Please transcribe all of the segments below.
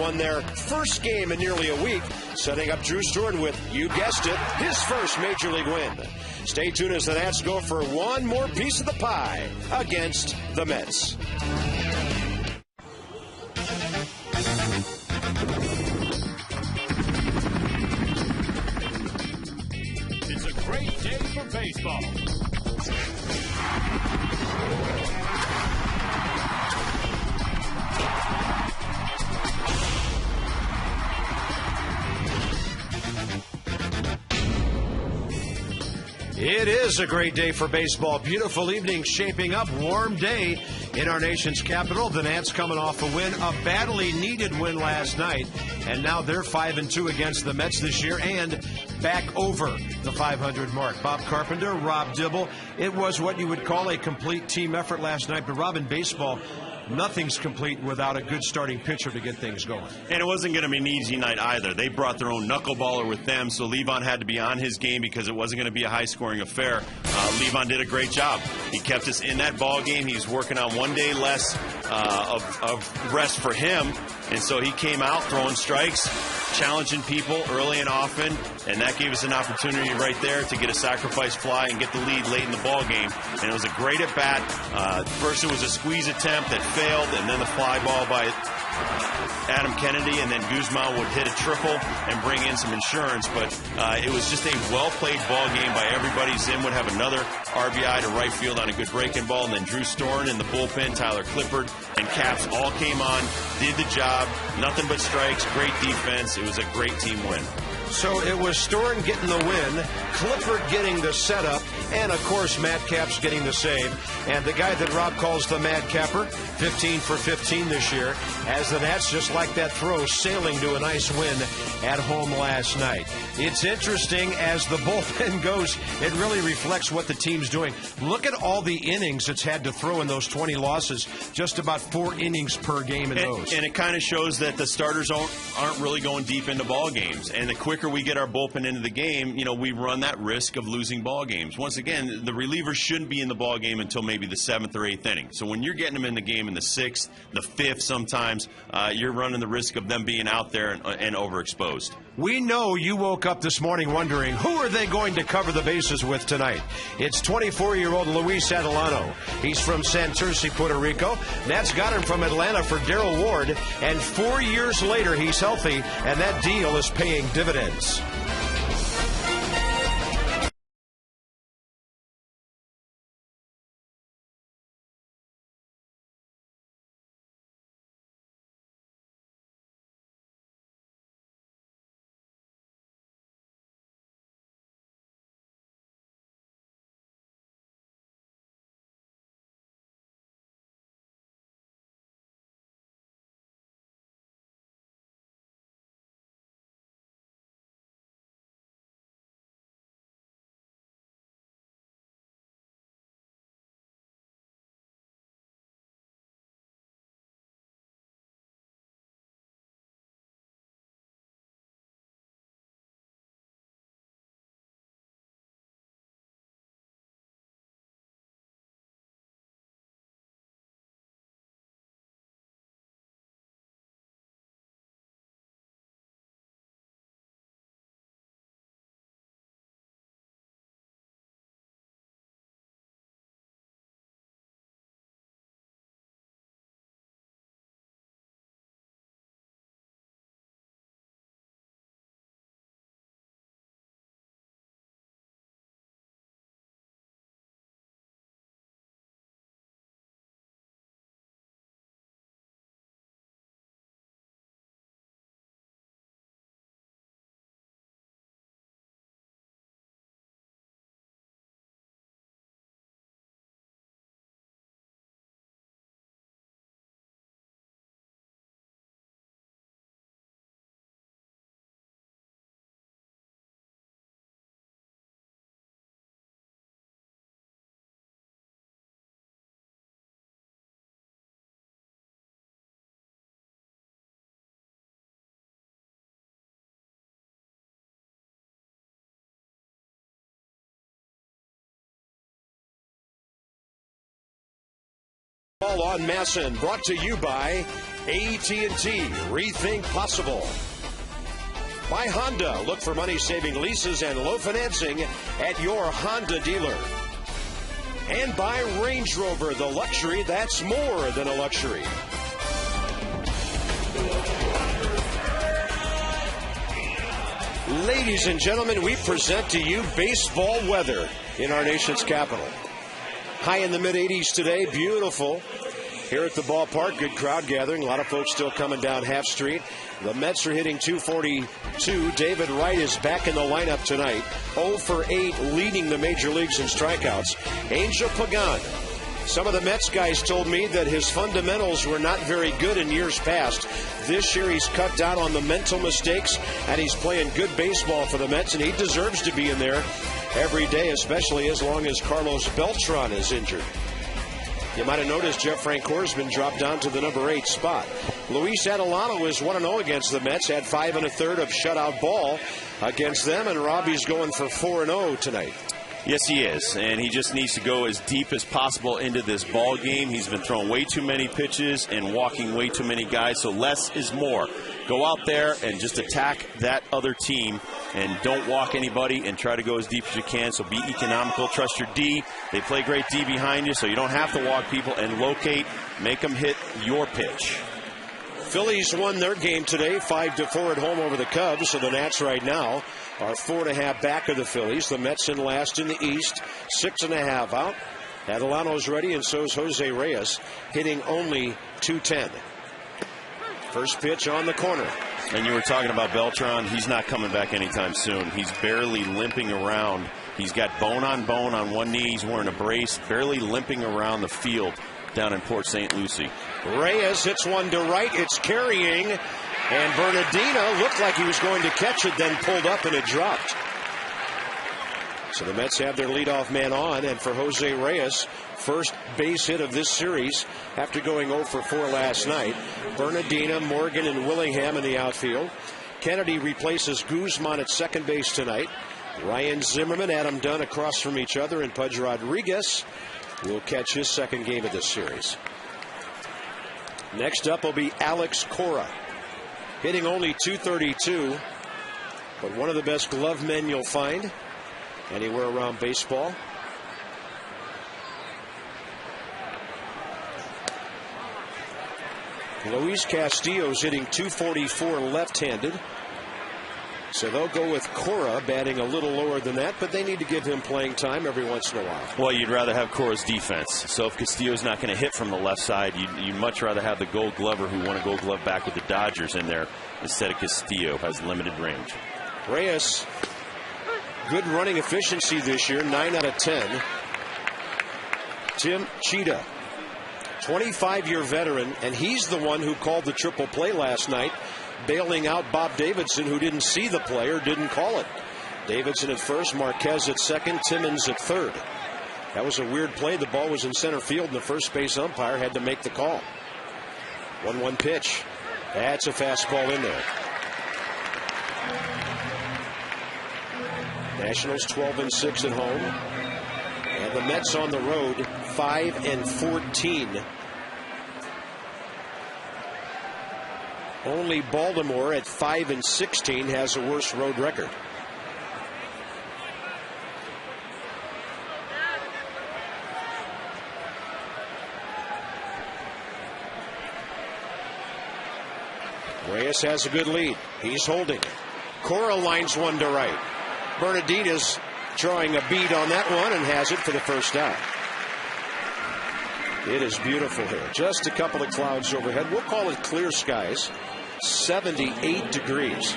Won their first game in nearly a week, setting up Drew Stewart with, you guessed it, his first Major League win. Stay tuned as the Nats go for one more piece of the pie against the Mets. It's a great day for baseball. It is a great day for baseball. Beautiful evening shaping up. Warm day in our nation's capital. The Nats coming off a win, a badly needed win last night. And now they're 5-2 against the Mets this year and back over the 500 mark. Bob Carpenter, Rob Dibble. It was what you would call a complete team effort last night. But Rob, in baseball, nothing's complete without a good starting pitcher to get things going. And it wasn't going to be an easy night either. They brought their own knuckleballer with them, so Levon had to be on his game because it wasn't going to be a high-scoring affair. Levon did a great job. He kept us in that ball game. He's working on one day less of rest for him, and so he came out throwing strikes, challenging people early and often, and that gave us an opportunity right there to get a sacrifice fly and get the lead late in the ball game. And it was a great at-bat. First it was a squeeze attempt that failed, and then the fly ball by Adam Kennedy, and then Guzman would hit a triple and bring in some insurance. But it was just a well-played ball game by everybody. Zim would have another RBI to right field on a good breaking ball, and then Drew Stewart in the bullpen, Tyler Clippard, and Caps all came on, did the job, nothing but strikes, great defense. It was a great team win. So it was Stewart getting the win, Clifford getting the setup, and, of course, Matt Capps getting the save. And the guy that Rob calls the Mad Capper, 15 for 15 this year, as the Nats, just like that throw, sailing to a nice win at home last night. It's interesting as the bullpen goes, it really reflects what the team's doing. Look at all the innings it's had to throw in those 20 losses, just about 4 innings per game in those. And it kind of shows that the starters aren't really going deep into ball games. And the quicker we get our bullpen into the game, we run that risk of losing ball games. Once again, the relievers shouldn't be in the ball game until maybe the 7th or 8th inning. So when you're getting them in the game in the 6th, the 5th sometimes, you're running the risk of them being out there and overexposed. We know you woke up this morning wondering, who are they going to cover the bases with tonight? It's 24-year-old Luis Adelano. He's from Santurce, Puerto Rico. Nats got him from Atlanta for Darrell Ward, and 4 years later he's healthy, and that deal is paying dividends. All on Masson, brought to you by AT&T, rethink possible. By Honda, look for money-saving leases and low financing at your Honda dealer. And by Range Rover, the luxury that's more than a luxury. Ladies and gentlemen, we present to you baseball weather in our nation's capital. High in the mid-80s today, beautiful. Here at the ballpark, good crowd gathering. A lot of folks still coming down Half Street. The Mets are hitting .242. David Wright is back in the lineup tonight. 0 for 8, leading the major leagues in strikeouts. Angel Pagan. Some of the Mets guys told me that his fundamentals were not very good in years past. This year he's cut down on the mental mistakes, and he's playing good baseball for the Mets, and he deserves to be in there every day, especially as long as Carlos Beltran is injured. You might have noticed Jeff Francoeur been dropped down to the number 8 spot. Luis Adelano is 1-0 against the Mets, had 5 1/3 of shutout ball against them, and Robbie's going for 4-0 tonight. Yes, he is, and he just needs to go as deep as possible into this ball game. He's been throwing way too many pitches and walking way too many guys, so less is more. Go out there and just attack that other team and don't walk anybody and try to go as deep as you can, so be economical. Trust your D. They play great D behind you, so you don't have to walk people, and locate, make them hit your pitch. Phillies won their game today, 5-4 at home over the Cubs, so the Nats right now are 4.5 back of the Phillies. The Mets in last in the East, 6.5 out. Adelano's ready, and so is Jose Reyes, hitting only .210. First pitch on the corner. And you were talking about Beltran. He's not coming back anytime soon. He's barely limping around. He's got bone on one knee. He's wearing a brace, barely limping around the field down in Port St. Lucie. Reyes hits one to right. It's carrying, and Bernardino looked like he was going to catch it, then pulled up and it dropped. So the Mets have their leadoff man on, and for Jose Reyes, first base hit of this series after going 0 for 4 last night. Bernardino, Morgan, and Willingham in the outfield. Kennedy replaces Guzman at second base tonight. Ryan Zimmerman, Adam Dunn across from each other, and Pudge Rodriguez will catch his second game of this series. Next up will be Alex Cora, hitting only .232, but one of the best glove men you'll find anywhere around baseball. Luis Castillo's hitting .244 left-handed. So they'll go with Cora batting a little lower than that, but they need to give him playing time every once in a while. Well, you'd rather have Cora's defense. So if Castillo's not going to hit from the left side, you'd much rather have the Gold Glover who won a Gold Glove back with the Dodgers in there instead of Castillo, who has limited range. Reyes, good running efficiency this year, 9 out of 10. Tim Cheetah, 25-year veteran, and he's the one who called the triple play last night, bailing out Bob Davidson, who didn't see the play or didn't call it. Davidson at first, Marquez at second, Timmons at third. That was a weird play. The ball was in center field, and the first base umpire had to make the call. 1-1 pitch. That's a fastball in there. Nationals 12-6 at home. And the Mets on the road, 5-14. Only Baltimore at 5-16 has a worse road record. Reyes has a good lead. He's holding. Cora lines one to right. Bernardino's drawing a bead on that one and has it for the first out. It is beautiful here. Just a couple of clouds overhead. We'll call it clear skies. 78 degrees.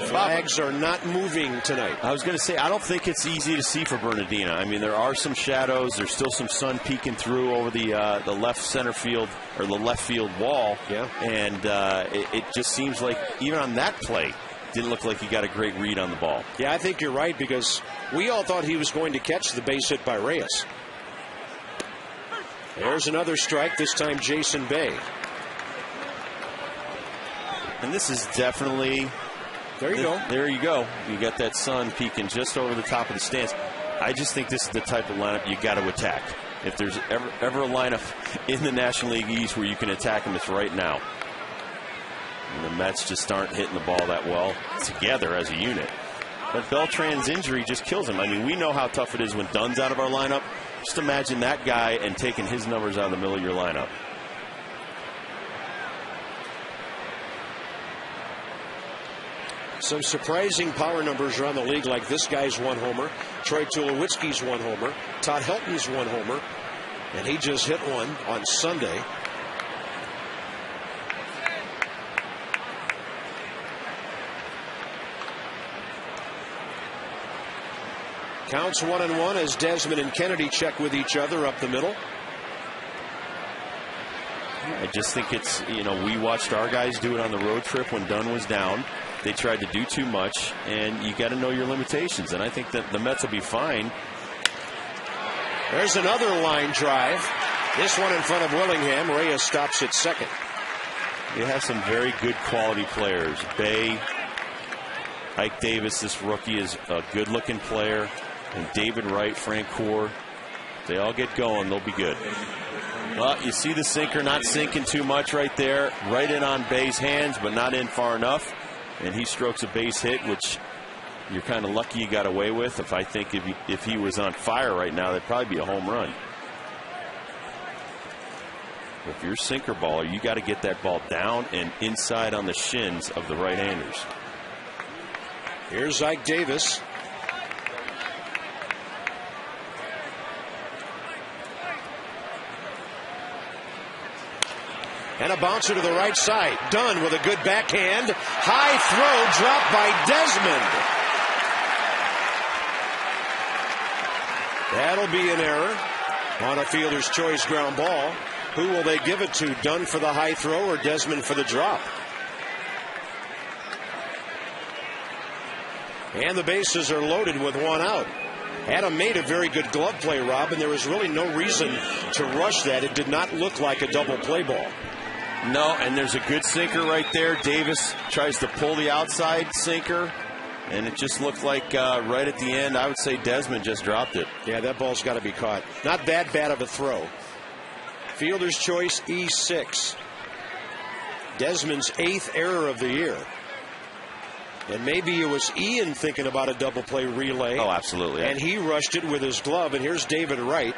Flags are not moving tonight. I was going to say, I don't think it's easy to see for Bernardino. I mean, there are some shadows. There's still some sun peeking through over the left center field or the left field wall. Yeah. And it just seems like even on that play, didn't look like he got a great read on the ball. Yeah, I think you're right, because we all thought he was going to catch the base hit by Reyes. There's another strike, this time Jason Bay. And this is definitely... There you go. There you go. You got that sun peeking just over the top of the stands. I just think this is the type of lineup you got to attack. If there's ever a lineup in the National League East where you can attack them, it's right now. And the Mets just aren't hitting the ball that well together as a unit. But Beltran's injury just kills him. I mean, we know how tough it is when Dunn's out of our lineup. Just imagine that guy and taking his numbers out of the middle of your lineup. Some surprising power numbers around the league, like this guy's 1 homer, Troy Tulowitzki's 1 homer, Todd Helton's 1 homer, and he just hit one on Sunday. Counts 1-1 as Desmond and Kennedy check with each other up the middle. I just think it's, you know, we watched our guys do it on the road trip when Dunn was down. They tried to do too much, and you got to know your limitations. And I think that the Mets will be fine. There's another line drive. This one in front of Willingham. Reyes stops at second. You have some very good quality players. Bay, Ike Davis, this rookie, is a good-looking player. And David Wright, Frank Core, they all get going, they'll be good. Well, you see the sinker not sinking too much right there. Right in on Bay's hands, but not in far enough. And he strokes a base hit, which you're kind of lucky you got away with. I think if he was on fire right now, that'd probably be a home run. If you're a sinker baller, you got to get that ball down and inside on the shins of the right-handers. Here's Ike Davis. And a bouncer to the right side. Dunn with a good backhand. High throw dropped by Desmond. That'll be an error on a fielder's choice ground ball. Who will they give it to? Dunn for the high throw or Desmond for the drop? And the bases are loaded with 1 out. Adam made a very good glove play, Rob, and there was really no reason to rush that. It did not look like a double play ball. No, and there's a good sinker right there. Davis tries to pull the outside sinker, and it just looked like right at the end, I would say Desmond just dropped it. Yeah, that ball's got to be caught. Not that bad of a throw. Fielder's choice, E6. Desmond's 8th error of the year. And maybe it was Ian thinking about a double play relay. Oh, absolutely. And he rushed it with his glove, and here's David Wright.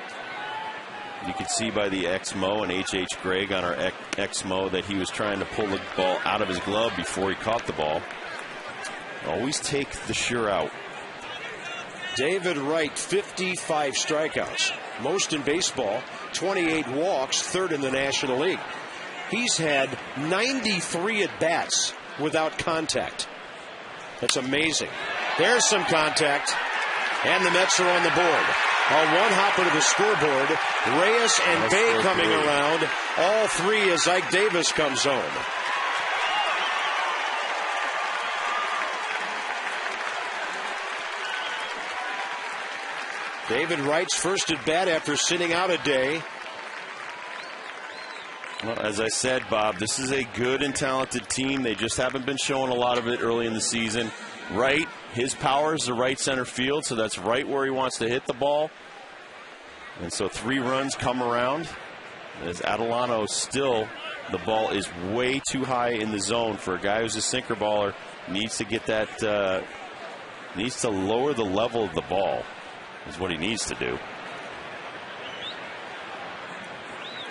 You could see by the XMO and H.H. Gregg on our XMO that he was trying to pull the ball out of his glove before he caught the ball. Always take the sure out. David Wright, 55 strikeouts. Most in baseball, 28 walks, 3rd in the National League. He's had 93 at-bats without contact. That's amazing. There's some contact, and the Mets are on the board. A 1-hopper to the scoreboard. Reyes and Bay coming around. All 3 as Ike Davis comes home. David Wright's first at bat after sitting out a day. Well, as I said, Bob, this is a good and talented team. They just haven't been showing a lot of it early in the season. Wright, his power is the right center field, so that's right where he wants to hit the ball. And so 3 runs come around. As Adelano still, the ball is way too high in the zone for a guy who's a sinker baller. Needs to get that, needs to lower the level of the ball is what he needs to do.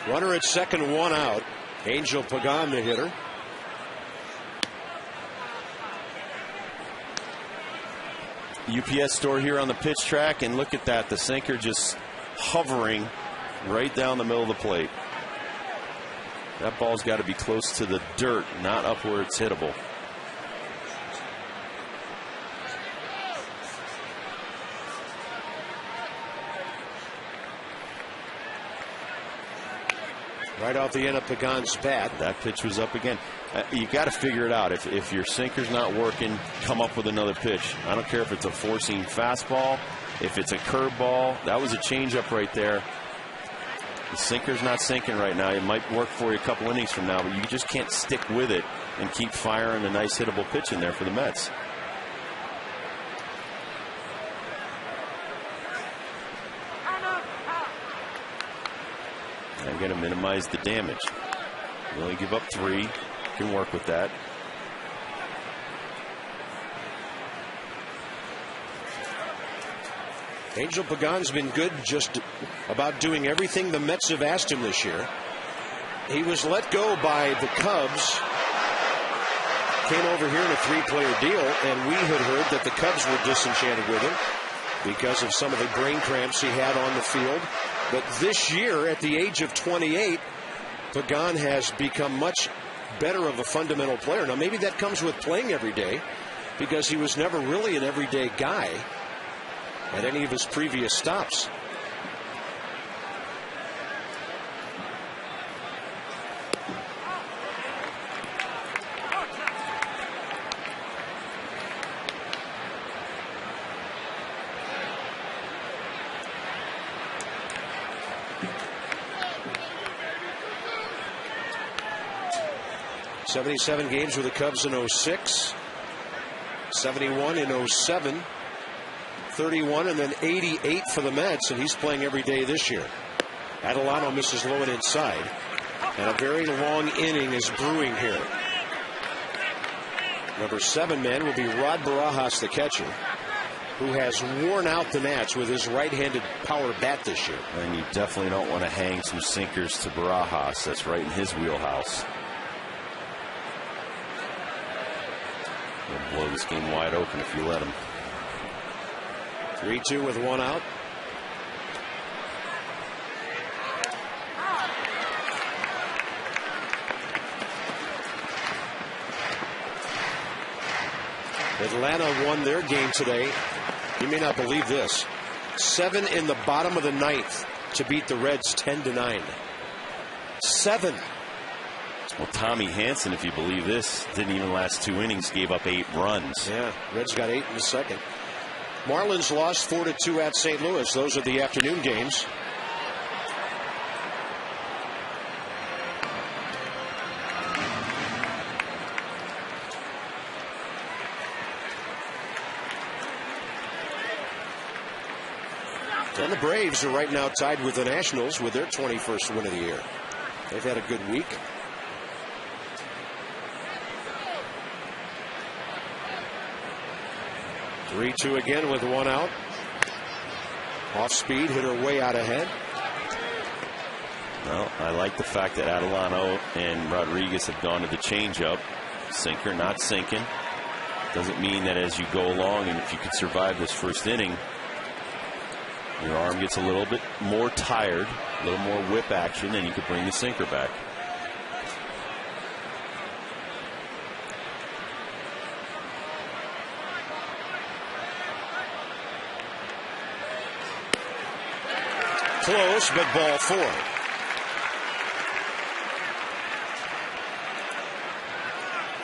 Runner at second, 1 out. Angel Pagan, the hitter. UPS store here on the pitch track, and look at that. The sinker just hovering right down the middle of the plate. That ball's got to be close to the dirt, not up where it's hittable. Right off the end of Pagan's bat. That pitch was up again. You got to figure it out. If your sinker's not working, come up with another pitch. I don't care if it's a four-seam fastball, if it's a curveball. That was a changeup right there. The sinker's not sinking right now. It might work for you a couple innings from now, but you just can't stick with it and keep firing a nice hittable pitch in there for the Mets. We're going to minimize the damage. You only give up 3. You can work with that. Angel Pagan's been good just about doing everything the Mets have asked him this year. He was let go by the Cubs. Came over here in a 3-player deal, and we had heard that the Cubs were disenchanted with him because of some of the brain cramps he had on the field. But this year, at the age of 28, Pagan has become much better of a fundamental player. Now, maybe that comes with playing every day, because he was never really an everyday guy at any of his previous stops. '77 games with the Cubs in '06, 71 in '07, 31, and then 88 for the Mets, and he's playing every day this year. Adelano misses low and inside, and a very long inning is brewing here. Number 7 man will be Rod Barajas, the catcher, who has worn out the Nats with his right-handed power bat this year. And you definitely don't want to hang some sinkers to Barajas. That's right in his wheelhouse. He'll blow this game wide open if you let him. 3-2 with 1 out. Atlanta won their game today. You may not believe this. 7 in the bottom of the 9th to beat the Reds 10-9. 7. Well, Tommy Hanson, if you believe this, didn't even last 2 innings, gave up 8 runs. Yeah, Reds got 8 in the second. Marlins lost 4-2 at St. Louis. Those are the afternoon games. And the Braves are right now tied with the Nationals with their 21st win of the year. They've had a good week. Three-two again with 1 out. Off speed, hit her way out ahead. Well, I like the fact that Adelano and Rodriguez have gone to the changeup. Sinker, not sinking. Doesn't mean that as you go along, and if you could survive this first inning, your arm gets a little bit more tired, a little more whip action, and you could bring the sinker back. Close, but ball 4.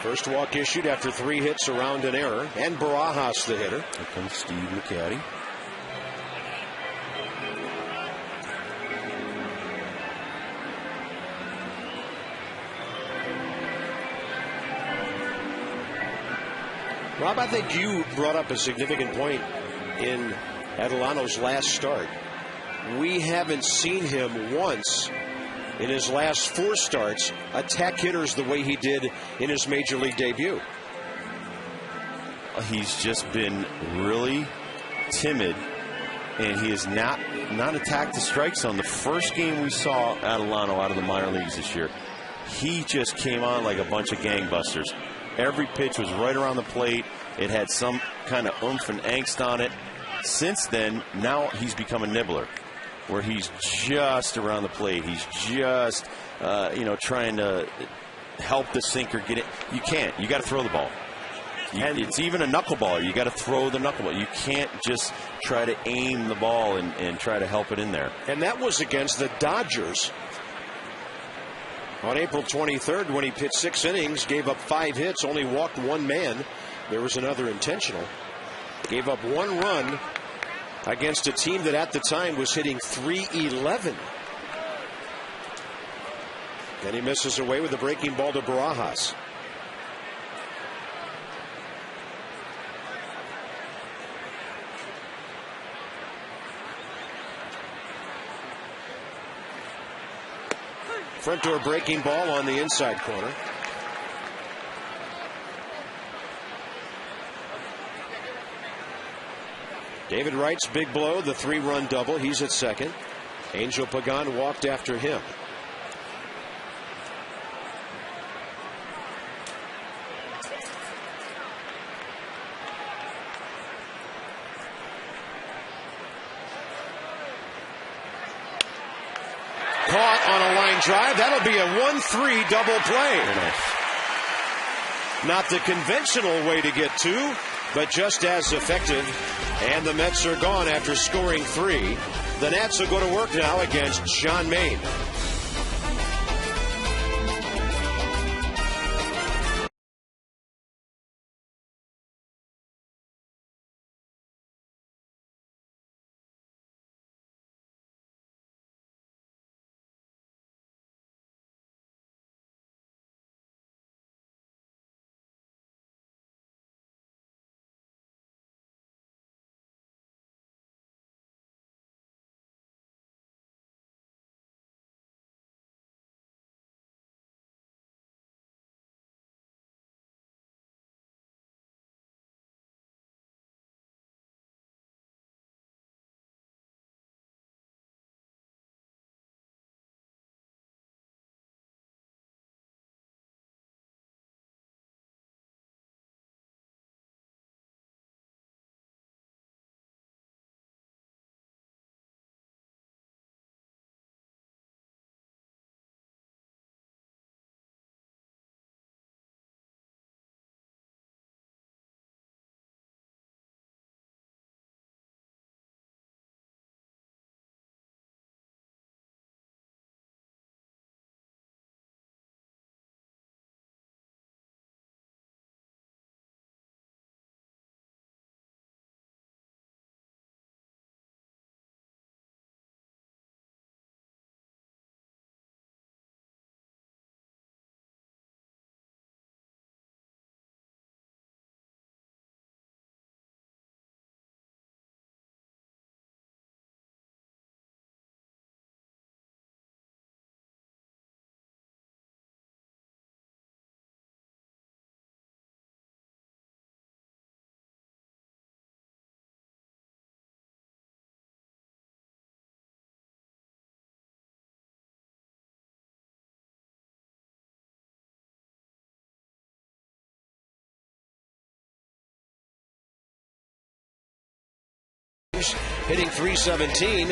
First walk issued after 3 hits around an error, and Barajas the hitter. Here comes Steve McCaddy. Rob, I think you brought up a significant point in Adelano's last start. We haven't seen him once in his last 4 starts attack hitters the way he did in his major league debut. He's just been really timid, and he has not attacked the strike zone. The first game we saw Adelano out of the minor leagues this year, he just came on like a bunch of gangbusters. Every pitch was right around the plate. It had some kind of oomph and angst on it. Since then, now he's become a nibbler, where he's just around the plate. He's just, trying to help the sinker get it. You can't. You got to throw the ball. It's even a knuckleballer. You got to throw the knuckleball. You can't just try to aim the ball and try to help it in there. And that was against the Dodgers on April 23rd when he pitched 6 innings, gave up 5 hits, only walked 1 man. There was another intentional. Gave up 1 run against a team that at the time was hitting .311. Then he misses away with a breaking ball to Barajas. Front door breaking ball on the inside corner. David Wright's big blow, the 3-run double. He's at second. Angel Pagan walked after him. Caught on a line drive. That'll be a 1-3 double play. Not the conventional way to get 2, but just as effective. And the Mets are gone after scoring 3. The Nats will go to work now against John Maine. Hitting .317.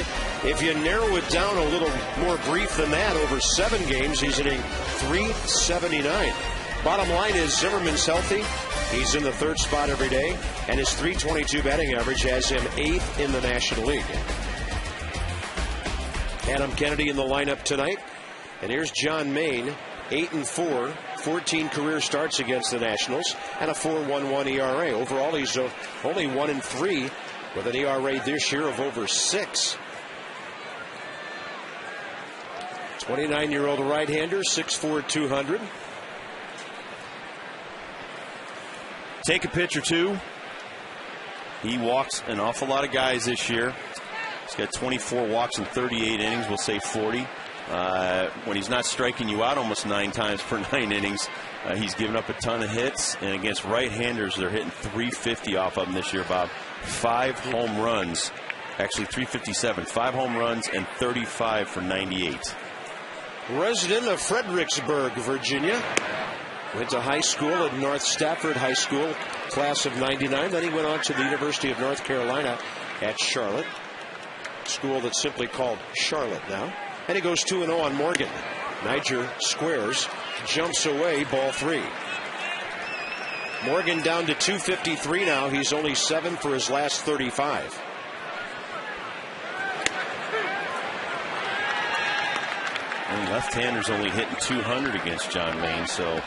If you narrow it down a little more brief than that, over 7 games, he's hitting .379. Bottom line is Zimmerman's healthy. He's in the 3rd spot every day, and his .322 batting average has him 8th in the National League. Adam Kennedy in the lineup tonight. And here's John Maine, 8-4, 14 career starts against the Nationals, and a 4.11 ERA. Overall, he's only 1-3 with an ERA this year of over 6. 29-year-old right-hander, 6'4", 200. Take a pitch or two. He walks an awful lot of guys this year. He's got 24 walks in 38 innings. We'll say 40. When he's not striking you out almost 9 times per 9 innings, he's given up a ton of hits. And against right-handers, they're hitting .350 off of him this year, Bob. 5 home runs. Actually, .357. 5 home runs and 35 for 98. Resident of Fredericksburg, Virginia. Went to high school at North Stafford High School, class of '99. Then he went on to the University of North Carolina at Charlotte. School that's simply called Charlotte now. And he goes 2-0 on Morgan. Niger squares, jumps away, ball 3. Morgan down to .253 now. He's only 7 for his last 35. And left-handers only hitting .200 against John Maine, so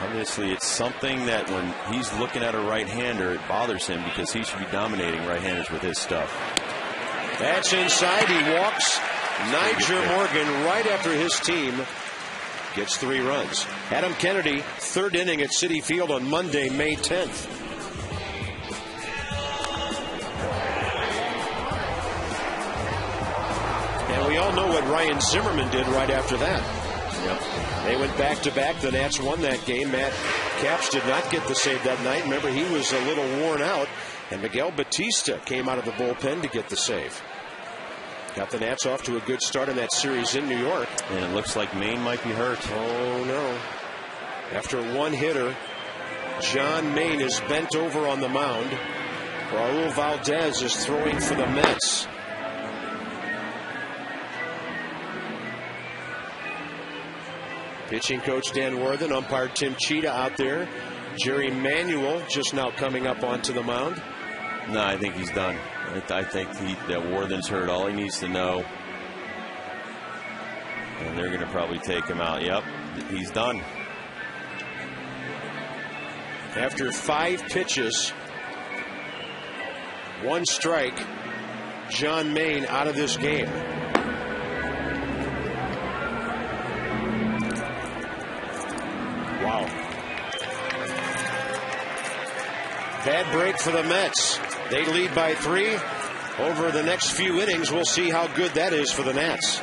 obviously it's something that when he's looking at a right-hander, it bothers him because he should be dominating right-handers with his stuff. That's inside. He walks Niger Morgan right after his team gets 3 runs. Adam Kennedy, 3rd inning at Citi Field on Monday, May 10th. And we all know what Ryan Zimmerman did right after that. They went back-to-back. The Nats won that game. Matt Capps did not get the save that night. Remember, he was a little worn out. And Miguel Batista came out of the bullpen to get the save. Got the Nats off to a good start in that series in New York. And it looks like Maine might be hurt. Oh, no. After one hitter, John Maine is bent over on the mound. Raul Valdez is throwing for the Mets. Pitching coach Dan Worthen, umpire Tim Cheetah out there. Jerry Manuel just now coming up onto the mound. No, I think he's done. I think that Worthen's heard all he needs to know. And they're going to probably take him out. Yep, he's done. After 5 pitches, 1 strike, John Maine out of this game. Wow. Bad break for the Mets. They lead by 3. Over the next few innings, we'll see how good that is for the Nats.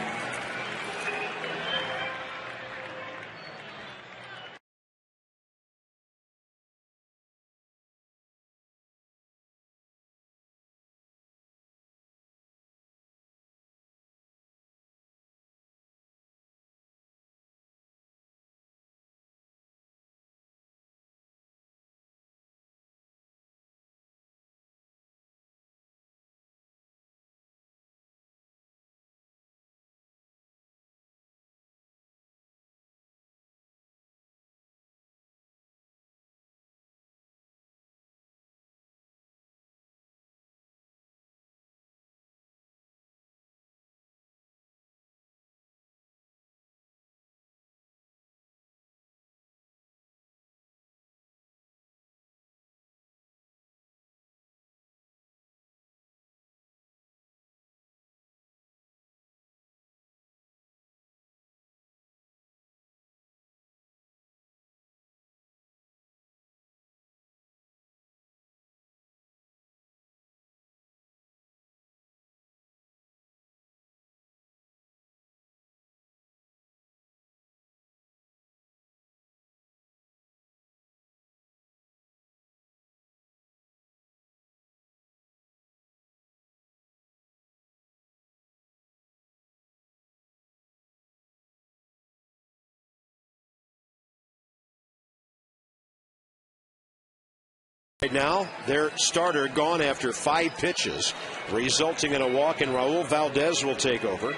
Right now, their starter gone after 5 pitches, resulting in a walk, and Raul Valdez will take over.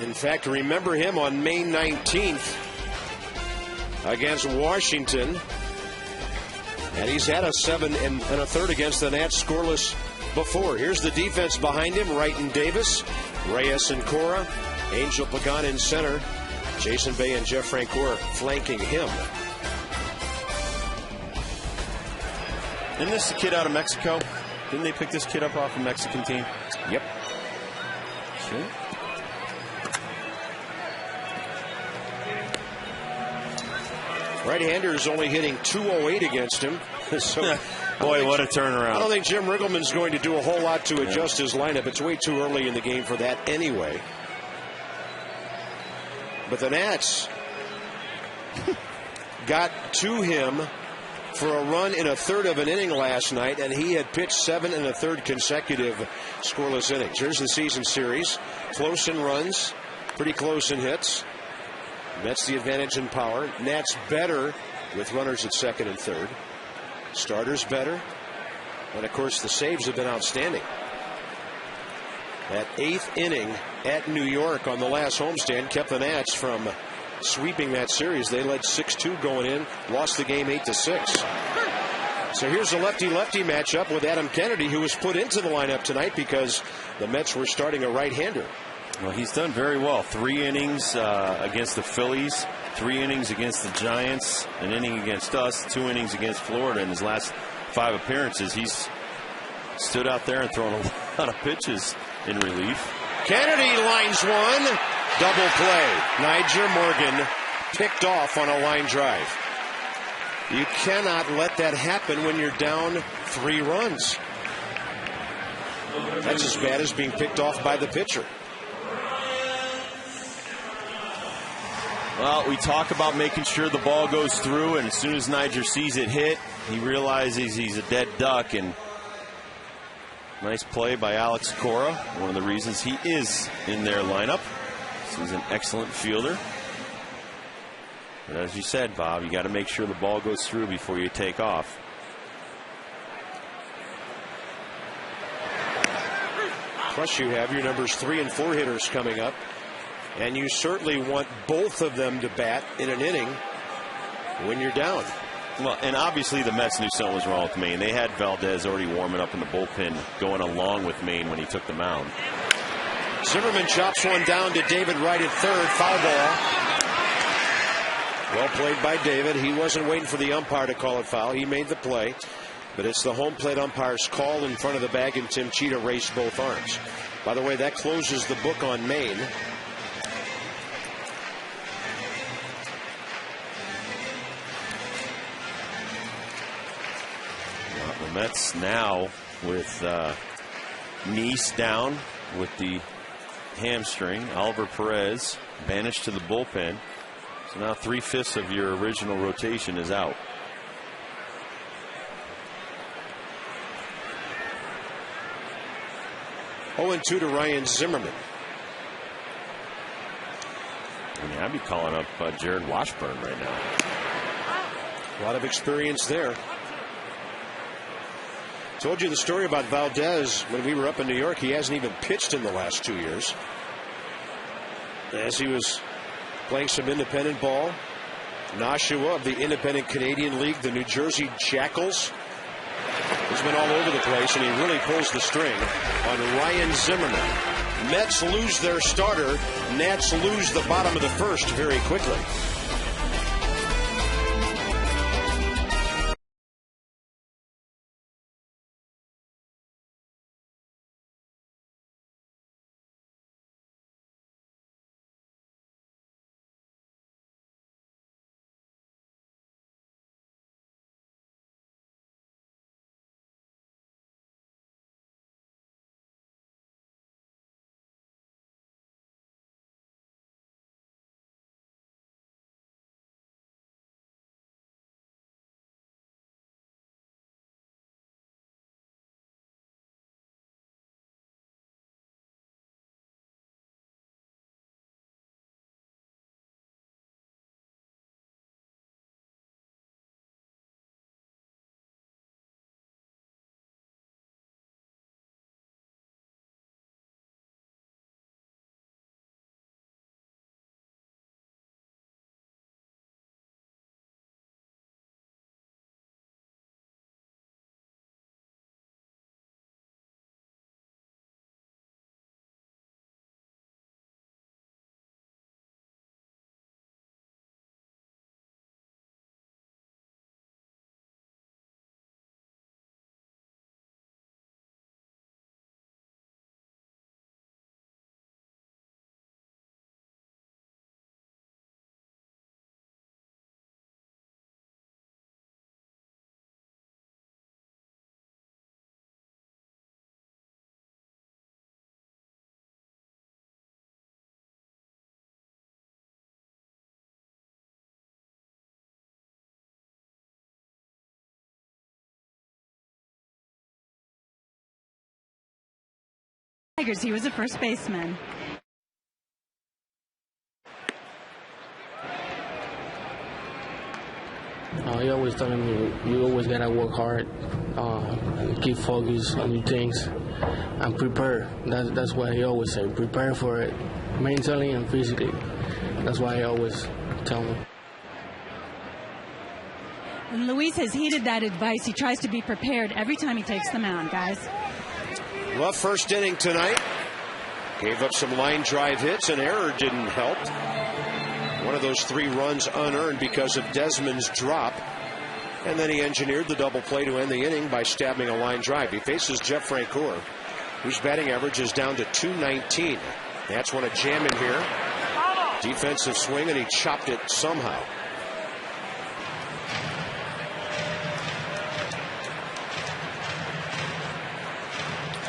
In fact, remember him on May 19th against Washington. And he's had a 7 1/3 against the Nats scoreless before. Here's the defense behind him. Wright and Davis, Reyes and Cora, Angel Pagan in center, Jason Bay and Jeff Francoeur flanking him. Isn't this the kid out of Mexico? Didn't they pick this kid up off a Mexican team? Yep. Okay. Right-hander is only hitting .208 against him. So, boy, what a turnaround. I don't think Jim Riggleman's going to do a whole lot to adjust his lineup. It's way too early in the game for that anyway. But the Nats got to him for a run in 1/3 of an inning last night, and he had pitched 7 1/3 consecutive scoreless innings. Here's the season series. Close in runs, pretty close in hits. That's the advantage in power. Nats better with runners at 2nd and 3rd. Starters better. And, of course, the saves have been outstanding. That 8th inning at New York on the last homestand kept the Nats from sweeping that series. They led 6-2 going in, lost the game 8-6. So here's a lefty-lefty matchup with Adam Kennedy, who was put into the lineup tonight because the Mets were starting a right-hander. Well, he's done very well. 3 innings against the Phillies, 3 innings against the Giants, an inning against us, 2 innings against Florida. In his last 5 appearances, he's stood out there and thrown a lot of pitches in relief. Kennedy lines one. Double play. Niger Morgan picked off on a line drive. You cannot let that happen when you're down 3 runs. That's as bad as being picked off by the pitcher. Well, we talk about making sure the ball goes through, and as soon as Niger sees it hit, he realizes he's a dead duck. And nice play by Alex Cora, one of the reasons he is in their lineup. He's an excellent fielder. But as you said, Bob, you got to make sure the ball goes through before you take off. Plus, you have your numbers 3 and 4 hitters coming up. And you certainly want both of them to bat in an inning when you're down. Well, and obviously the Mets knew something was wrong with Maine. They had Valdez already warming up in the bullpen, going along with Maine when he took the mound. Zimmerman chops one down to David Wright at third. Foul ball. Well played by David. He wasn't waiting for the umpire to call it foul. He made the play. But it's the home plate umpire's call in front of the bag, and Tim Cheetah raised both arms. By the way, that closes the book on Maine. The Mets now with Nice down with the hamstring. Oliver Perez banished to the bullpen. So now 3/5 of your original rotation is out. Oh, 0-2 to Ryan Zimmerman. I mean, I'd be calling up Jared Washburn right now. A lot of experience there. Told you the story about Valdez when we were up in New York. He hasn't even pitched in the last 2 years, as he was playing some independent ball. Nashua of the Independent Canadian League, the New Jersey Jackals. He's been all over the place, and he really pulls the string on Ryan Zimmerman. Mets lose their starter. Nats lose the bottom of the first very quickly. Tigers, he was a first baseman. He always telling me, you always gotta work hard, keep focused on your things, and prepare. That's why he always say, prepare for it, mentally and physically. That's why he always tell me. And Luis has heeded that advice. He tries to be prepared every time he takes the mound, guys. Rough first inning tonight. Gave up some line drive hits. An error didn't help. One of those 3 runs unearned because of Desmond's drop. And then he engineered the double play to end the inning by stabbing a line drive. He faces Jeff Francoeur, whose batting average is down to .219. That's when a jam in here. Defensive swing, and he chopped it somehow.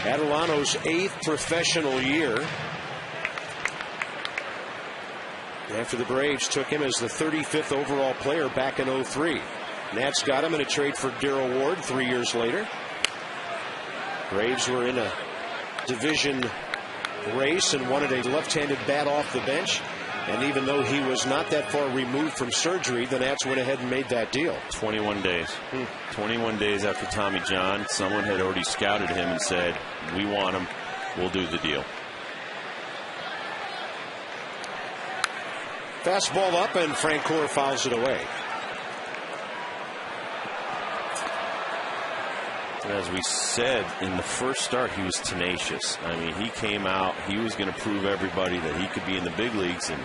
Adelano's 8th professional year. after the Braves took him as the 35th overall player back in 03. Nats got him in a trade for Darryl Ward 3 years later. Braves were in a division race and wanted a left-handed bat off the bench. And even though he was not that far removed from surgery, the Nats went ahead and made that deal. 21 days. 21 days after Tommy John, someone had already scouted him and said, we want him, we'll do the deal. Fastball up, and Francoeur fouls it away. As we said in the first start, he was tenacious. I mean, he came out, he was going to prove everybody that he could be in the big leagues, and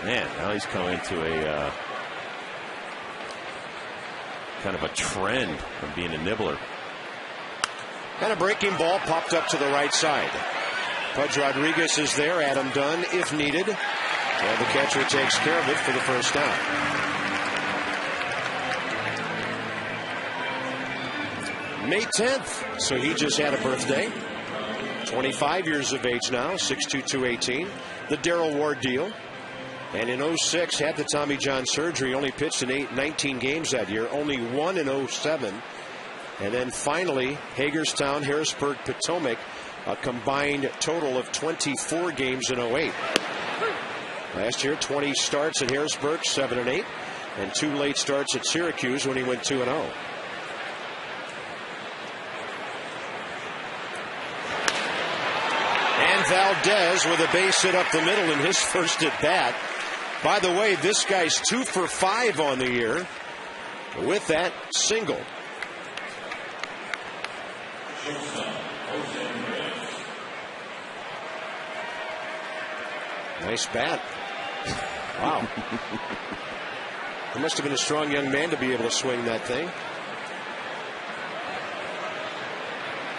man, now he's coming into a kind of a trend of being a nibbler. And a breaking ball popped up to the right side. Pudge Rodriguez is there, Adam Dunn if needed, and the catcher takes care of it for the first down. May 10th, so he just had a birthday. 25 years of age now, 6'2", 218. The Darryl Ward deal. And in 06, had the Tommy John surgery, only pitched in 19 games that year, only one in 07. And then finally, Hagerstown, Harrisburg, Potomac, a combined total of 24 games in 08. Last year, 20 starts at Harrisburg, 7 and 8, and 2 late starts at Syracuse when he went 2 and 0. Valdez with a base hit up the middle in his first at bat. By the way, this guy's 2 for 5 on the year with that single. Nice bat. Wow. He must have been a strong young man to be able to swing that thing.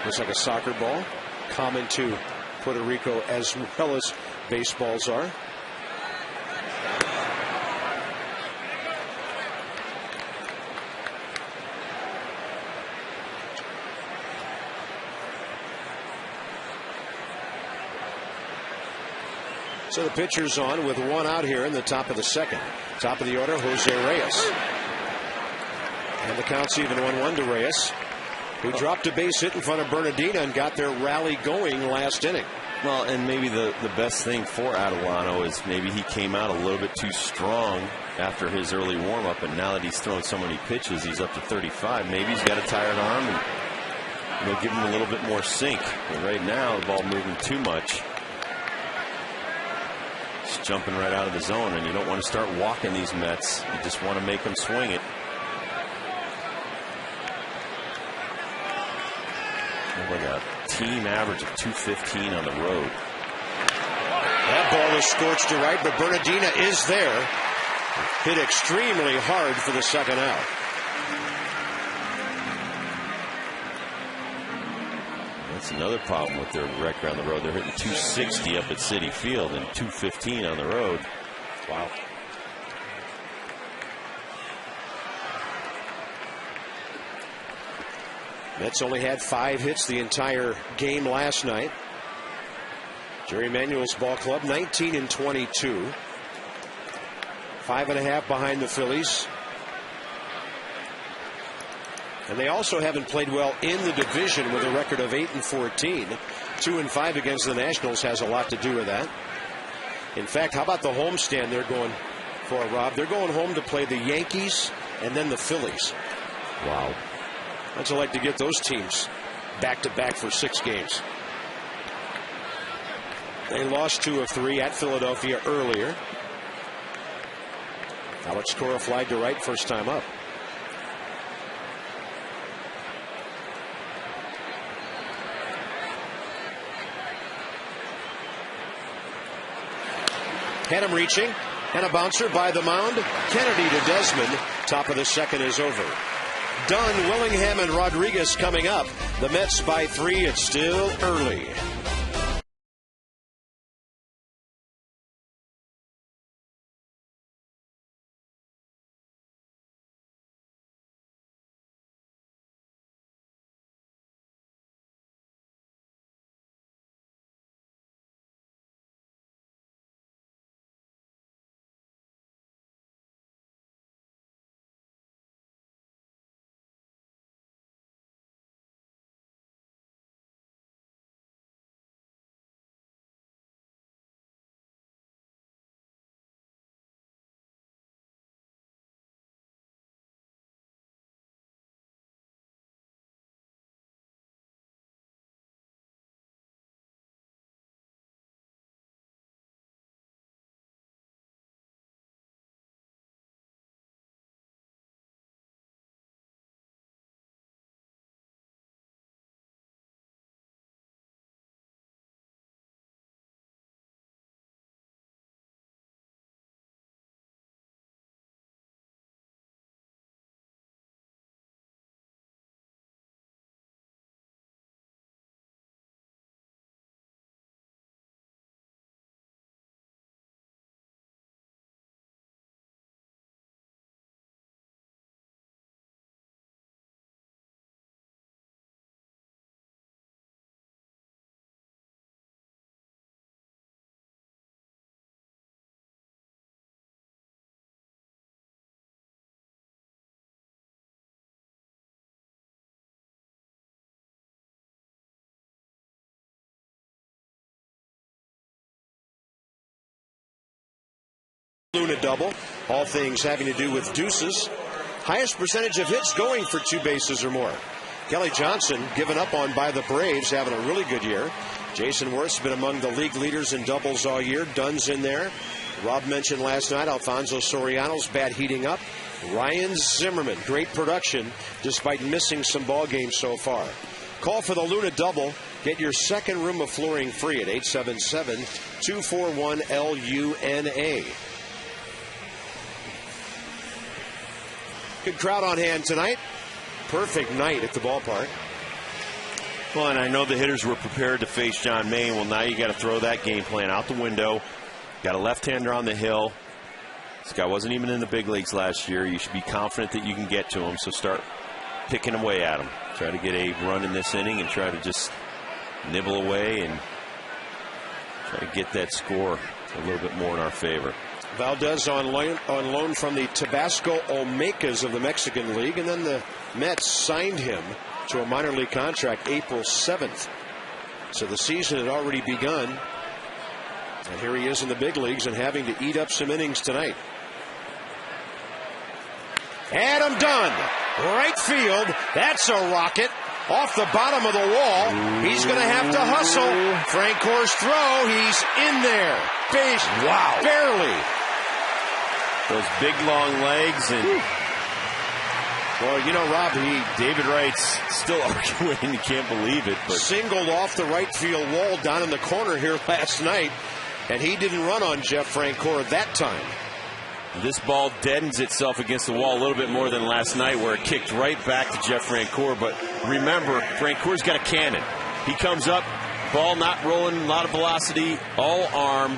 Looks like a soccer ball. Common to Puerto Rico as well as baseballs are. So the pitcher's on with 1 out here in the top of the second. Top of the order, Jose Reyes. And the count's even 1-1 to Reyes, who dropped a base hit in front of Bernardina and got their rally going last inning. Well, and maybe the best thing for Adelano is maybe he came out a little bit too strong after his early warm-up, and now that he's thrown so many pitches, he's up to 35. Maybe he's got a tired arm and give him a little bit more sink. But right now, the ball moving too much. It's jumping right out of the zone, and you don't want to start walking these Mets. You just want to make them swing it. Like a team average of 215 on the road. That ball is scorched to right, but Bernardina is there. Hit extremely hard for the second out. That's another problem with their record on the road. They're hitting 260 up at Citi Field and 215 on the road. Wow. Mets only had 5 hits the entire game last night. Jerry Manuel's ball club 19 and 22. 5.5 behind the Phillies. And they also haven't played well in the division with a record of 8 and 14. 2 and 5 against the Nationals has a lot to do with that. In fact, how about the homestand they're going for, Rob? They're going home to play the Yankees and then the Phillies. Wow. I'd like to get those teams back-to-back for 6 games. They lost 2 of 3 at Philadelphia earlier. Alex Cora flied to right first time up. Had him reaching, and a bouncer by the mound. Kennedy to Desmond. Top of the second is over. Dunn, Willingham, and Rodriguez coming up. The Mets by 3. It's still early. Luna double. All things having to do with deuces. Highest percentage of hits going for 2 bases or more. Kelly Johnson given up on by the Braves, having a really good year. Jason Worth's been among the league leaders in doubles all year. Dunn's in there. Rob mentioned last night Alfonso Soriano's bat heating up. Ryan Zimmerman, great production despite missing some ball games so far. Call for the Luna double. Get your second room of flooring free at 877-241-LUNA. Good crowd on hand tonight. Perfect night at the ballpark. Well, and I know the hitters were prepared to face John Maine. Well, now you got to throw that game plan out the window. Got a left-hander on the hill. This guy wasn't even in the big leagues last year. You should be confident that you can get to him, so start picking away at him. Try to get a run in this inning and try to just nibble away and try to get that score a little bit more in our favor. Valdez on loan from the Tabasco Olmecas of the Mexican League, and then the Mets signed him to a minor league contract April 7th. So the season had already begun. And here he is in the big leagues and having to eat up some innings tonight. Adam Dunn, right field. That's a rocket off the bottom of the wall. He's going to have to hustle. Frank Core's throw. He's in there. Base. Wow. Barely. Those big long legs and. Well, you know, Rob, David Wright's still arguing. He can't believe it. But singled off the right field wall down in the corner here last night, and he didn't run on Jeff Francoeur that time. This ball deadens itself against the wall a little bit more than last night, where it kicked right back to Jeff Francoeur. But remember, Francoeur's got a cannon. He comes up, ball not rolling, a lot of velocity, all arm,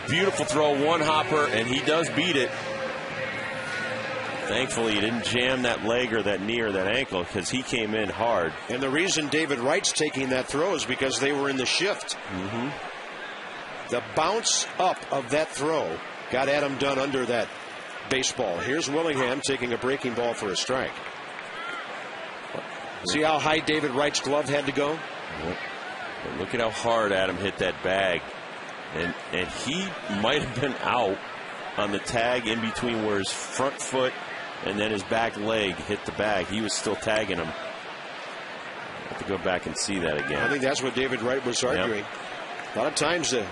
beautiful throw, one hopper, and he does beat it. Thankfully, he didn't jam that leg or that knee or that ankle because he came in hard. And the reason David Wright's taking that throw is because they were in the shift. The bounce up of that throw got Adam Dunn under that baseball. Here's Willingham taking a breaking ball for a strike. See how high David Wright's glove had to go? But look at how hard Adam hit that bag. And he might have been out on the tag in between where his front foot and then his back leg hit the bag. He was still tagging him. I have to go back and see that again. I think that's what David Wright was arguing. Yep. A lot of times the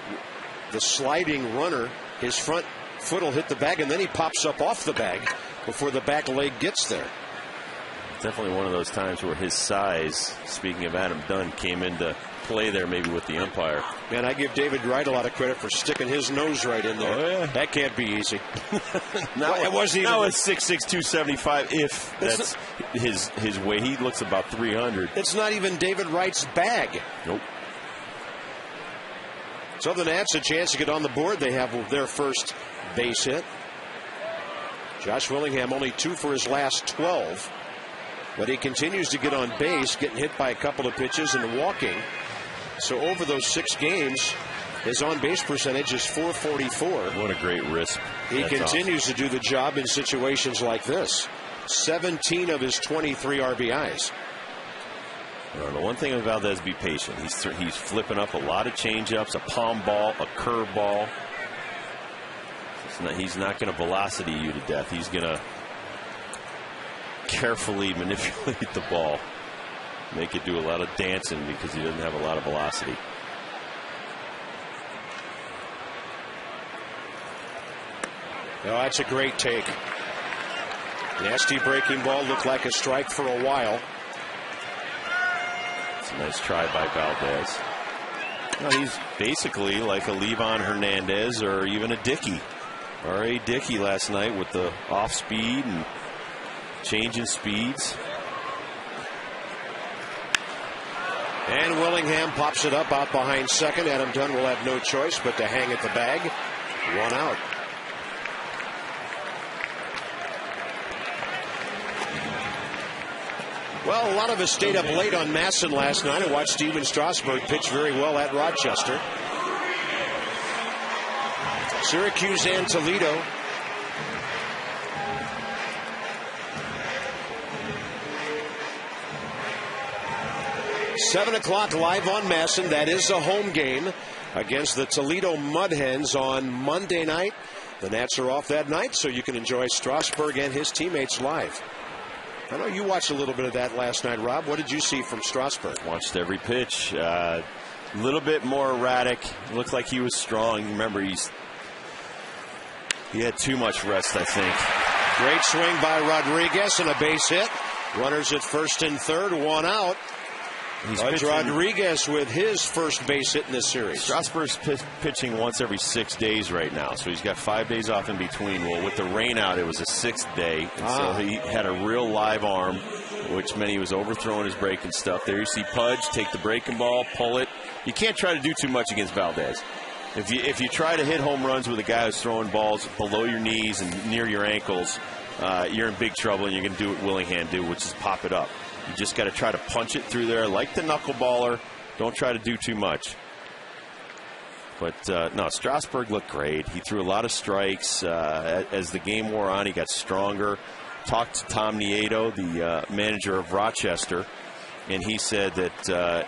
sliding runner, his front foot will hit the bag and then he pops up off the bag before the back leg gets there. Definitely one of those times where his size, speaking of Adam Dunn, came into play there maybe with the umpire. Man, I give David Wright a lot of credit for sticking his nose right in there. Oh, yeah. That can't be easy. Now it wasn't even. Now it's 6'6", 275. If that's his weight, he looks about 300. It's not even David Wright's bag. Nope. So the Nats a chance to get on the board. They have their first base hit. Josh Willingham only 2 for his last 12. But he continues to get on base, getting hit by a couple of pitches and walking. So over those 6 games, his on-base percentage is .444. What a great risk. He continues to do the job in situations like this. 17 of his 23 RBIs. The one thing about Valdez, be patient. He's flipping up a lot of changeups, a palm ball, a curve ball. He's not going to velocity you to death. He's going to carefully manipulate the ball, make it do a lot of dancing because he doesn't have a lot of velocity. Oh, that's a great take. Nasty breaking ball, looked like a strike for a while. It's a nice try by Valdez. Well, he's basically like a Levon Hernandez or even a Dickey. R.A. Dickey last night with the off speed and changing speeds. And Willingham pops it up out behind second. Adam Dunn will have no choice but to hang at the bag. 1 out. Well, a lot of us stayed up late on Masson last night and watched Steven Strasburg pitch very well at Rochester. Syracuse and Toledo. Seven o'clock live on Masson. That is a home game against the Toledo Mud Hens on Monday night. The Nats are off that night, so you can enjoy Strasburg and his teammates live. I know you watched a little bit of that last night, Rob. What did you see from Strasburg? Watched every pitch. A little bit more erratic. Looked like he was strong. Remember, he had too much rest, I think. Great swing by Rodriguez and a base hit. Runners at first and third, one out. Pudge Rodriguez with his first base hit in this series. Strasburg's pitching once every 6 days right now, so he's got 5 days off in between. Well, with the rain out, it was a 6th day, and so he had a real live arm, which meant he was overthrowing his breaking stuff. There you see Pudge take the breaking ball, pull it. You can't try to do too much against Valdez. If you try to hit home runs with a guy who's throwing balls below your knees and near your ankles, you're in big trouble, and you're going to do what Willingham do, which is pop it up. You just got to try to punch it through there like the knuckleballer. Don't try to do too much. But, no, Strasburg looked great. He threw a lot of strikes. As the game wore on, he got stronger. Talked to Tom Nieto, the manager of Rochester, and he said that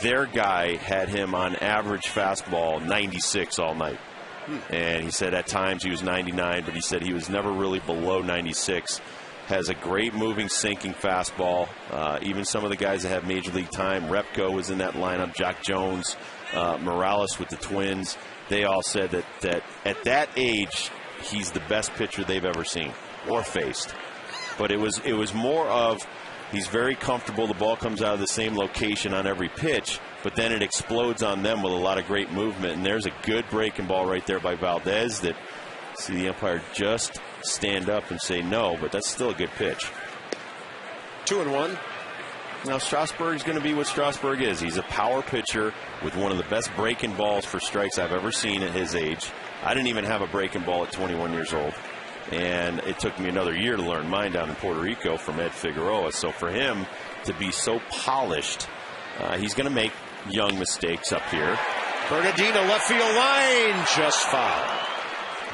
their guy had him on average fastball 96 all night. And he said at times he was 99, but he said he was never really below 96. Has a great moving, sinking fastball. Even some of the guys that have major league time, Repko was in that lineup, Jack Jones, Morales with the Twins. They all said that at that age, he's the best pitcher they've ever seen or faced. But it was more of he's very comfortable. The ball comes out of the same location on every pitch, but then it explodes on them with a lot of great movement. And there's a good breaking ball right there by Valdez that, see the umpire just stand up and say no, but that's still a good pitch. 2-1. Now Strasburg's going to be what Strasburg is. He's a power pitcher with one of the best breaking balls for strikes I've ever seen at his age. I didn't even have a breaking ball at 21 years old, and it took me another year to learn mine down in Puerto Rico from Ed Figueroa. So for him to be so polished, he's going to make young mistakes up here. Bernardino left field line, just foul.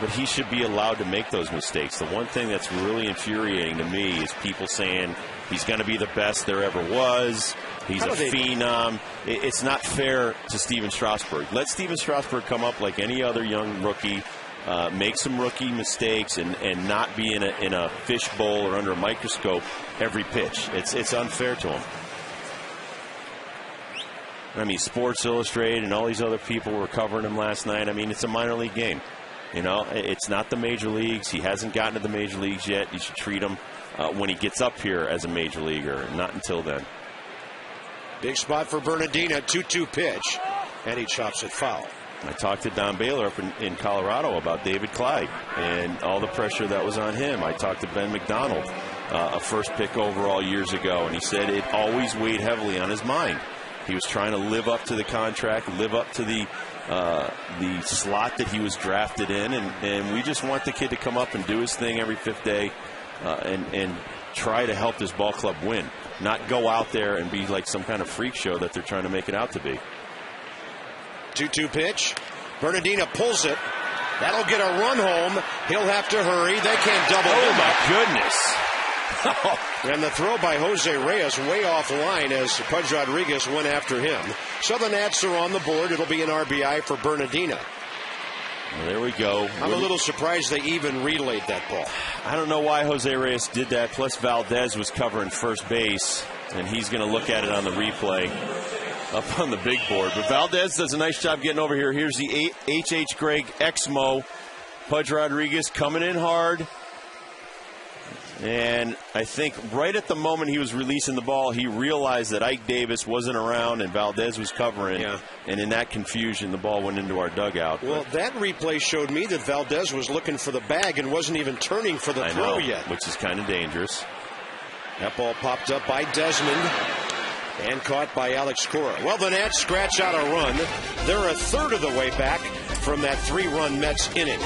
But he should be allowed to make those mistakes. The one thing that's really infuriating to me is people saying he's going to be the best there ever was. He's a phenom. It's not fair to Steven Strasburg. Let Steven Strasburg come up like any other young rookie, make some rookie mistakes, and not be in a fishbowl or under a microscope every pitch. It's unfair to him. I mean, Sports Illustrated and all these other people were covering him last night. I mean, it's a minor league game. You know, it's not the major leagues. He hasn't gotten to the major leagues yet. You should treat him when he gets up here as a major leaguer, not until then. Big spot for Bernardino, 2-2 pitch, and he chops it foul. I talked to Don Baylor up in Colorado about David Clyde and all the pressure that was on him. I talked to Ben McDonald, a first pick overall years ago, and he said it always weighed heavily on his mind. He was trying to live up to the contract, live up to the slot that he was drafted in, and we just want the kid to come up and do his thing every 5th day and try to help this ball club win, not go out there and be like some kind of freak show that they're trying to make it out to be. 2-2 pitch. Bernardino pulls it. That'll get a run home. He'll have to hurry. They can't double him up. Oh, my goodness. And the throw by Jose Reyes way off line as Pudge Rodriguez went after him. So the Nats are on the board. It'll be an RBI for Bernardino. Well, there we go. I'm a little surprised they even relayed that ball. I don't know why Jose Reyes did that. Plus Valdez was covering first base, and he's going to look at it on the replay up on the big board. But Valdez does a nice job getting over here. Here's the H.H. Gregg Exmo. Pudge Rodriguez coming in hard. And I think right at the moment he was releasing the ball, he realized that Ike Davis wasn't around and Valdez was covering. Yeah. And in that confusion, the ball went into our dugout. Well, that replay showed me that Valdez was looking for the bag and wasn't even turning for the throw yet. Which is kind of dangerous. That ball popped up by Desmond and caught by Alex Cora. Well, the Nats scratch out a run. They're a third of the way back from that 3-run Mets inning.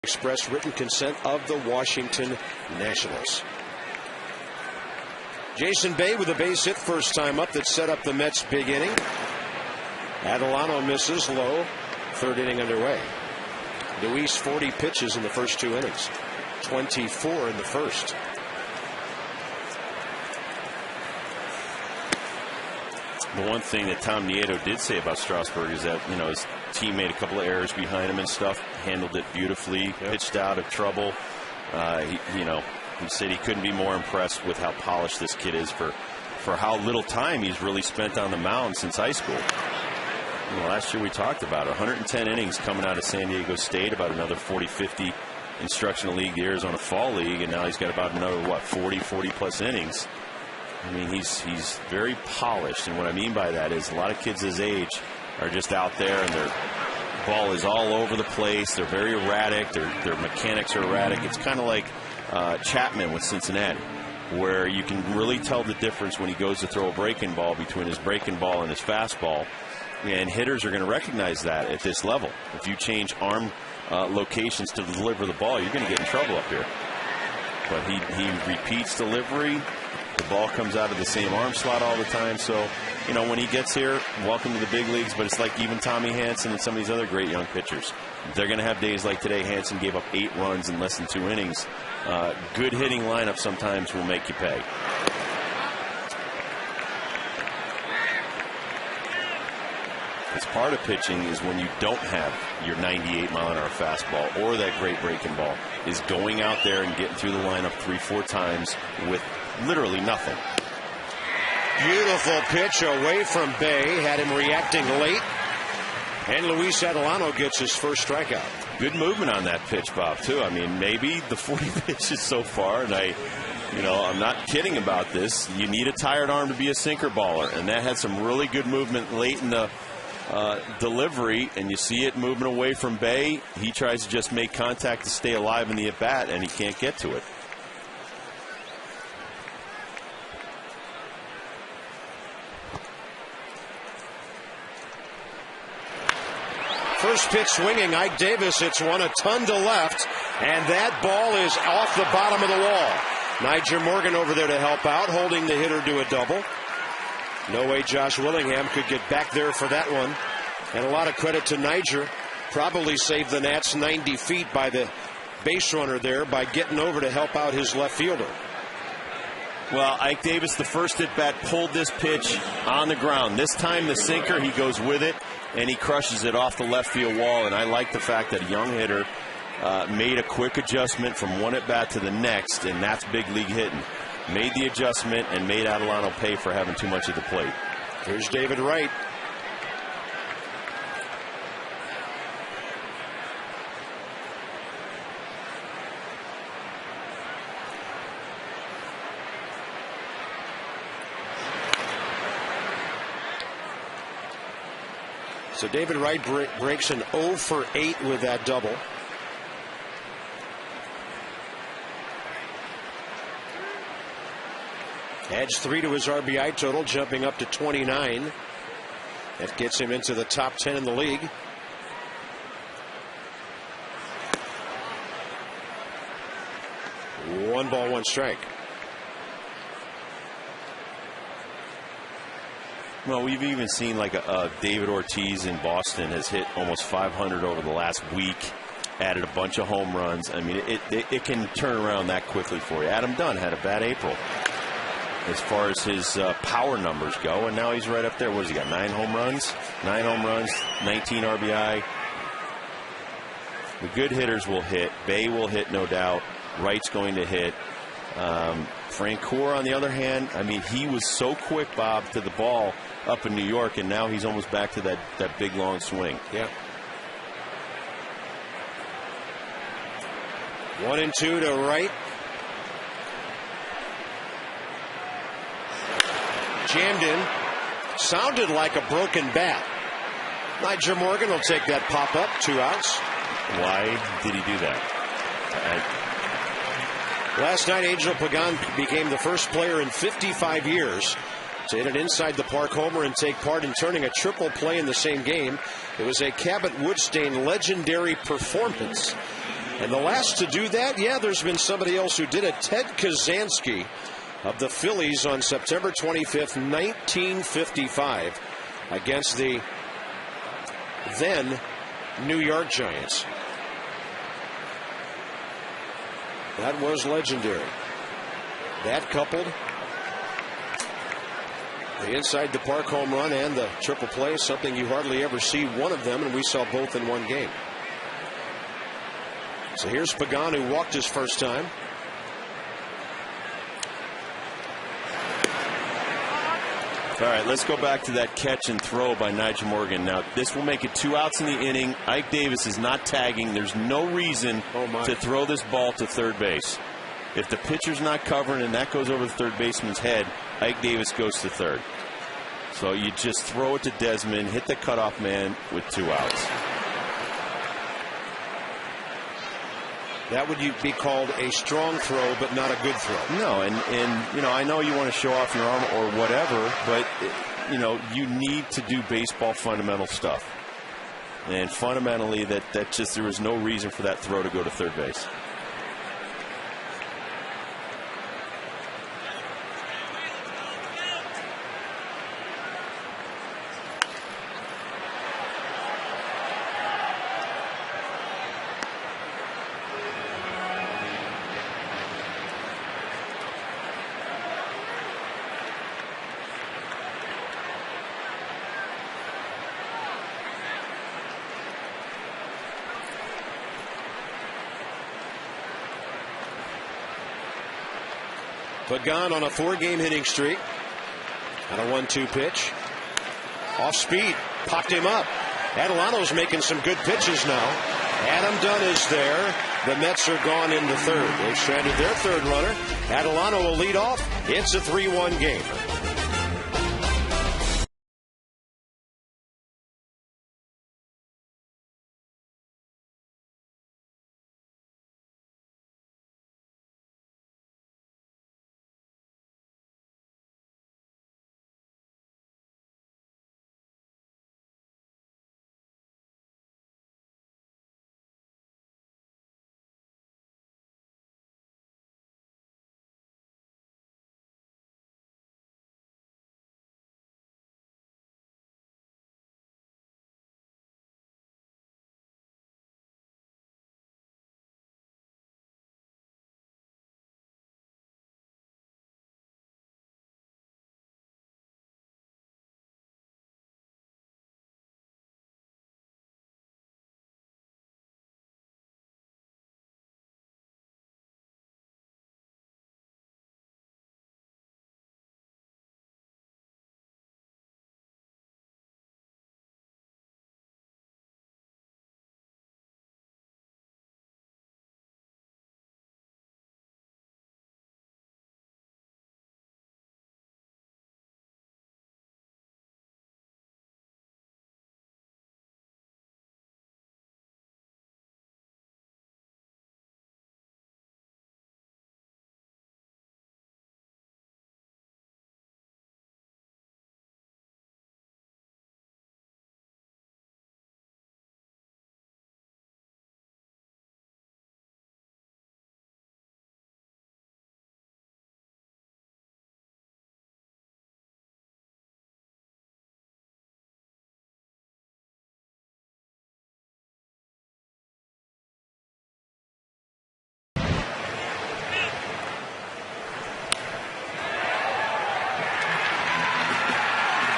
express written consent of the Washington Nationals. Jason Bay with a base hit first time up that set up the Mets' big inning. Adelano misses low. Third inning underway. Luis 40 pitches in the first 2 innings. 24 in the first. The one thing that Tom Nieto did say about Strasburg is that, you know, his team made a couple of errors behind him and stuff, handled it beautifully, pitched out of trouble. He said he couldn't be more impressed with how polished this kid is for how little time he's really spent on the mound since high school. You know, last year we talked about it, 110 innings coming out of San Diego State, about another 40-50 instructional league, the Arizona Fall League, and now he's got about another, 40-plus innings. I mean, he's very polished, and what I mean by that is a lot of kids his age are just out there and their ball is all over the place. They're very erratic. Their mechanics are erratic. It's kind of like Chapman with Cincinnati, where you can really tell the difference when he goes to throw a breaking ball between his breaking ball and his fastball. And hitters are going to recognize that at this level. If you change arm locations to deliver the ball, you're going to get in trouble up here. But he repeats delivery. The ball comes out of the same arm slot all the time. So, you know, when he gets here, welcome to the big leagues. But it's like even Tommy Hanson and some of these other great young pitchers. They're going to have days like today. Hanson gave up 8 runs in less than 2 innings. Good hitting lineup sometimes will make you pay. It's part of pitching is when you don't have your 98-mile-an-hour fastball or that great breaking ball, is going out there and getting through the lineup 3-4 times with literally nothing. Beautiful pitch away from Bay. Had him reacting late. And Luis Adelano gets his first strikeout. Good movement on that pitch, Bob, too. I mean, maybe the 40 pitches so far, and I'm not kidding about this. You need a tired arm to be a sinker baller, and that had some really good movement late in the delivery, and you see it moving away from Bay. He tries to just make contact to stay alive in the at-bat, and he can't get to it. First pitch swinging, Ike Davis. It's one a ton to left, and that ball is off the bottom of the wall. Niger Morgan over there to help out, holding the hitter to a double. No way Josh Willingham could get back there for that one. And a lot of credit to Niger. Probably saved the Nats 90 feet by the base runner there by getting over to help out his left fielder. Well, Ike Davis, the first at bat, pulled this pitch on the ground. This time the sinker, he goes with it, and he crushes it off the left field wall. And I like the fact that a young hitter made a quick adjustment from one at bat to the next, and that's big league hitting. Made the adjustment and made Adelano pay for having too much at the plate. Here's David Wright. So David Wright breaks an 0 for 8 with that double. Adds 3 to his RBI total, jumping up to 29. That gets him into the top 10 in the league. One ball, one strike. Well, we've even seen like a David Ortiz in Boston has hit almost 500 over the last week, added a bunch of home runs. I mean, it can turn around that quickly for you. Adam Dunn had a bad April as far as his power numbers go, and now he's right up there. What has he got, 9 home runs? 9 home runs, 19 RBI. The good hitters will hit. Bay will hit, no doubt. Wright's going to hit. Francoeur, on the other hand, I mean, he was so quick, Bob, to the ball up in New York, and now he's almost back to that big, long swing. Yeah. 1-2 to Wright. Jammed in. Sounded like a broken bat. Niger Morgan will take that pop-up. 2 outs. Why did he do that? Last night, Angel Pagan became the first player in 55 years to hit an inside-the-park homer and take part in turning a triple play in the same game. It was a Cabot Woodstein legendary performance. And the last to do that, yeah, there's been somebody else who did it. Ted Kaczynski of the Phillies on September 25th, 1955, against the then New York Giants. That was legendary. That coupled the inside the park home run and the triple play, something you hardly ever see one of them, and we saw both in one game. So here's Pagan, who walked his first time. All right, let's go back to that catch and throw by Nigel Morgan. Now, this will make it 2 outs in the inning. Ike Davis is not tagging. There's no reason to throw this ball to third base. If the pitcher's not covering and that goes over the third baseman's head, Ike Davis goes to third. So you just throw it to Desmond, hit the cutoff man with 2 outs. That would be called a strong throw, but not a good throw. No, and you know, I know you want to show off your arm or whatever, but you know, you need to do baseball fundamental stuff. And fundamentally, that just there was no reason for that throw to go to third base. Pagan on a 4-game hitting streak. On a 1-2 pitch. Off speed. Popped him up. Adelano's making some good pitches now. Adam Dunn is there. The Mets are gone into third. They've stranded their third runner. Adelano will lead off. It's a 3-1 game.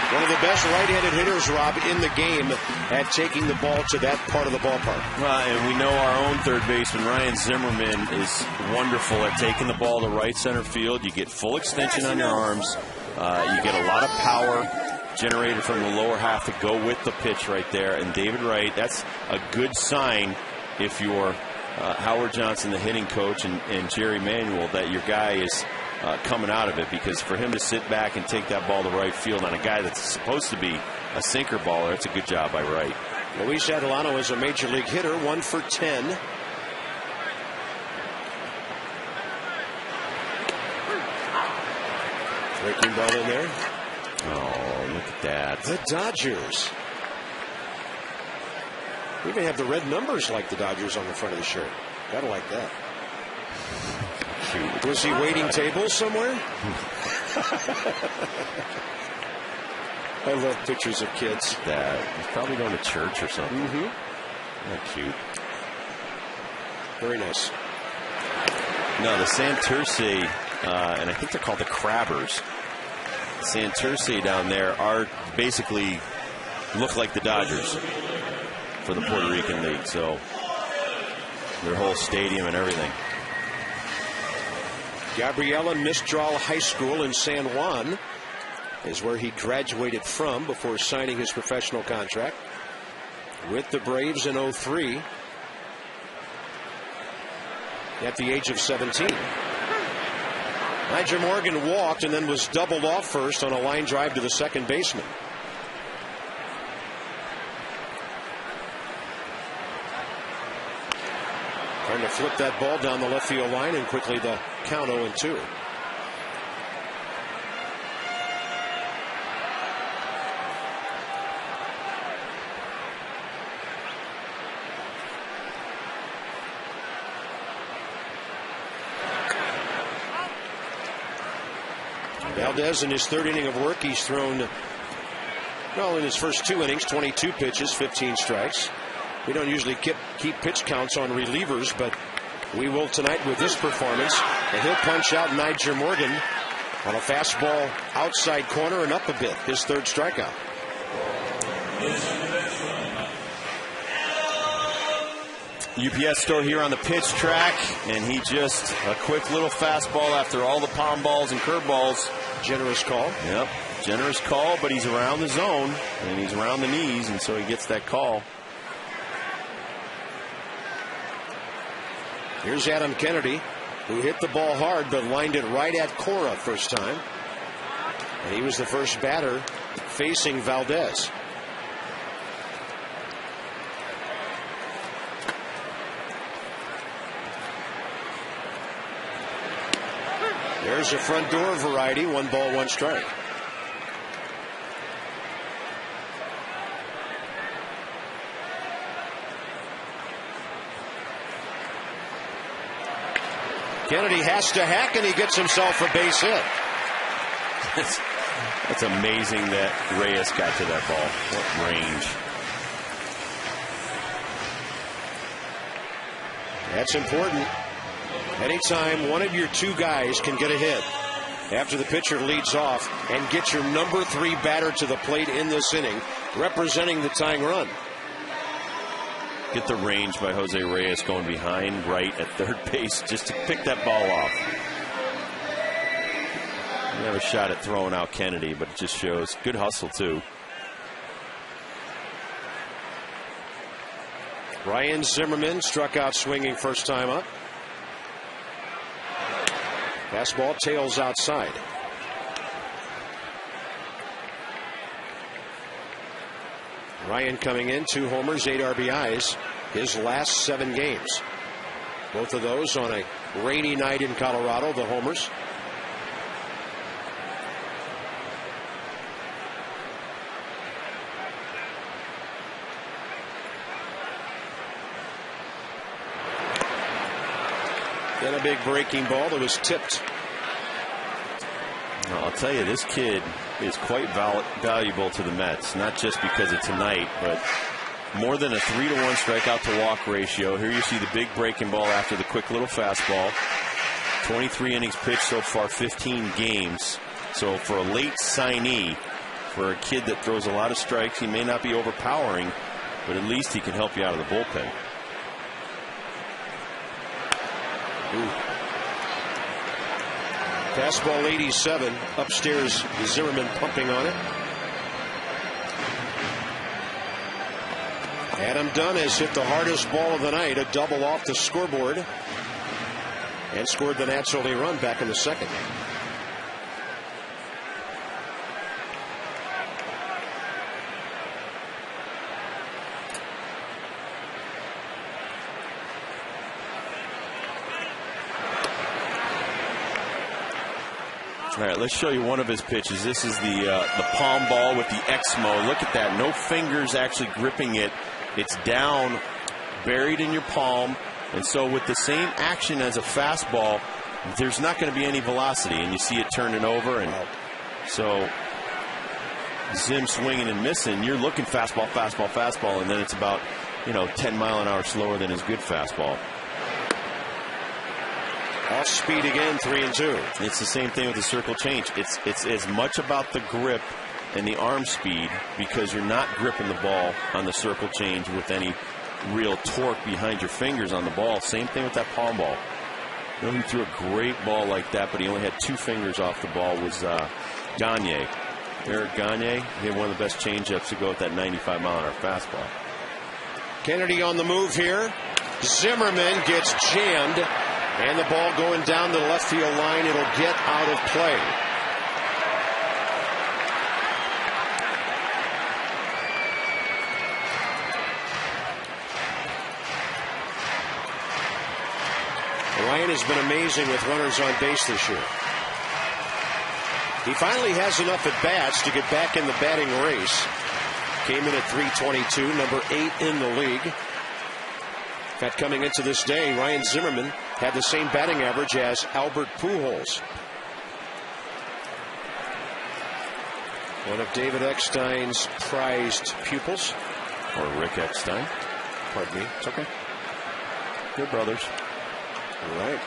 One of the best right-handed hitters, Rob, in the game at taking the ball to that part of the ballpark. And we know our own third baseman, Ryan Zimmerman, is wonderful at taking the ball to right center field. You get full extension on your arms. You get a lot of power generated from the lower half to go with the pitch right there. And David Wright, that's a good sign if you're Howard Johnson, the hitting coach, and Jerry Manuel, that your guy is coming out of it, because for him to sit back and take that ball to right field on a guy that's supposed to be a sinker baller, that's a good job by Wright. Luis Adelano is a major league hitter, 1 for 10. Breaking ball in there. Oh, look at that. The Dodgers. We even have the red numbers like the Dodgers on the front of the shirt. Gotta like that. Was he waiting tables somewhere? I love pictures of kids. He's probably going to church or something. Mm-hmm. Cute. Very nice. No, the Santurce, and I think they're called the Crabbers. Santurce down there are basically look like the Dodgers for the Puerto Rican League. So their whole stadium and everything. Gabriela Mistral High School in San Juan is where he graduated from before signing his professional contract with the Braves in 03 at the age of 17. Nyjer Morgan walked and then was doubled off first on a line drive to the second baseman. Trying to flip that ball down the left field line, and quickly the count 0-2. Valdez in his third inning of work, he's thrown, well, in his first 2 innings, 22 pitches, 15 strikes. We don't usually keep pitch counts on relievers, but we will tonight with this performance. And he'll punch out Nyjer Morgan on a fastball outside corner and up a bit. His third strikeout. UPS store here on the pitch track, and he just a quick little fastball after all the palm balls and curveballs. Generous call. Yep, generous call, but he's around the zone and he's around the knees, and so he gets that call. Here's Adam Kennedy, who hit the ball hard but lined it right at Cora first time. And he was the first batter facing Valdez. There's a front door variety, 1 ball, 1 strike. Kennedy has to hack, and he gets himself a base hit. That's amazing that Reyes got to that ball. What range. That's important. Anytime one of your 2 guys can get a hit after the pitcher leads off and get your number 3 batter to the plate in this inning, representing the tying run. Get the range by Jose Reyes going behind right at third base just to pick that ball off. You have a shot at throwing out Kennedy, but it just shows good hustle too. Ryan Zimmerman struck out swinging first time up. Fastball tails outside. Ryan coming in, 2 homers, 8 RBIs, his last 7 games. Both of those on a rainy night in Colorado, the homers. Then a big breaking ball that was tipped. I'll tell you, this kid is quite valuable to the Mets, not just because of tonight, but more than a 3-to-1 strikeout to walk ratio. Here you see the big breaking ball after the quick little fastball. 23 innings pitched so far, 15 games. So for a late signee, for a kid that throws a lot of strikes, he may not be overpowering, but at least he can help you out of the bullpen. Ooh. Fastball 87. Upstairs, Zimmerman pumping on it. Adam Dunn has hit the hardest ball of the night, a double off the scoreboard, and scored the Nats' only run back in the second. All right, let's show you one of his pitches. This is the palm ball with the Exmo. Look at that. No fingers actually gripping it. It's down, buried in your palm. And so with the same action as a fastball, there's not going to be any velocity, and you see it turning over. And so Zim swinging and missing, you're looking fastball, fastball, fastball, and then it's about 10 mile an hour slower than his good fastball. Off speed again, 3-2. It's the same thing with the circle change. It's as much about the grip and the arm speed, because you're not gripping the ball on the circle change with any real torque behind your fingers on the ball. Same thing with that palm ball. He threw a great ball like that, but he only had 2 fingers off the ball. Was Gagne. Eric Gagne. He had one of the best changeups to go with that 95 mile an hour fastball. Kennedy on the move here. Zimmerman gets jammed, and the ball going down the left field line. It'll get out of play. Ryan has been amazing with runners on base this year. He finally has enough at bats to get back in the batting race. Came in at 322, number 8 in the league. In fact, coming into this day, Ryan Zimmerman had the same batting average as Albert Pujols. One of David Eckstein's prized pupils. Or Rick Eckstein. Pardon me. It's okay. Good brothers. All right.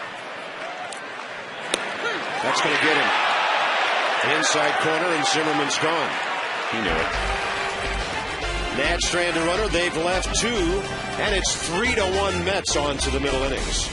That's going to get him. Inside corner, and Zimmerman's gone. He knew it. Nats stranded runner. They've left 2, and it's 3-1 Mets on to the middle innings.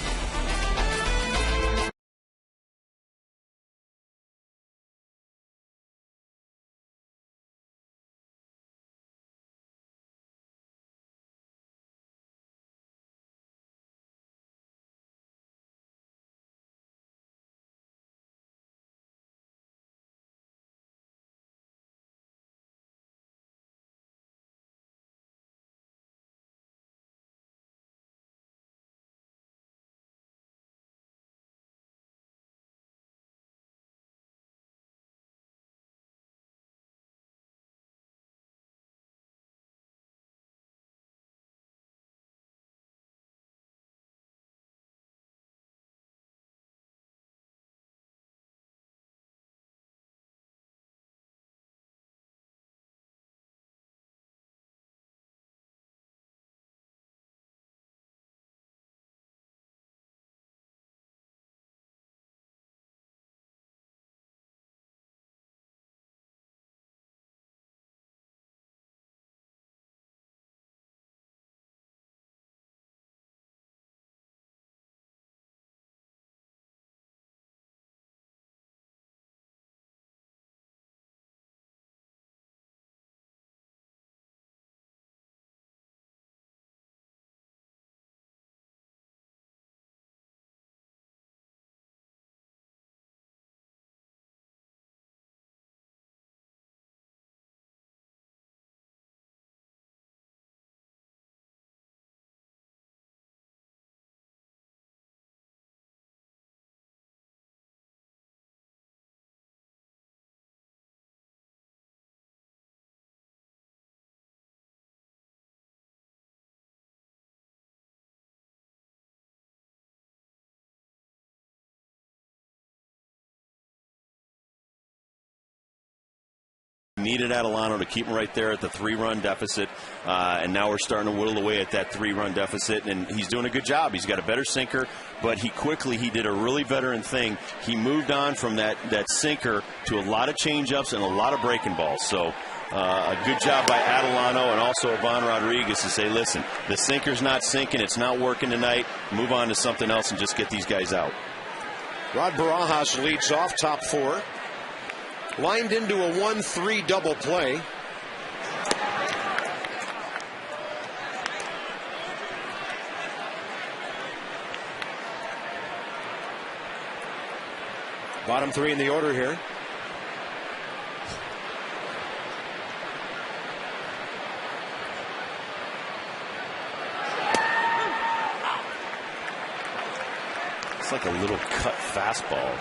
Needed Adelano to keep him right there at the 3-run deficit, and now we're starting to whittle away at that 3-run deficit, and he's doing a good job. He's got a better sinker, but he did a really veteran thing. He moved on from that sinker to a lot of changeups and a lot of breaking balls. So a good job by Adelano and also Ivan Rodriguez to say, listen, the sinker's not sinking, it's not working tonight, move on to something else and just get these guys out. Rod Barajas leads off, top 4. Lined into a 1-3 double play. Bottom 3 in the order here. It's like a little cut fastball.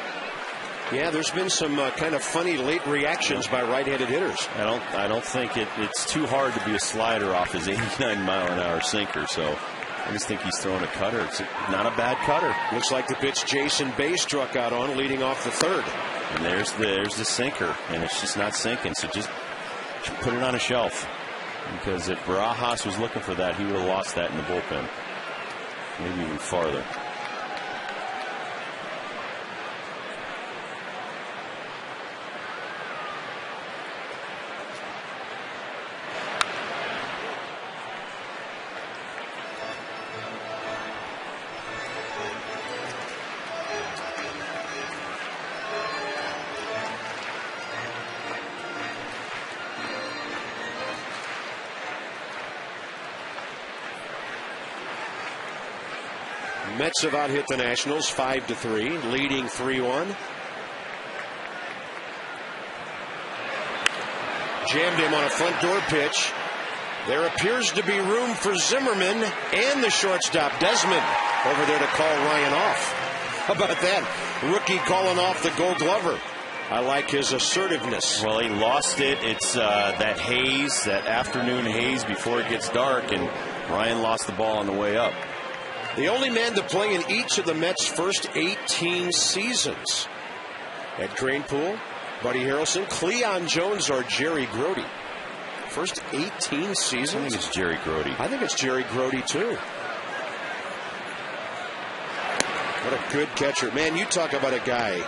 Yeah, there's been some kind of funny late reactions by right-handed hitters. I don't think it's too hard to be a slider off his 89 mile an hour sinker. So I just think he's throwing a cutter. It's not a bad cutter. Looks like the pitch Jason Bay struck out on, leading off the third. And there's the sinker, and it's just not sinking. So just put it on a shelf. Because if Barajas was looking for that, he would have lost that in the bullpen. Maybe even farther. Mets have out hit the Nationals 5-3, leading 3-1. Jammed him on a front door pitch. There appears to be room for Zimmerman and the shortstop Desmond over there to call Ryan off. How about that? Rookie calling off the Gold Glover. I like his assertiveness. Well, he lost it. It's that haze, that afternoon haze before it gets dark, and Ryan lost the ball on the way up. The only man to play in each of the Mets' first 18 seasons. Ed Kranepool, Buddy Harrelson, Cleon Jones, or Jerry Grody. First 18 seasons? I think it's Jerry Grody. I think it's Jerry Grody, too. What a good catcher. Man, you talk about a guy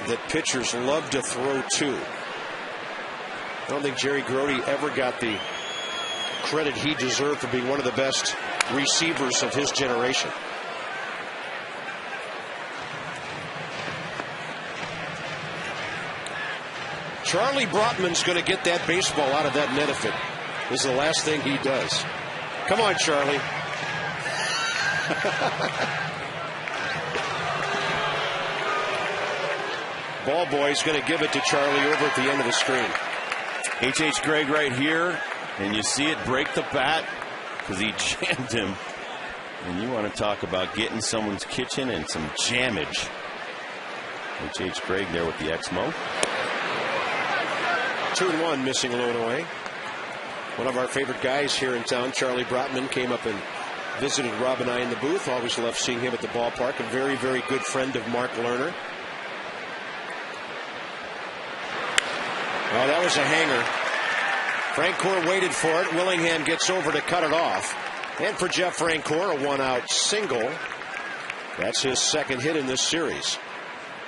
that pitchers love to throw to. I don't think Jerry Grody ever got the credit he deserved for being one of the best receivers of his generation. Charlie Brotman's going to get that baseball out of that net if it is the last thing he does. Come on, Charlie. Ball boy's going to give it to Charlie over at the end of the screen. H.H. Gregg right here, and you see it break the bat because he jammed him. And you want to talk about getting someone's kitchen and some jammage. H.H. Gregg there with the Exmo. 2-1, missing Illinois. One of our favorite guys here in town, Charlie Brotman, came up and visited Rob and I in the booth. Always loved seeing him at the ballpark. A very, very good friend of Mark Lerner. Oh, that was a hanger. Francoeur waited for it. Willingham gets over to cut it off. And for Jeff Francoeur, a one-out single. That's his second hit in this series.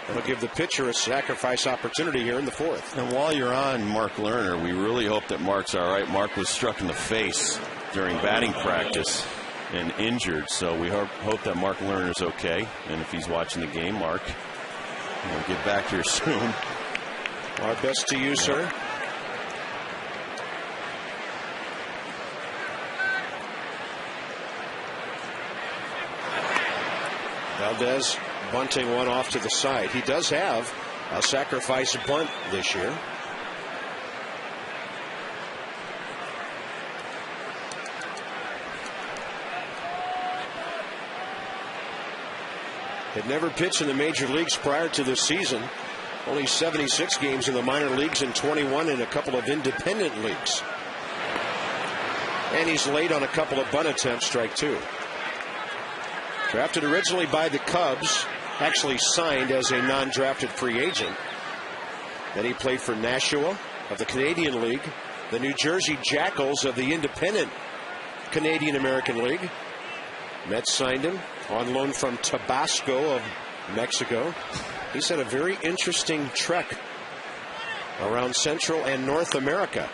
That'll give the pitcher a sacrifice opportunity here in the fourth. And while you're on Mark Lerner, we really hope that Mark's all right. Mark was struck in the face during batting practice and injured, so we hope that Mark Lerner's okay. And if he's watching the game, Mark, we'll get back here soon. Our best to you, sir. Valdez bunting one off to the side. He does have a sacrifice bunt this year. Had never pitched in the major leagues prior to this season. Only 76 games in the minor leagues and 21 in a couple of independent leagues. And he's late on a couple of bunt attempts, strike two. Drafted originally by the Cubs, actually signed as a non-drafted free agent. Then he played for Nashua of the Canadian League, the New Jersey Jackals of the independent Canadian American League. Mets signed him on loan from Tabasco of Mexico. He's had a very interesting trek around Central and North America.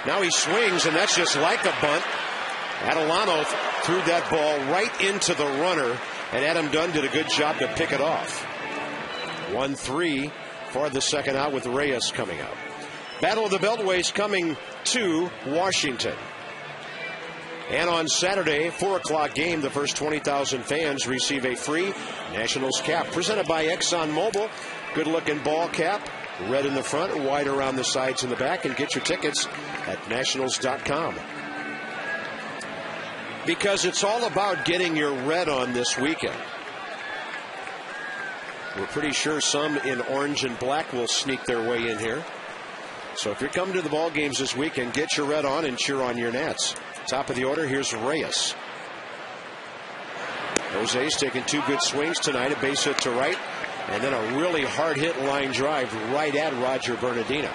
Now he swings, and that's just like a bunt. Adelano threw that ball right into the runner, and Adam Dunn did a good job to pick it off. 1-3 for the second out with Reyes coming out. Battle of the Beltways coming to Washington. And on Saturday, 4 o'clock game, the first 20,000 fans receive a free Nationals cap presented by ExxonMobil. Good looking ball cap, red in the front, white around the sides and the back. And get your tickets at nationals.com. Because it's all about getting your red on this weekend. We're pretty sure some in orange and black will sneak their way in here. So if you're coming to the ball games this weekend, get your red on and cheer on your Nats. Top of the order, here's Reyes. Jose's taking 2 good swings tonight, a base hit to right, and then a really hard hit line drive right at Roger Bernardino.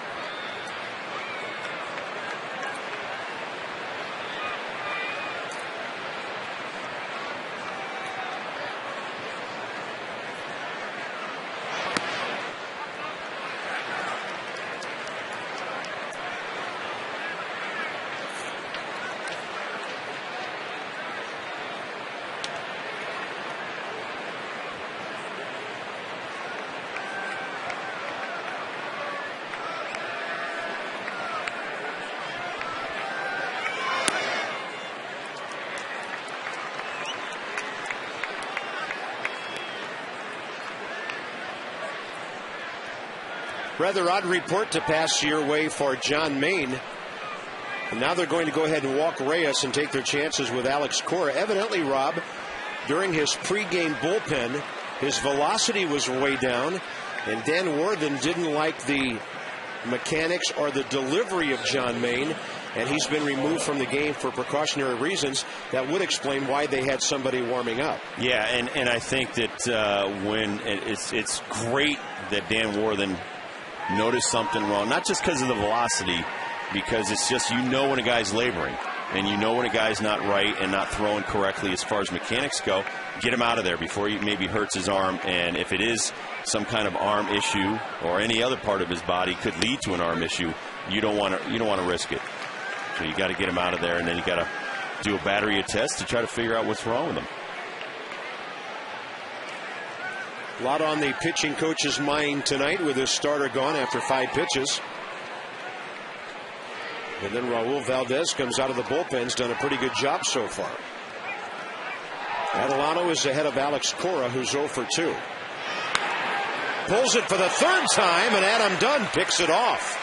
Rather odd report to pass your way for John Maine. And now they're going to go ahead and walk Reyes and take their chances with Alex Cora. Evidently, Rob, during his pregame bullpen, his velocity was way down, and Dan Worthen didn't like the mechanics or the delivery of John Maine, and he's been removed from the game for precautionary reasons. That would explain why they had somebody warming up. Yeah, and I think that when it's great that Dan Worthen noticed something wrong, not just because of the velocity, because it's just, you know, when a guy's laboring and you know when a guy's not right and not throwing correctly as far as mechanics go. Get him out of there before he maybe hurts his arm. And if it is some kind of arm issue or any other part of his body could lead to an arm issue, you don't want to risk it. So you got to get him out of there, and then you got to do a battery of tests to try to figure out what's wrong with him. A lot on the pitching coach's mind tonight with his starter gone after 5 pitches. And then Raul Valdez comes out of the bullpen. He's done a pretty good job so far. Adelano is ahead of Alex Cora, who's 0 for 2. Pulls it for the 3rd time, and Adam Dunn picks it off.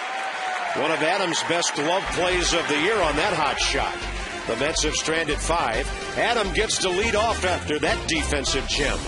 One of Adam's best glove plays of the year on that hot shot. The Mets have stranded 5. Adam gets to lead off after that defensive gem.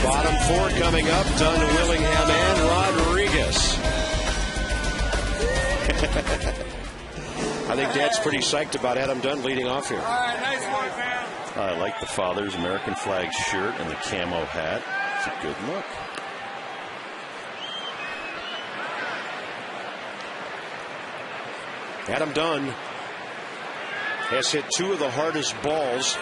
Bottom 4 coming up. Dunn, Willingham, and Rodriguez. I think Dad's pretty psyched about Adam Dunn leading off here. All right, nice work, man. I like the father's American flag shirt and the camo hat. It's a good look. Adam Dunn has hit 2 of the hardest balls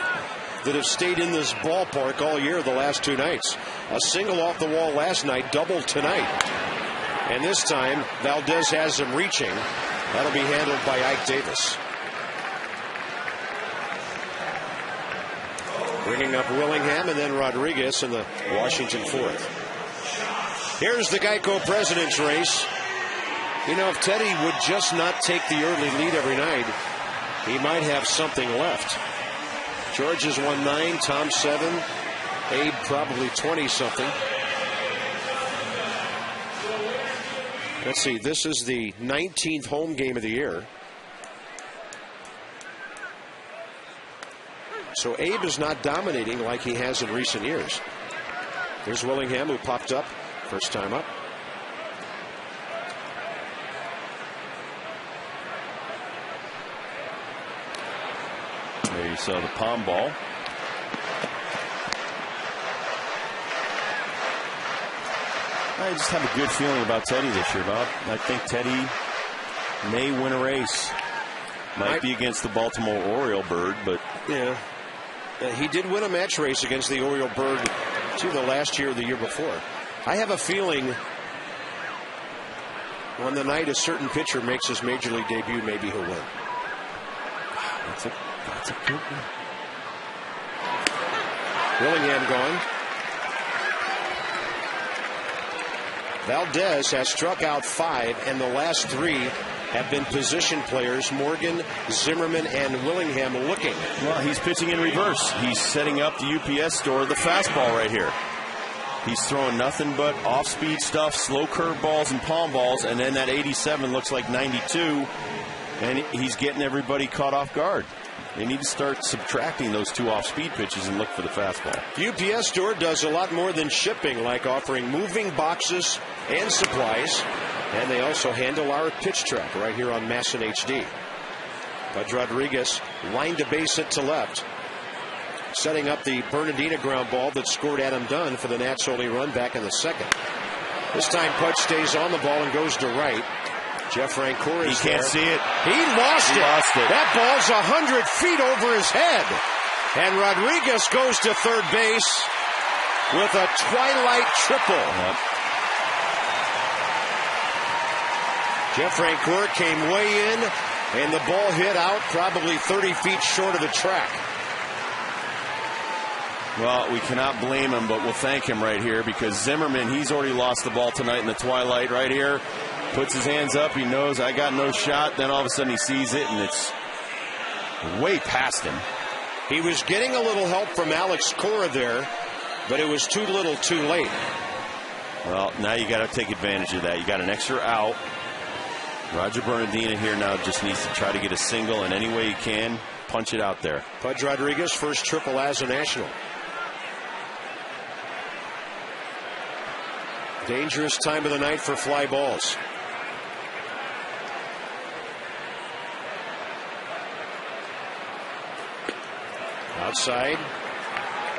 that have stayed in this ballpark all year the last 2 nights. A single off the wall last night, double tonight. And this time, Valdez has him reaching. That'll be handled by Ike Davis. Bringing up Willingham and then Rodriguez in the Washington fourth. Here's the Geico President's race. You know, if Teddy would just not take the early lead every night, he might have something left. George has won 9, Tom 7, Abe probably 20-something. Let's see, this is the 19th home game of the year. So Abe is not dominating like he has in recent years. There's Willingham, who popped up first time up. There you saw the palm ball. I just have a good feeling about Teddy this year, Bob. I think Teddy may win a race. Might be against the Baltimore Oriole Bird, but yeah, he did win a match race against the Oriole Bird to the last year or the year before. I have a feeling when the night a certain pitcher makes his major league debut, maybe he'll win. That's a good one. Willingham gone. Valdez has struck out 5, and the last 3 have been position players. Morgan, Zimmerman, and Willingham looking. Well, he's pitching in reverse. He's setting up the UPS store, the fastball right here. He's throwing nothing but off-speed stuff, slow curve balls and palm balls, and then that 87 looks like 92, and he's getting everybody caught off guard. They need to start subtracting those 2 off-speed pitches and look for the fastball. The UPS store does a lot more than shipping, like offering moving boxes and supplies. And they also handle our pitch track right here on Masson HD. Bud Rodriguez lined a base hit to left, setting up the Bernardina ground ball that scored Adam Dunn for the Nats' only run back in the second. This time Pudge stays on the ball and goes to right. Jeff Rancourt is there. He can't see it. He lost it. That ball's 100 feet over his head. And Rodriguez goes to third base with a twilight triple. Yep. Jeff Rancourt came way in, and the ball hit out probably 30 feet short of the track. Well, we cannot blame him, but we'll thank him right here because Zimmerman, he's already lost the ball tonight in the twilight right here. Puts his hands up. He knows I got no shot. Then all of a sudden he sees it, and it's way past him. He was getting a little help from Alex Cora there, but it was too little too late. Well, now you got to take advantage of that. You got an extra out. Roger Bernardina here now just needs to try to get a single in any way he can. Punch it out there. Pudge Rodriguez, first triple as a National. Dangerous time of the night for fly balls. Outside,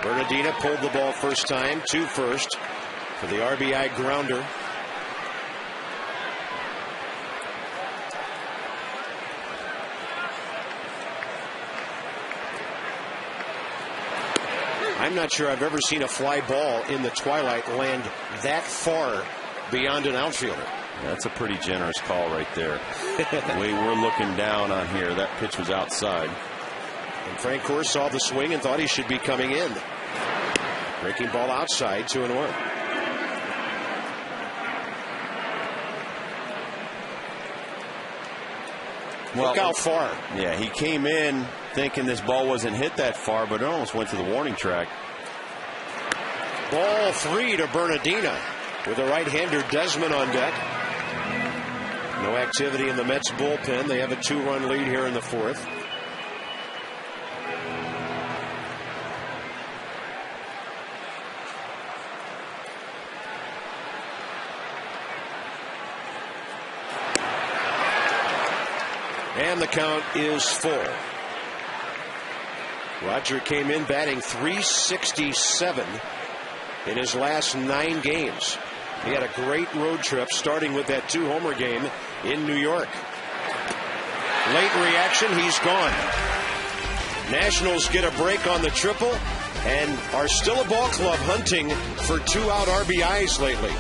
Bernardina pulled the ball first time, 2 first for the RBI grounder. I'm not sure I've ever seen a fly ball in the twilight land that far beyond an outfielder. That's a pretty generous call right there. The way we're looking down on here, that pitch was outside. And Rancourt saw the swing and thought he should be coming in. Breaking ball outside, 2-1. Well, look how far. Yeah, he came in thinking this ball wasn't hit that far, but it almost went to the warning track. Ball 3 to Bernardina with a right-hander Desmond on deck. No activity in the Mets bullpen. They have a 2-run lead here in the fourth. And the count is full. Roger came in batting .367 in his last 9 games. He had a great road trip, starting with that 2-homer game in New York. Late reaction, he's gone. Nationals get a break on the triple and are still a ball club hunting for 2-out RBIs lately.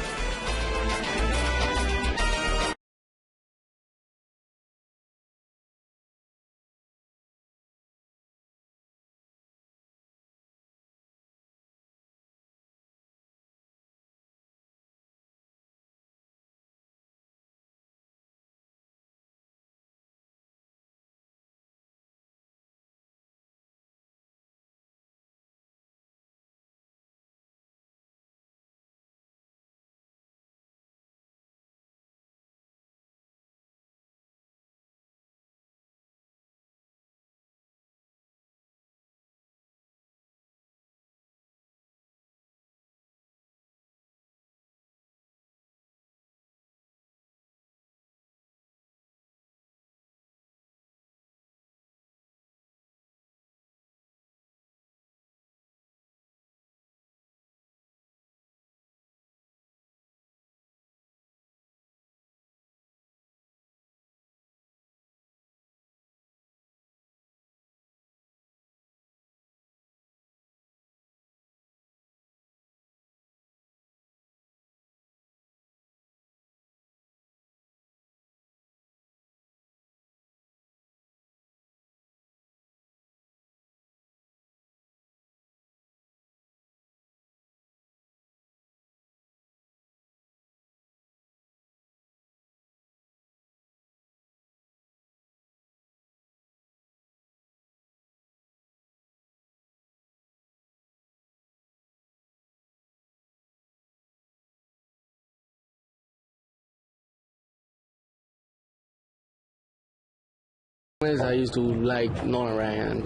I used to like Nolan Ryan.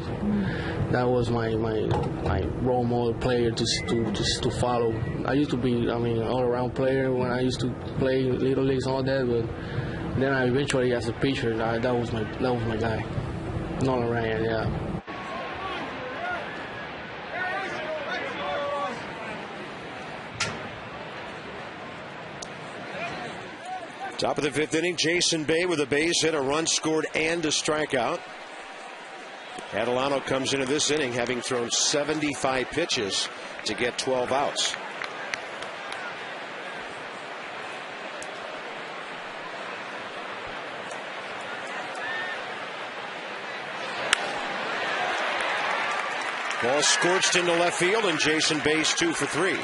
That was my role model player to follow. I used to be, all-around player when I used to play Little Leagues and all that, but then I eventually, as a pitcher, that was my guy. Nolan Ryan, yeah. Top of the fifth inning, Jason Bay with a base hit, a run scored, and a strikeout. Adelano comes into this inning having thrown 75 pitches to get 12 outs. Ball scorched into left field, and Jason Bay's 2 for 3.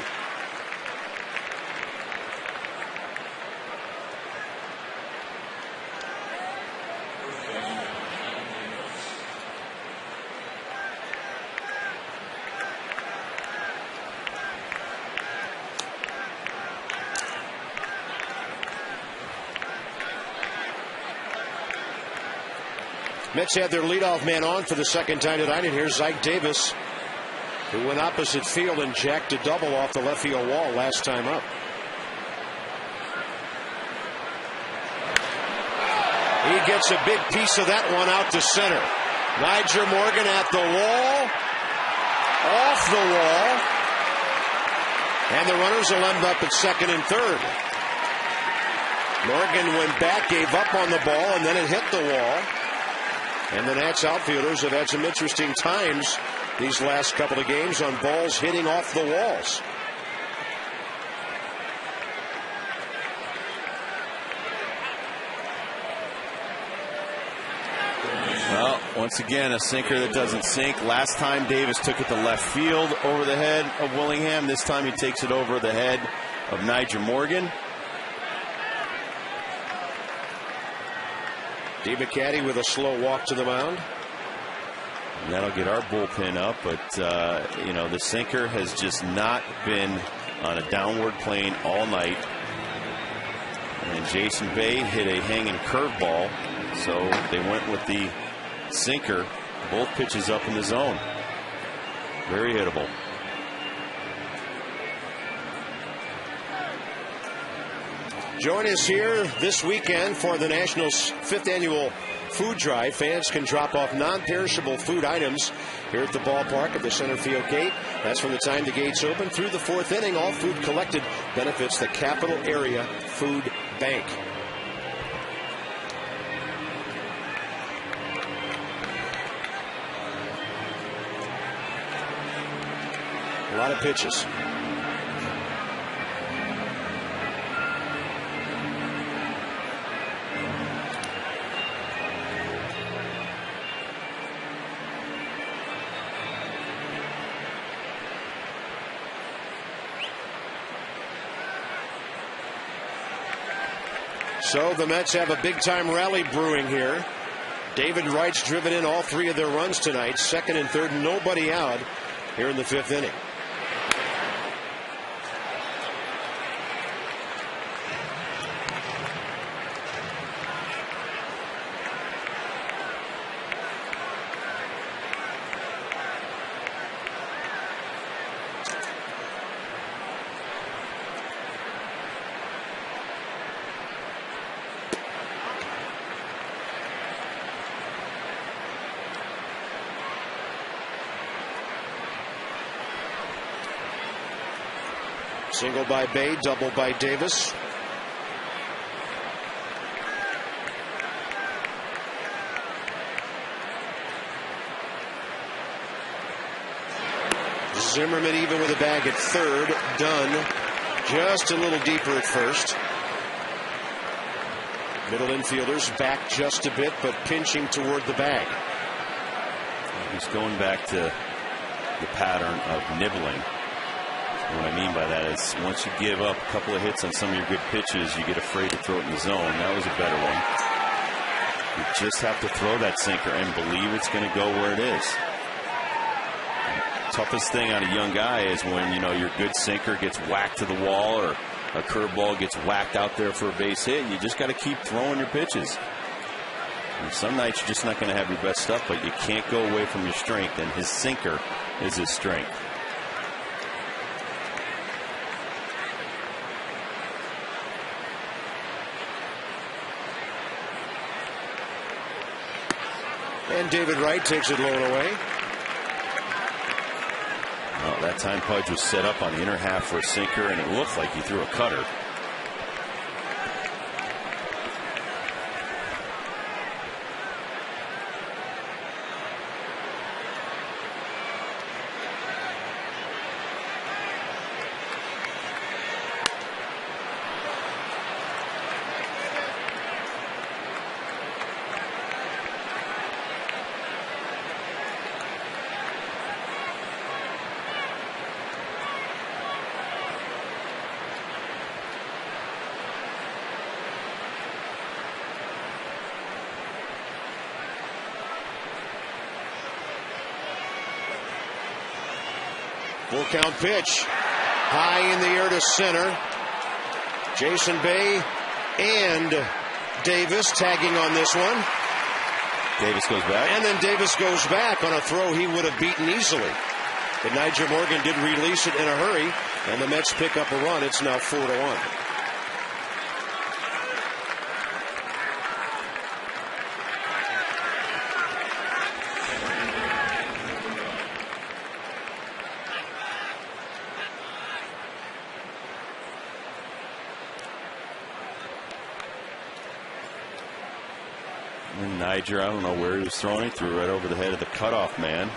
Mets had their leadoff man on for the second time tonight, and here's Zach Davis, who went opposite field and jacked a double off the left field wall last time up. He gets a big piece of that one out to center. Nyjer Morgan at the wall, off the wall, and the runners will end up at second and third. Morgan went back, gave up on the ball, and then it hit the wall. And the Nats outfielders have had some interesting times these last couple of games on balls hitting off the walls. Well, once again, a sinker that doesn't sink. Last time Davis took it to left field over the head of Willingham. This time he takes it over the head of Nyjer Morgan. DeMcCaddy with a slow walk to the mound. And that'll get our bullpen up, but the sinker has just not been on a downward plane all night. And Jason Bay hit a hanging curveball, so they went with the sinker. Both pitches up in the zone. Very hittable. Join us here this weekend for the Nationals' 5th annual food drive. Fans can drop off non-perishable food items here at the ballpark at the center field gate. That's from the time the gates open through the 4th inning. All food collected benefits the Capital Area Food Bank. A lot of pitches. So the Mets have a big-time rally brewing here. David Wright's driven in all 3 of their runs tonight. Second and third, nobody out here in the 5th inning. Single by Bay, double by Davis. Zimmerman even with a bag at third. Dunn just a little deeper at first. Middle infielders back just a bit, but pinching toward the bag. He's going back to the pattern of nibbling. What I mean by that is once you give up a couple of hits on some of your good pitches, you get afraid to throw it in the zone. That was a better one. You just have to throw that sinker and believe it's going to go where it is. The toughest thing on a young guy is when, your good sinker gets whacked to the wall or a curveball gets whacked out there for a base hit. You just got to keep throwing your pitches. And some nights you're just not going to have your best stuff, but you can't go away from your strength, and his sinker is his strength. And David Wright takes it low and away. Well, that time Pudge was set up on the inner half for a sinker, and it looked like he threw a cutter. Full count pitch. High in the air to center. Jason Bay and Davis tagging on this one. Davis goes back. And then Davis goes back on a throw he would have beaten easily. But Nigel Morgan did release it in a hurry, and the Mets pick up a run. It's now 4-1. And Niger, I don't know where he was throwing it, threw right over the head of the cutoff man.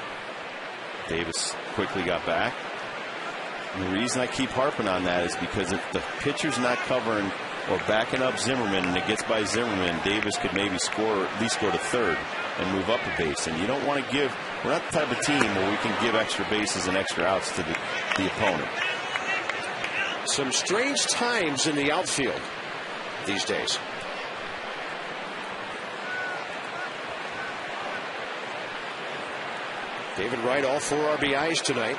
Davis quickly got back. And the reason I keep harping on that is because if the pitcher's not covering or backing up Zimmerman and it gets by Zimmerman, Davis could maybe score, or at least go to third and move up a base. And you don't want to give, we're not the type of team where we can give extra bases and extra outs to the opponent. Some strange times in the outfield these days. David Wright, all 4 RBIs tonight.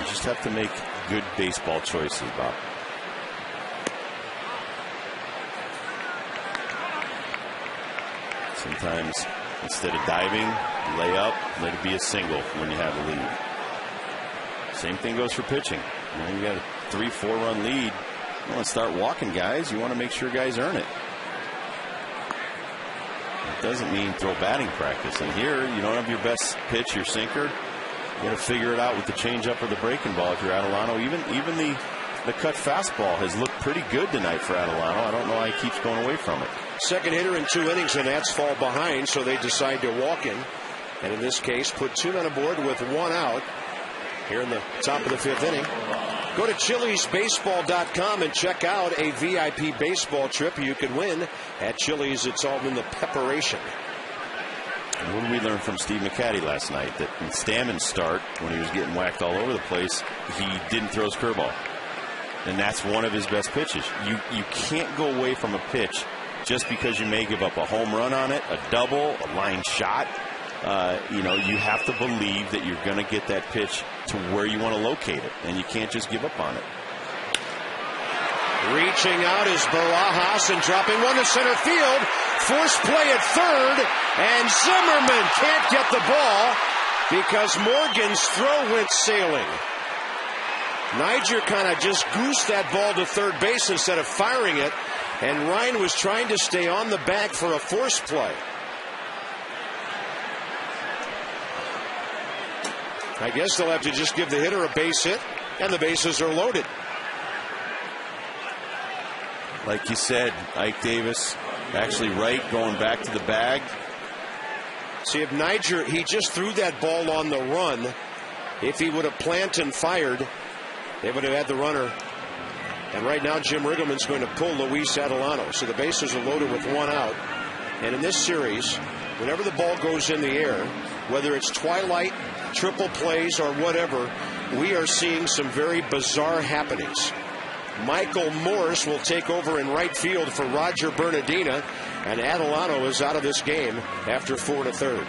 You just have to make good baseball choices, Bob. Sometimes instead of diving, lay up, let it be a single when you have a lead. Same thing goes for pitching. You got a 3-4 run lead. You want to start walking guys. You want to make sure guys earn it. It doesn't mean throw batting practice. And here, you don't have your best pitch, your sinker. You got to figure it out with the changeup or the breaking ball if you're Adelano. Even the cut fastball has looked pretty good tonight for Adelano. I don't know why he keeps going away from it. Second hitter in 2 innings, and Nats fall behind, so they decide to walk in. And in this case, put 2 men aboard with 1 out here in the top of the 5th inning. Go to Chili'sBaseball.com and check out a VIP baseball trip you could win at Chili's. It's all in the preparation. And what did we learn from Steve McCatty last night? That in Stammen's start, when he was getting whacked all over the place, he didn't throw his curveball. And that's one of his best pitches. You can't go away from a pitch just because you may give up a home run on it, a double, a line shot. You have to believe that you're going to get that pitch to where you want to locate it, and you can't just give up on it. Reaching out is Barajas and dropping one to center field. Forced play at third, and Zimmerman can't get the ball because Morgan's throw went sailing. Niger kind of just goosed that ball to third base instead of firing it, and Ryan was trying to stay on the bag for a forced play. I guess they'll have to just give the hitter a base hit, and the bases are loaded. Like you said, Ike Davis, actually Wright going back to the bag. See, if Niger, he just threw that ball on the run. If he would have planted and fired, they would have had the runner. And right now, Jim Riggleman's going to pull Luis Adelano. So the bases are loaded with 1 out. And in this series, whenever the ball goes in the air, whether it's twilight, triple plays, or whatever, we are seeing some very bizarre happenings. Michael Morse will take over in right field for Roger Bernardina, and Adelano is out of this game after 4 1/3.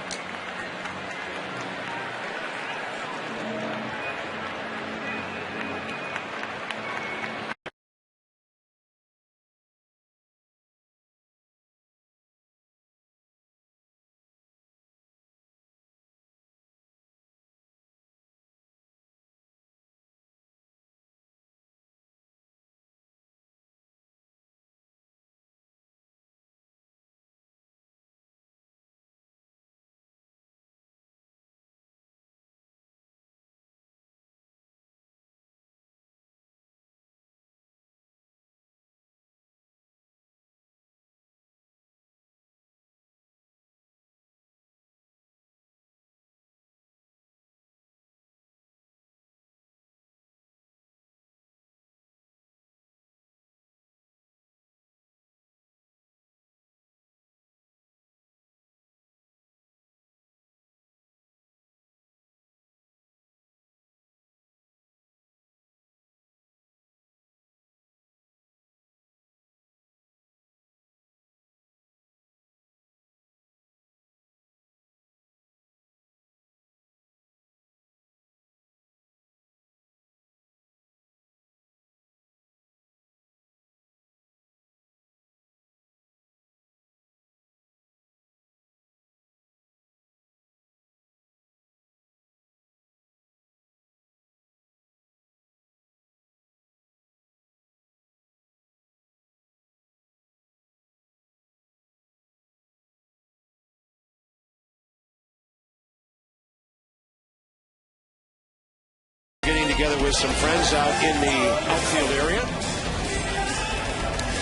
together with some friends out in the outfield area.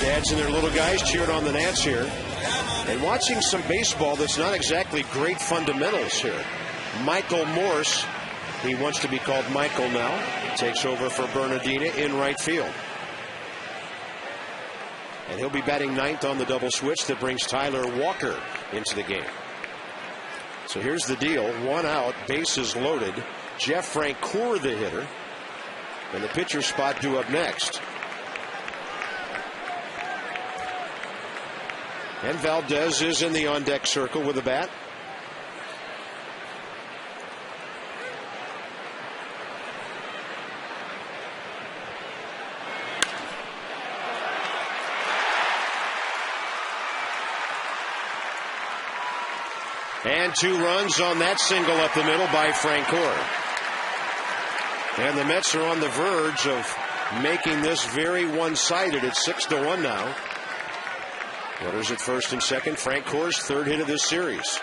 Dads and their little guys cheered on the Nats here. And watching some baseball that's not exactly great fundamentals here. Michael Morse, he wants to be called Michael now, takes over for Bernardina in right field. And he'll be batting ninth on the double switch that brings Tyler Walker into the game. So here's the deal. 1 out, bases loaded. Jeff Francoeur, the hitter. And the pitcher spot due up next. And Valdez is in the on-deck circle with a bat. And 2 runs on that single up the middle by Francoeur. And the Mets are on the verge of making this very one-sided. It's 6-1 now. Runners at first and second. Francoeur's 3rd hit of this series.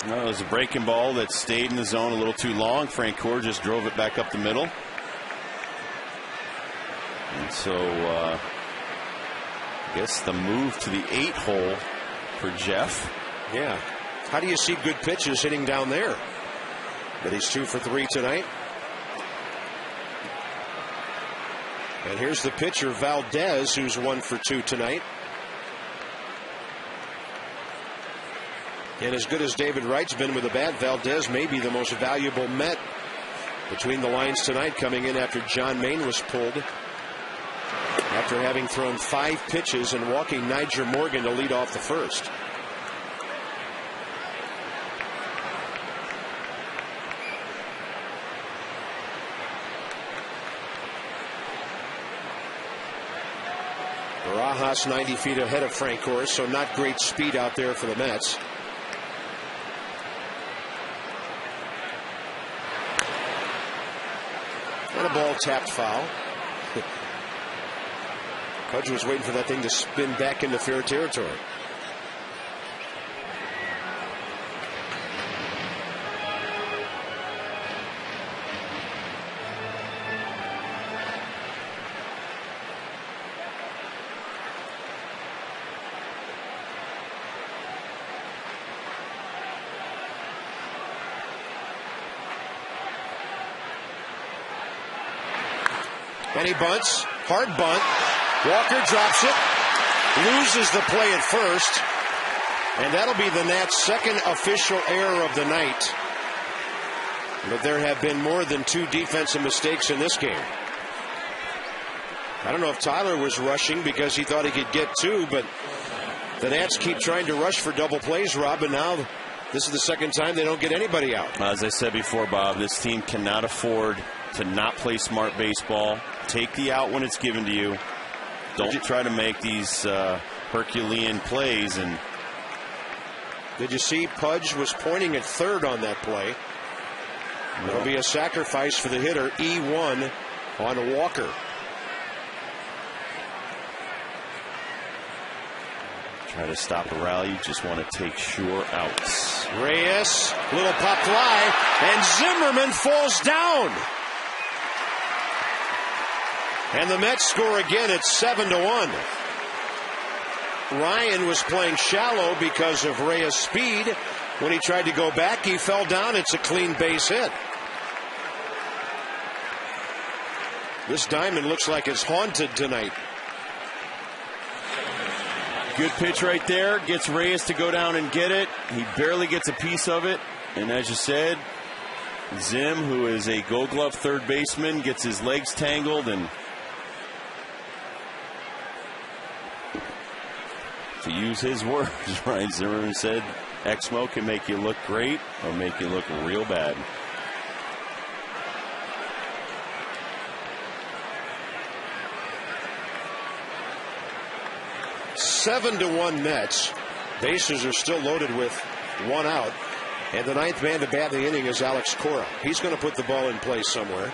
Well, it was a breaking ball that stayed in the zone a little too long. Francoeur just drove it back up the middle. And so I guess the move to the 8 hole for Jeff. Yeah. How do you see good pitches hitting down there? But he's 2 for 3 tonight. And here's the pitcher, Valdez, who's 1 for 2 tonight. And as good as David Wright's been with the bat, Valdez may be the most valuable Met between the lines tonight, coming in after John Maine was pulled after having thrown 5 pitches and walking Niger Morgan to lead off the first. Barajas 90 feet ahead of Francoeur, so not great speed out there for the Mets. And a ball tapped foul. Pudge was waiting for that thing to spin back into fair territory. And he bunts. Hard bunt. Walker drops it. Loses the play at first. And that'll be the Nats' second official error of the night. But there have been more than 2 defensive mistakes in this game. I don't know if Tyler was rushing because he thought he could get 2, but the Nats keep trying to rush for double plays, Rob, and now this is the second time they don't get anybody out. As I said before, Bob, this team cannot afford to not play smart baseball. Take the out when it's given to you. Don't try to make these Herculean plays. And did you see Pudge was pointing at third on that play? It'll be a sacrifice for the hitter, E1 on Walker. Try to stop a rally. You just want to take sure outs. Reyes, little pop fly, and Zimmerman falls down. And the Mets score again at 7-1. Ryan was playing shallow because of Reyes' speed. When he tried to go back, he fell down. It's a clean base hit. This diamond looks like it's haunted tonight. Good pitch right there. Gets Reyes to go down and get it. He barely gets a piece of it. And as you said, Zim, who is a Gold Glove third baseman, gets his legs tangled, and to use his words, Ryan Zimmerman said, Exmo can make you look great or make you look real bad. Seven to 1 Mets. Bases are still loaded with 1 out. And the 9th man to bat in the inning is Alex Cora. He's going to put the ball in play somewhere.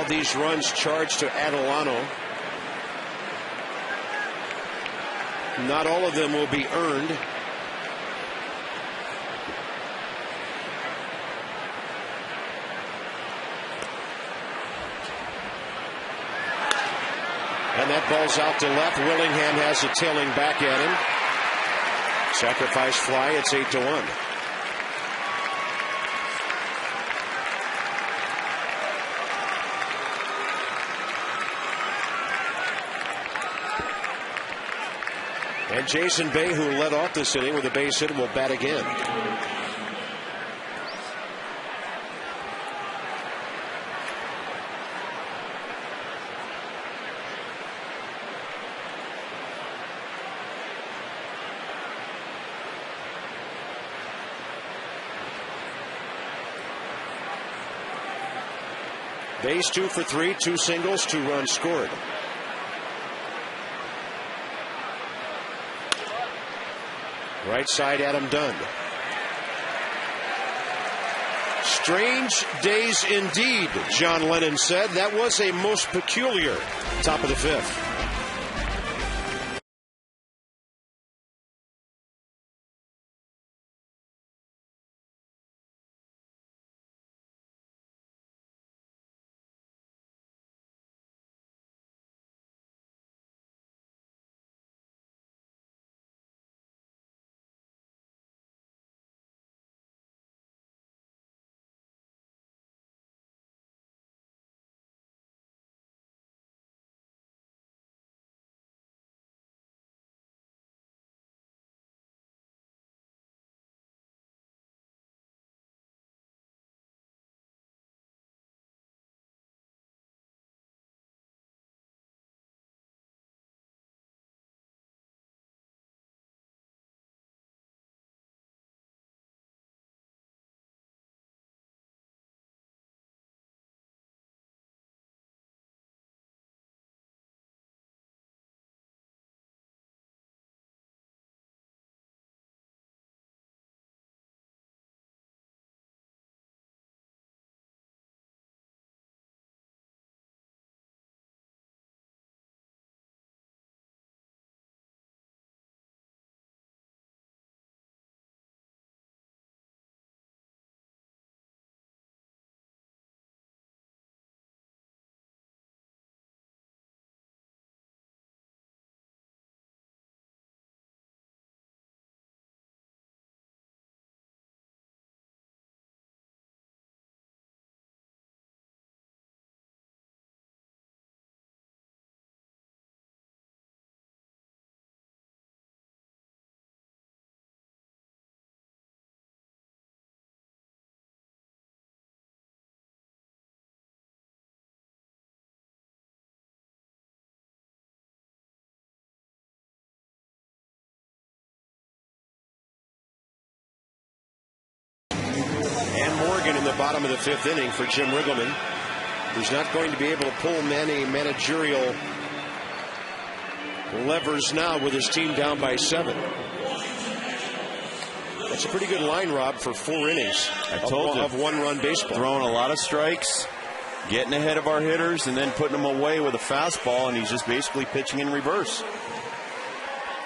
all these runs charged to Adelano. Not all of them will be earned. And that ball's out to left. Willingham has it tailing back at him. Sacrifice fly. It's 8-1. And Jason Bay, who led off this inning with a base hit, will bat again. Bay's 2 for 3, 2 singles, 2 runs scored. Right side, Adam Dunn. Strange days indeed, John Lennon said. That was a most peculiar top of the 5th. In the bottom of the 5th inning for Jim Riggleman, who's not going to be able to pull many managerial levers now with his team down by 7. That's a pretty good line, Rob, for 4 innings of 1-run baseball. Throwing a lot of strikes, getting ahead of our hitters, and then putting them away with a fastball, and he's just basically pitching in reverse.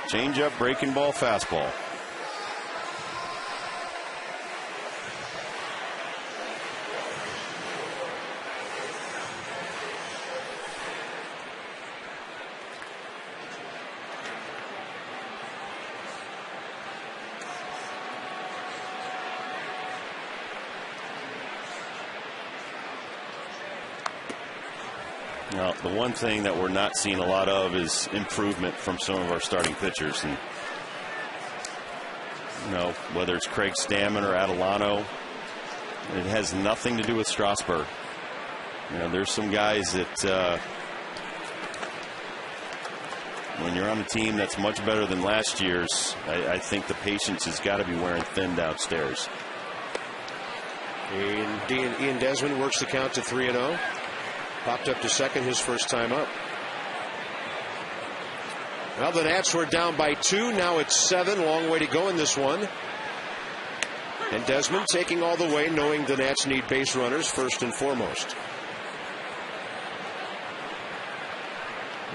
Change up, breaking ball, fastball. Now, the one thing that we're not seeing a lot of is improvement from some of our starting pitchers. And, you know, whether it's Craig Stammen or Adelano, it has nothing to do with Strasburg. You know, there's some guys that when you're on a team that's much better than last year's, I think the patience has got to be wearing thin downstairs. And Ian Desmond works the count to 3-0. Popped up to second his first time up. Well, the Nats were down by 2. Now it's 7. Long way to go in this one. And Desmond taking all the way, knowing the Nats need base runners first and foremost.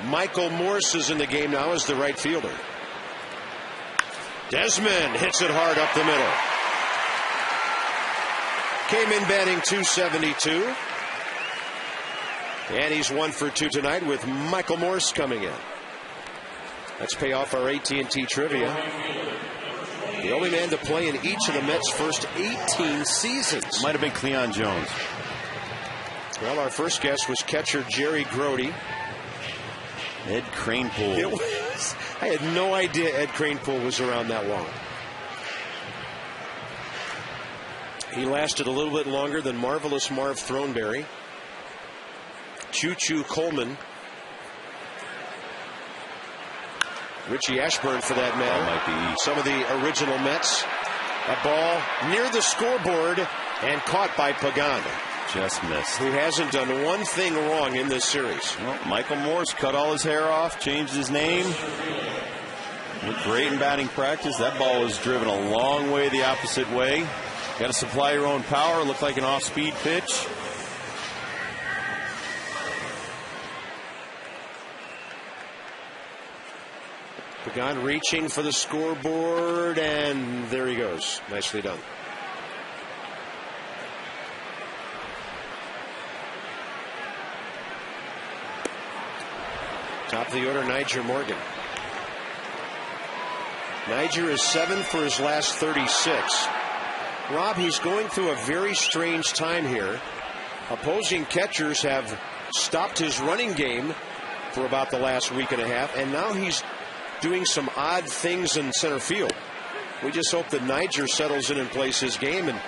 Michael Morse is in the game now as the right fielder. Desmond hits it hard up the middle. Came in batting .272. And he's 1 for 2 tonight with Michael Morse coming in. Let's pay off our AT&T trivia. The only man to play in each of the Mets' first 18 seasons. Might have been Cleon Jones. Well, our first guess was catcher Jerry Grody. Ed Kranepool. It was. I had no idea Ed Kranepool was around that long. He lasted a little bit longer than Marvelous Marv Throneberry. Choo Choo Coleman. Richie Ashburn, for that matter. Might be some of the original Mets. That ball near the scoreboard and caught by Pagan. Just missed. Who hasn't done one thing wrong in this series. Well, Michael Morse cut all his hair off, changed his name. Looked great in batting practice. That ball was driven a long way the opposite way. Got to supply your own power. Looked like an off-speed pitch. Pagan reaching for the scoreboard, and there he goes. Nicely done. Top of the order, Niger Morgan. Niger is 7 for his last 36. Rob, he's going through a very strange time here. Opposing catchers have stopped his running game for about the last week and a half, and now he's doing some odd things in center field. We just hope that Niger settles in and plays his game and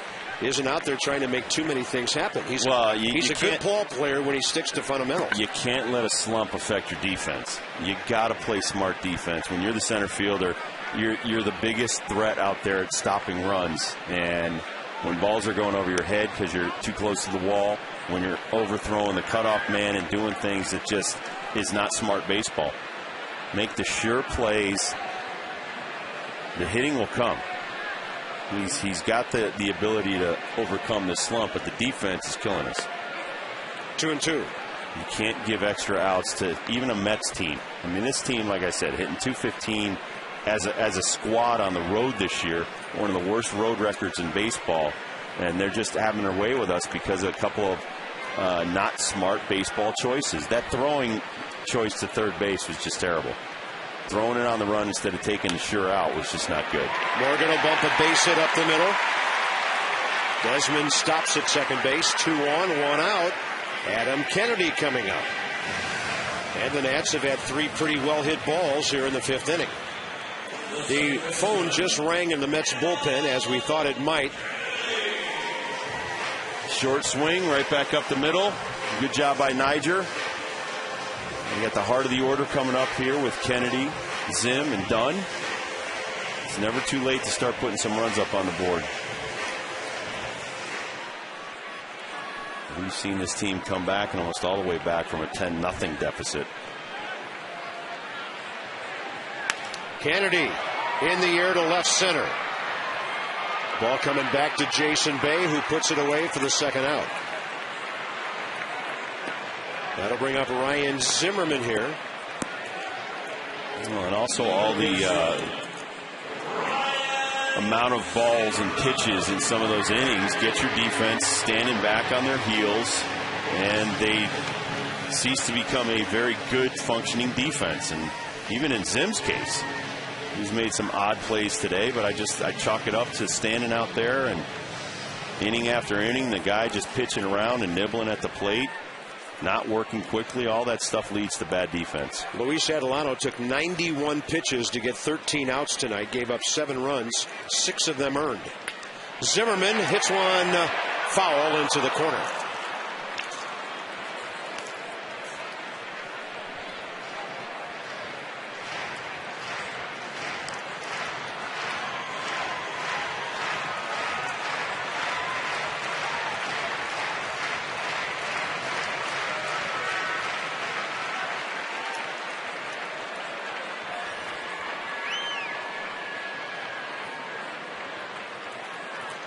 isn't out there trying to make too many things happen. He's a good ball player when he sticks to fundamentals. You can't let a slump affect your defense. You got to play smart defense. When you're the center fielder, you're the biggest threat out there at stopping runs. And when balls are going over your head because you're too close to the wall, when you're overthrowing the cutoff man and doing things that just is not smart baseball. Make the sure plays. The hitting will come. He's got the ability to overcome this slump, but the defense is killing us. 2-2. You can't give extra outs to even a Mets team. I mean, this team, like I said, hitting .215 as a squad on the road this year, one of the worst road records in baseball, and they're just having their way with us because of a couple of not smart baseball choices. That throwing choice to third base was just terrible. Throwing it on the run instead of taking the sure out was just not good. Morgan will bump a base hit up the middle. Desmond stops at second base. 2 on, 1 out. Adam Kennedy coming up. And the Nats have had 3 pretty well hit balls here in the 5th inning. The phone just rang in the Mets bullpen, as we thought it might. Short swing right back up the middle. Good job by Niger. You got the heart of the order coming up here with Kennedy, Zim, and Dunn. It's never too late to start putting some runs up on the board. We've seen this team come back and almost all the way back from a 10-0 deficit. Kennedy in the air to left center. Ball coming back to Jason Bay, who puts it away for the second out. That'll bring up Ryan Zimmerman here. Well, and also all the amount of balls and pitches in some of those innings get your defense standing back on their heels, and they cease to become a very good functioning defense. And even in Zim's case, he's made some odd plays today, but I chalk it up to standing out there and inning after inning, the guy just pitching around and nibbling at the plate, not working quickly. All that stuff leads to bad defense. Luis Adelano took 91 pitches to get 13 outs tonight, gave up 7 runs, 6 of them earned. Zimmerman hits one foul into the corner.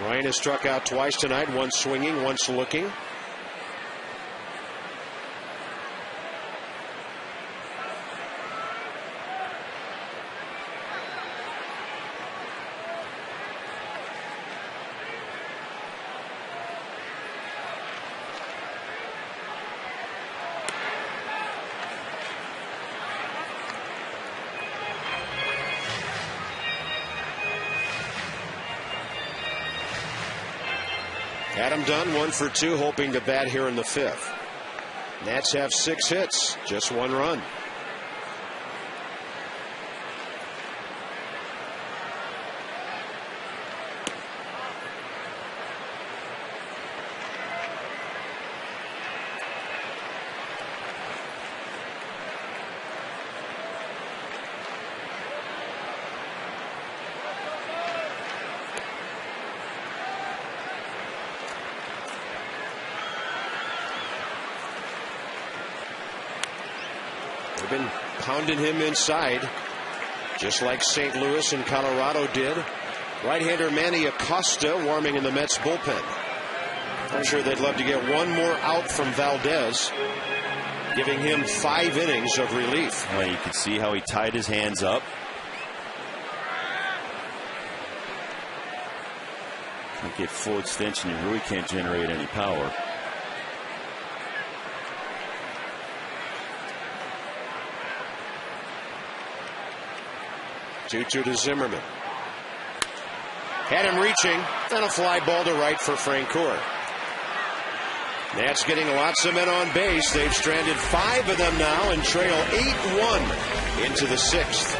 Ryan has struck out twice tonight, once swinging, once looking. Adam Dunn 1 for 2, hoping to bat here in the 5th. Nats have 6 hits, just 1 run. They've been pounding him inside, just like St. Louis and Colorado did. Right-hander Manny Acosta warming in the Mets bullpen. I'm sure they'd love to get one more out from Valdez, giving him 5 innings of relief. Well, you can see how he tied his hands up. Can't get full extension. You really can't generate any power. Two to Zimmerman. Had him reaching, and a fly ball to right for Francoeur. Nats getting lots of men on base. They've stranded 5 of them now and trail 8-1 into the 6th.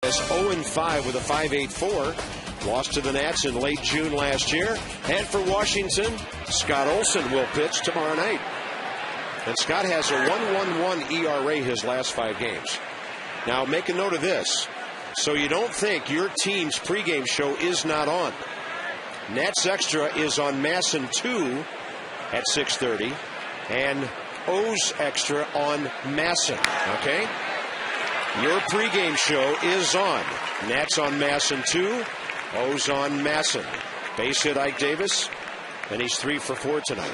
Is 0-5 with a 5.84. Lost to the Nats in late June last year. And for Washington, Scott Olson will pitch tomorrow night. And Scott has a 1.11 ERA his last 5 games. Now make a note of this, so you don't think your team's pregame show is not on. Nats Extra is on Masson 2 at 6:30, and O's Extra on Masson. Okay? Your pregame show is on. Nats on Masson 2, O's on Masson. Base hit Ike Davis, and he's 3 for 4 tonight.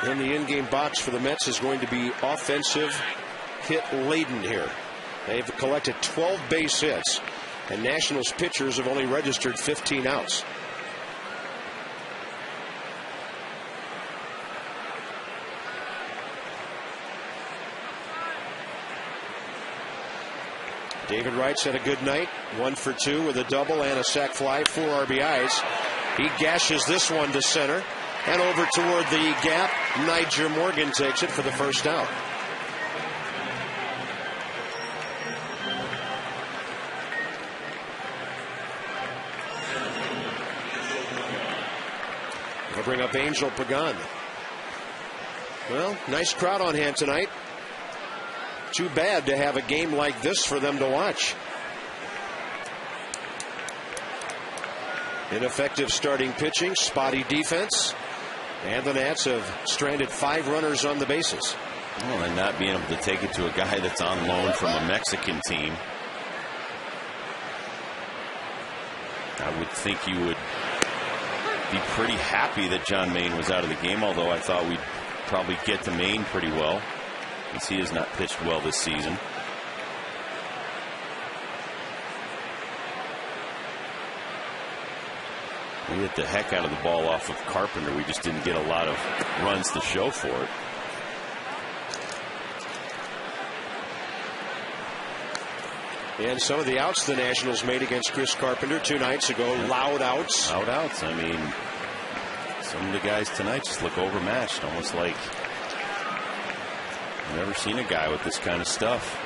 In the in-game box for the Mets is going to be offensive hit laden here. They've collected 12 base hits, and Nationals pitchers have only registered 15 outs. David Wright's had a good night, 1 for 2 with a double and a sac fly, 4 RBIs. He gashes this one to center and over toward the gap. Niger Morgan takes it for the first out. They'll bring up Angel Pagan. Well, nice crowd on hand tonight. Too bad to have a game like this for them to watch. Ineffective starting pitching, spotty defense, and the Nats have stranded 5 runners on the bases. Well, and not being able to take it to a guy that's on loan from a Mexican team. I would think you would be pretty happy that John Maine was out of the game, although I thought we'd probably get to Maine pretty well, since he has not pitched well this season. We hit the heck out of the ball off of Carpenter. We just didn't get a lot of runs to show for it. And some of the outs the Nationals made against Chris Carpenter 2 nights ago, loud outs. Loud outs. I mean, some of the guys tonight just look overmatched, almost like I've never seen a guy with this kind of stuff.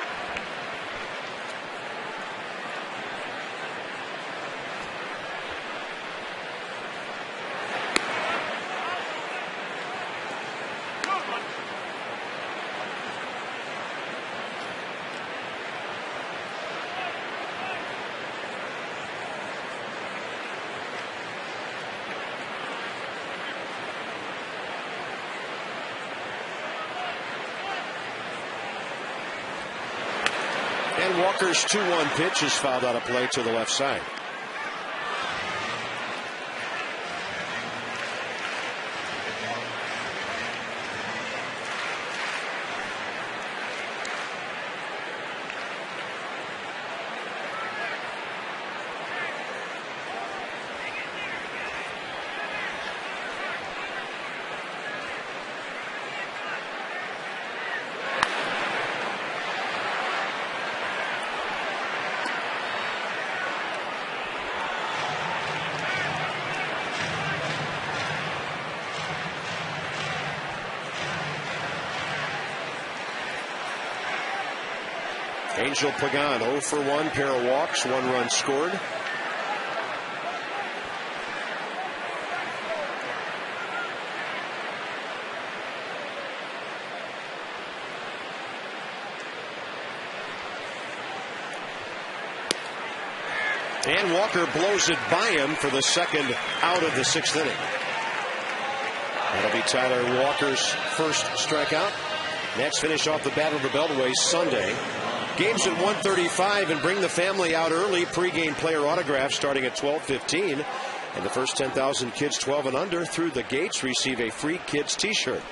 And Walker's 2-1 pitch is fouled out of play to the left side. Angel Pagan 0 for 1, pair of walks, 1 run scored. And Walker blows it by him for the second out of the 6th inning. That'll be Tyler Walker's first strikeout. Nats finish off the Battle of the Beltway Sunday. Games at 1:35 and bring the family out early. Pre-game player autographs starting at 12:15. And the first 10,000 kids 12 and under through the gates receive a free kids t-shirt.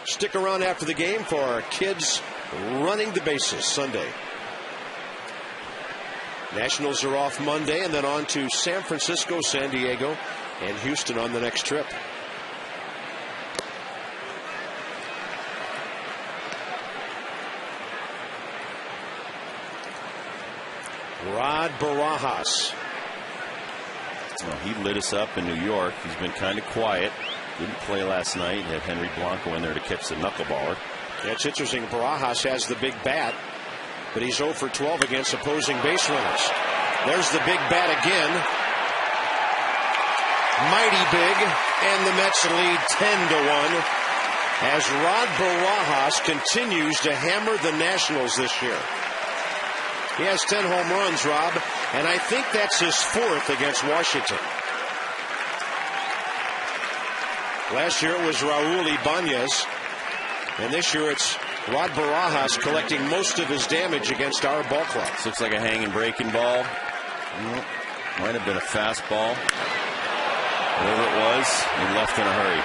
Stick around after the game for our kids running the bases Sunday. Nationals are off Monday and then on to San Francisco, San Diego, and Houston on the next trip. Rod Barajas. Well, he lit us up in New York. He's been kind of quiet. Didn't play last night. Had Henry Blanco in there to catch the knuckleballer. Yeah, it's interesting. Barajas has the big bat, but he's 0 for 12 against opposing base runners. There's the big bat again. Mighty big, and the Mets lead 10-1 as Rod Barajas continues to hammer the Nationals this year. He has 10 home runs, Rob, and I think that's his 4th against Washington. Last year it was Raul Ibanez, and this year it's Rod Barajas collecting most of his damage against our ball club. This looks like a hanging breaking ball. Might have been a fastball. Whatever it was, he left in a hurry.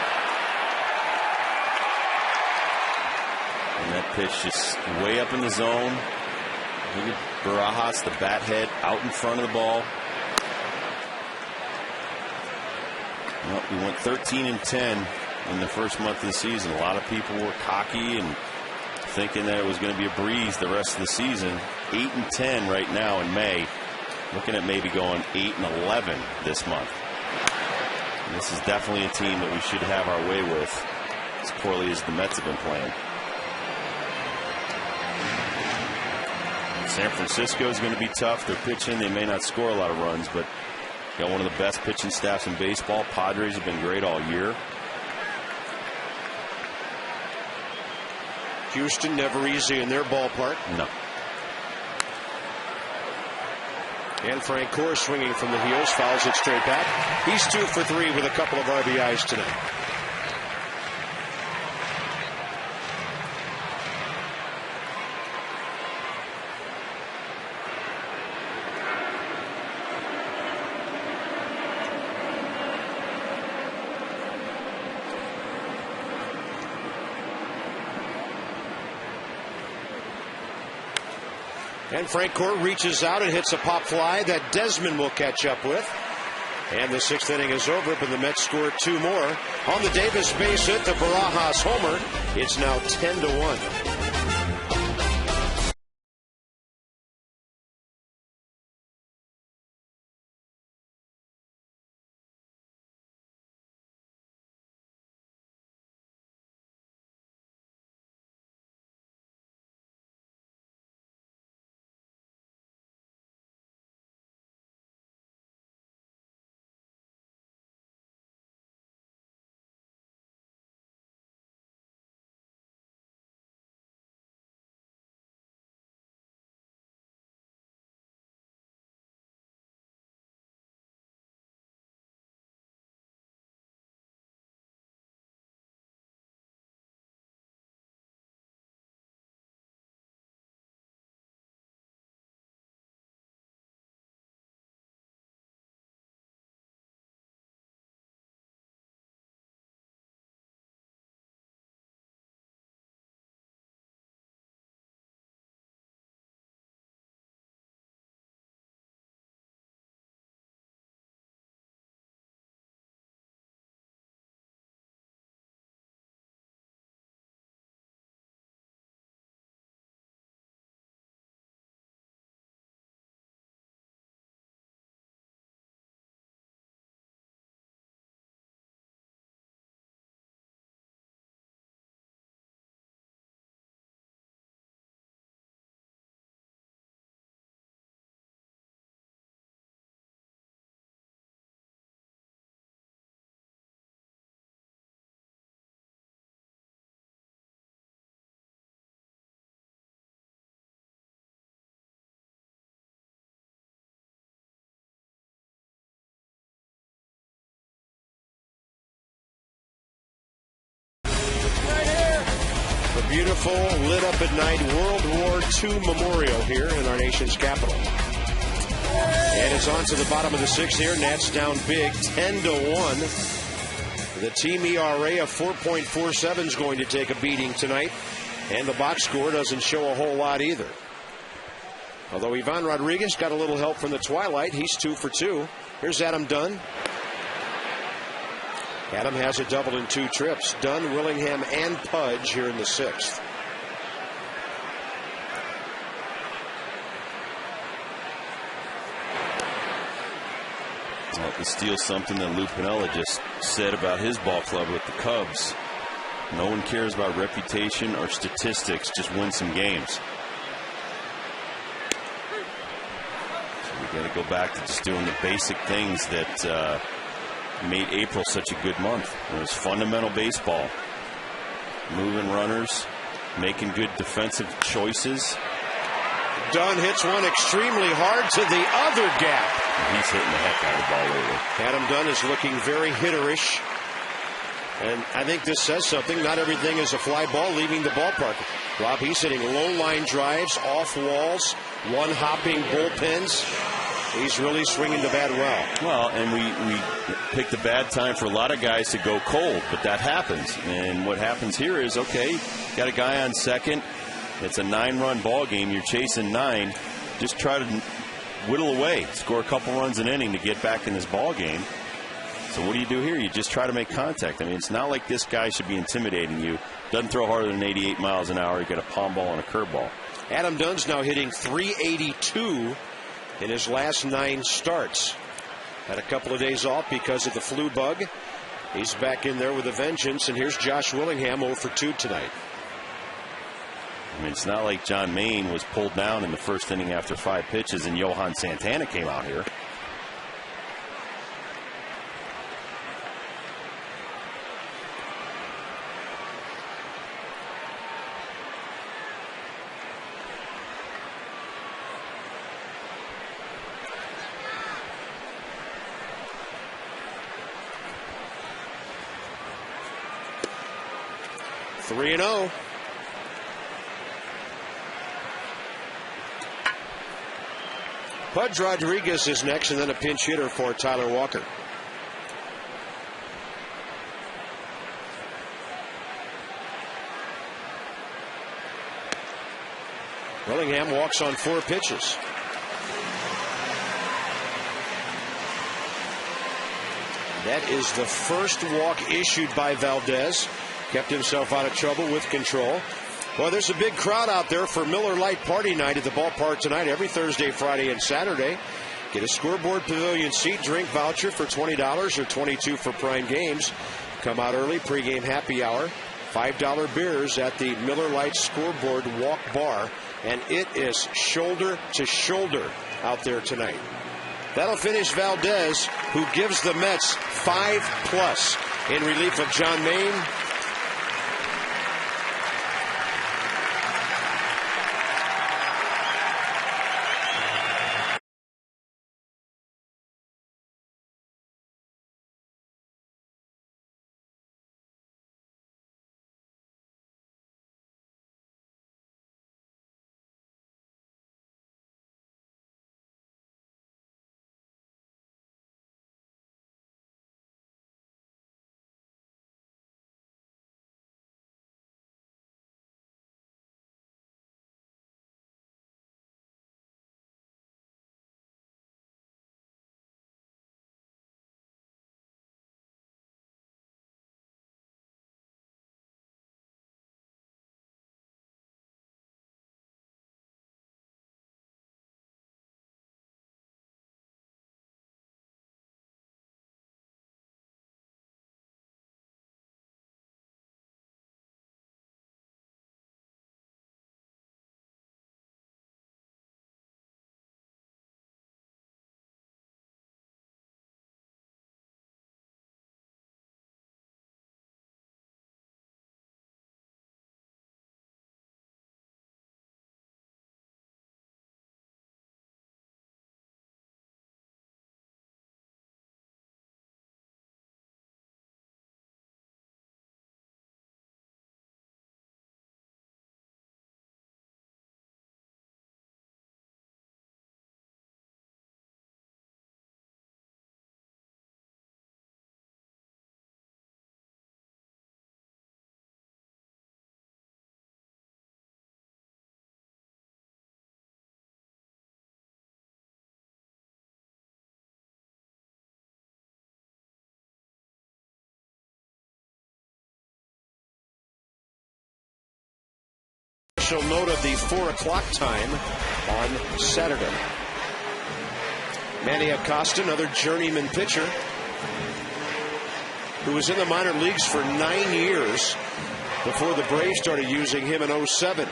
And that pitch just way up in the zone. Look at Barajas, the bat head, out in front of the ball. Well, we went 13-10 in the first month of the season. A lot of people were cocky and thinking that it was going to be a breeze the rest of the season. 8-10 right now in May. Looking at maybe going 8-11 this month. And this is definitely a team that we should have our way with, as poorly as the Mets have been playing. San Francisco is going to be tough. They're pitching. They may not score a lot of runs, but got one of the best pitching staffs in baseball. Padres have been great all year. Houston never easy in their ballpark. No. And Frank Core swinging from the heels, fouls it straight back. He's 2 for 3 with a couple of RBIs tonight. And Frank Core reaches out and hits a pop fly that Desmond will catch up with. And the 6th inning is over, but the Mets score 2 more. On the Davis base hit, the Barajas homer. It's now 10-1. Beautiful, lit up at night World War II memorial here in our nation's capital. And it's on to the bottom of the 6th here. Nats down big, 10-1. The team ERA of 4.47 is going to take a beating tonight. And the box score doesn't show a whole lot either. Although Ivan Rodriguez got a little help from the twilight. He's 2 for 2. Here's Adam Dunn. Adam has a double in 2 trips. Dunn, Willingham, and Pudge here in the 6th. Well, to steal something that Lou Piniella just said about his ball club with the Cubs. No one cares about reputation or statistics. Just win some games. So we got to go back to just doing the basic things that made April such a good month. It was fundamental baseball. Moving runners, making good defensive choices. Dunn hits one extremely hard to the other gap. He's hitting the heck out of the ball lately. Adam Dunn is looking very hitterish. And I think this says something. Not everything is a fly ball leaving the ballpark. Rob, he's hitting low line drives, off walls, one hopping bullpens. He's really swinging the bat well. Well, and we picked a bad time for a lot of guys to go cold, but that happens. And what happens here is, okay, got a guy on second. It's a 9-run ball game. You're chasing 9. Just try to whittle away, score a couple runs an inning to get back in this ball game. So what do you do here? You just try to make contact. I mean, it's not like this guy should be intimidating you. Doesn't throw harder than 88 miles an hour. You got a palm ball and a curveball. Adam Dunn's now hitting .382 in his last 9 starts. Had a couple of days off because of the flu bug. He's back in there with a vengeance. And here's Josh Willingham 0 for 2 tonight. I mean, it's not like John Mayne was pulled down in the first inning after 5 pitches and Johan Santana came out here. 3-0. Pudge Rodriguez is next, and then a pinch hitter for Tyler Walker. Willingham walks on 4 pitches. That is the first walk issued by Valdez. Kept himself out of trouble with control. Well, there's a big crowd out there for Miller Lite Party Night at the ballpark tonight, every Thursday, Friday, and Saturday. Get a Scoreboard Pavilion seat drink voucher for $20 or $22 for prime games. Come out early, pregame happy hour. $5 beers at the Miller Lite Scoreboard Walk Bar. And it is shoulder to shoulder out there tonight. That'll finish Valdez, who gives the Mets 5+ in relief of John Maine. Note of the 4 o'clock time on Saturday. Manny Acosta, another journeyman pitcher who was in the minor leagues for 9 years before the Braves started using him in 07.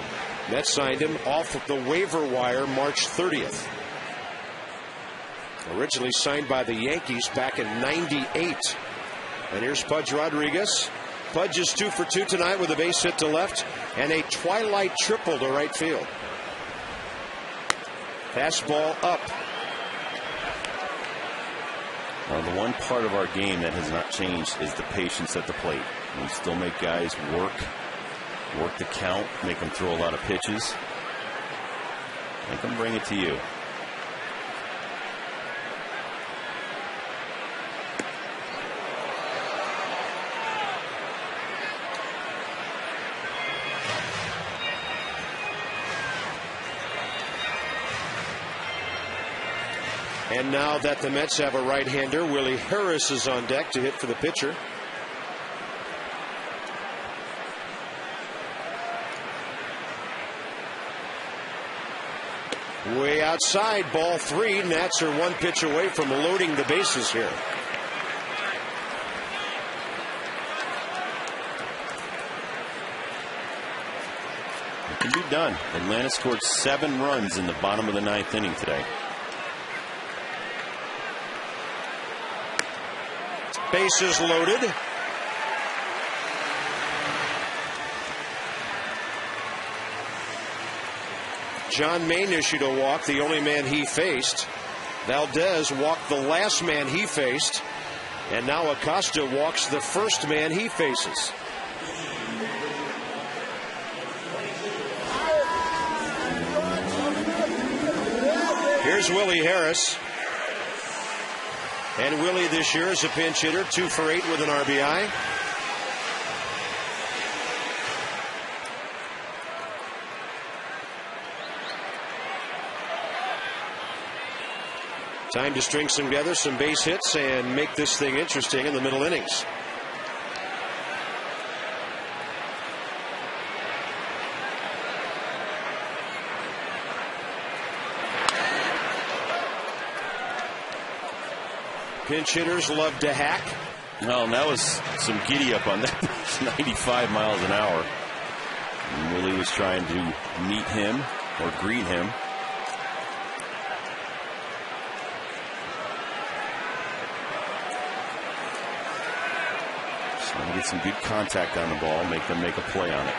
Mets signed him off of the waiver wire March 30th. Originally signed by the Yankees back in '98. And here's Pudge Rodriguez. Pudge is 2 for 2 tonight with a base hit to left and a twilight triple to right field. Fastball up. Well, the one part of our game that has not changed is the patience at the plate. We still make guys work the count, make them throw a lot of pitches, make them bring it to you. And now that the Mets have a right-hander, Willie Harris is on deck to hit for the pitcher. Way outside, ball 3. Nats are 1 pitch away from loading the bases here. It can be done. Atlanta scored 7 runs in the bottom of the 9th inning today. Bases loaded. John Maine issued a walk, the only man he faced. Valdez walked the last man he faced. And now Acosta walks the first man he faces. Here's Willie Harris. And Willie this year is a pinch hitter, 2 for 8 with an RBI. Time to string together some base hits and make this thing interesting in the middle innings. Pinch hitters love to hack. Well, and that was some giddy up on that. 95 miles an hour. And Willie was trying to meet him or greet him. So get some good contact on the ball, make them make a play on it.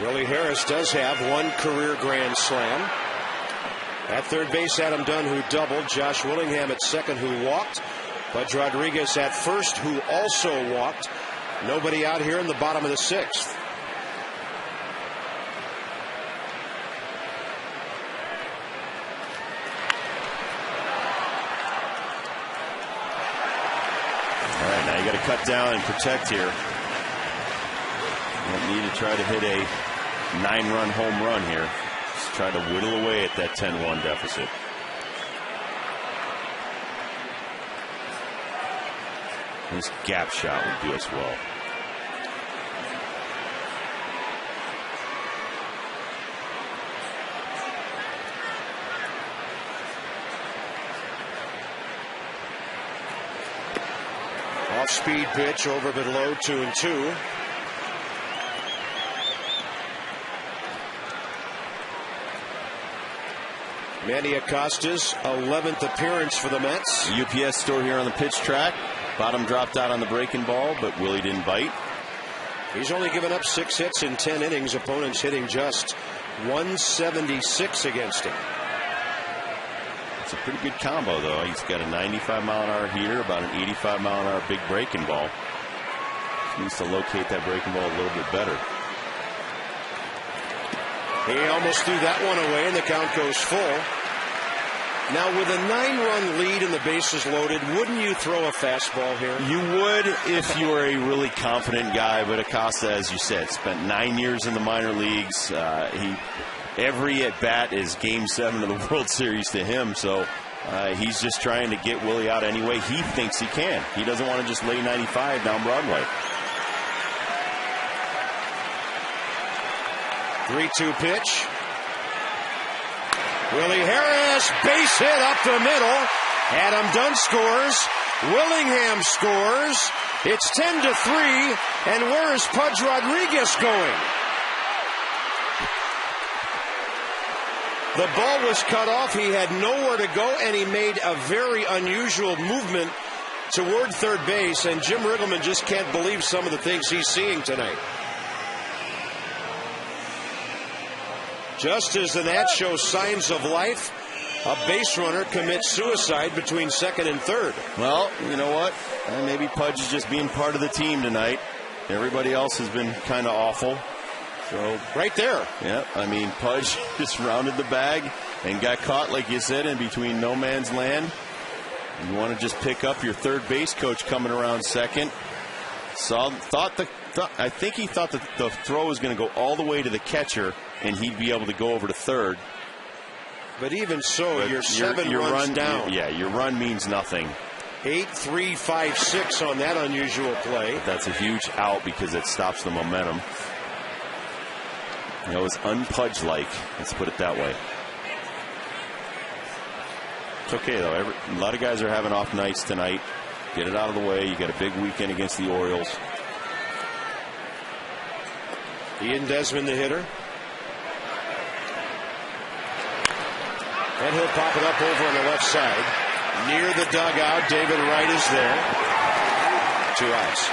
Willie Harris does have 1 career grand slam. At third base, Adam Dunn, who doubled. Josh Willingham at second, who walked. Pudge Rodriguez at first, who also walked. Nobody out here in the bottom of the 6th. All right, now you got to cut down and protect here. You don't need to try to hit a 9-run home run here. Just try to whittle away at that 10-1 deficit. This gap shot would do us well. Off-speed pitch over but low, 2-2. Manny Acosta's 11th appearance for the Mets. UPS store here on the pitch track. Bottom dropped out on the breaking ball, but Willie didn't bite. He's only given up 6 hits in 10 innings. Opponents hitting just 176 against him. It's a pretty good combo, though. He's got a 95-mile-an-hour heater, about an 85-mile-an-hour big breaking ball. He needs to locate that breaking ball a little bit better. He almost threw that one away, and the count goes full. Now, with a 9-run lead and the bases loaded, wouldn't you throw a fastball here? You would if you were a really confident guy, but Acosta, as you said, spent 9 years in the minor leagues. Every at-bat is Game 7 of the World Series to him, so he's just trying to get Willie out any way he thinks he can. He doesn't want to just lay 95 down Broadway. 3-2 pitch. Willie Harris, base hit up the middle. Adam Dunn scores. Willingham scores. It's 10-3. And where is Pudge Rodriguez going? The ball was cut off. He had nowhere to go, and he made a very unusual movement toward third base. And Jim Riggleman just can't believe some of the things he's seeing tonight. Just as the Nats show signs of life, a base runner commits suicide between second and third. Well, you know what? Maybe Pudge is just being part of the team tonight. Everybody else has been kind of awful. So right there. Yeah, I mean, Pudge just rounded the bag and got caught, like you said, in between no man's land. You want to just pick up your third base coach coming around second. I think he thought that the throw was going to go all the way to the catcher and he'd be able to go over to third. But even so, you're 7 runs down. Yeah, your run means nothing. 8-3-5-6 on that unusual play. But that's a huge out because it stops the momentum. You know, it's un-Pudge-like. Let's put it that way. It's okay, though. A lot of guys are having off nights tonight. Get it out of the way. You got a big weekend against the Orioles. Ian Desmond, the hitter. And he'll pop it up over on the left side. Near the dugout, David Wright is there. 2 outs.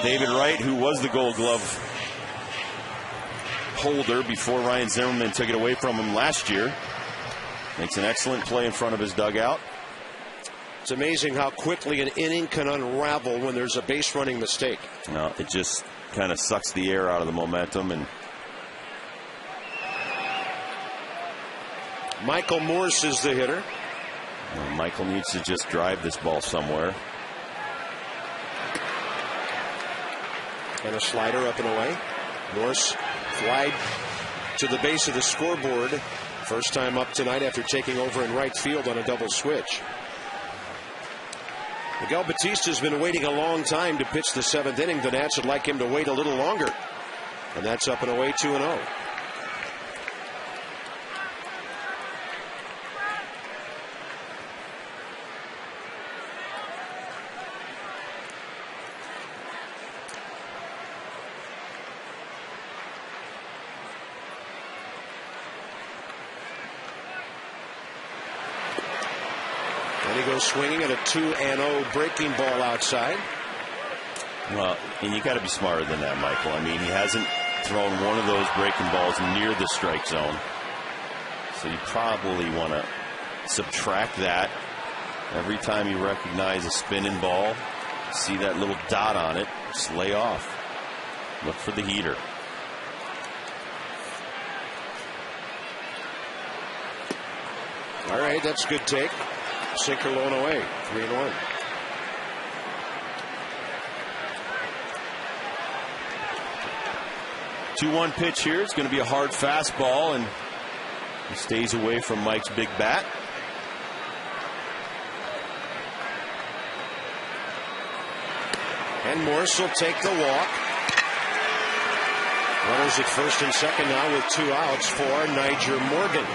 David Wright, who was the Gold Glove holder before Ryan Zimmerman took it away from him last year, makes an excellent play in front of his dugout. It's amazing how quickly an inning can unravel when there's a base running mistake. No, it just kind of sucks the air out of the momentum. And Michael Morse is the hitter. Michael needs to just drive this ball somewhere. And a slider up and away. Morse flied to the base of the scoreboard. First time up tonight after taking over in right field on a double switch. Miguel Batista's been waiting a long time to pitch the 7th inning. The Nats would like him to wait a little longer. And that's up and away, 2-0. And he goes swinging at a 2-0 breaking ball outside. Well, and you got to be smarter than that, Michael. I mean, he hasn't thrown one of those breaking balls near the strike zone. So you probably want to subtract that. Every time you recognize a spinning ball, see that little dot on it, just lay off. Look for the heater. All right, that's a good take. Sinker low and away, 3-1. Two-one pitch here. It's going to be a hard fastball, and he stays away from Mike's big bat. And Morse will take the walk. Runners at first and second now with 2 outs for Niger Morgan.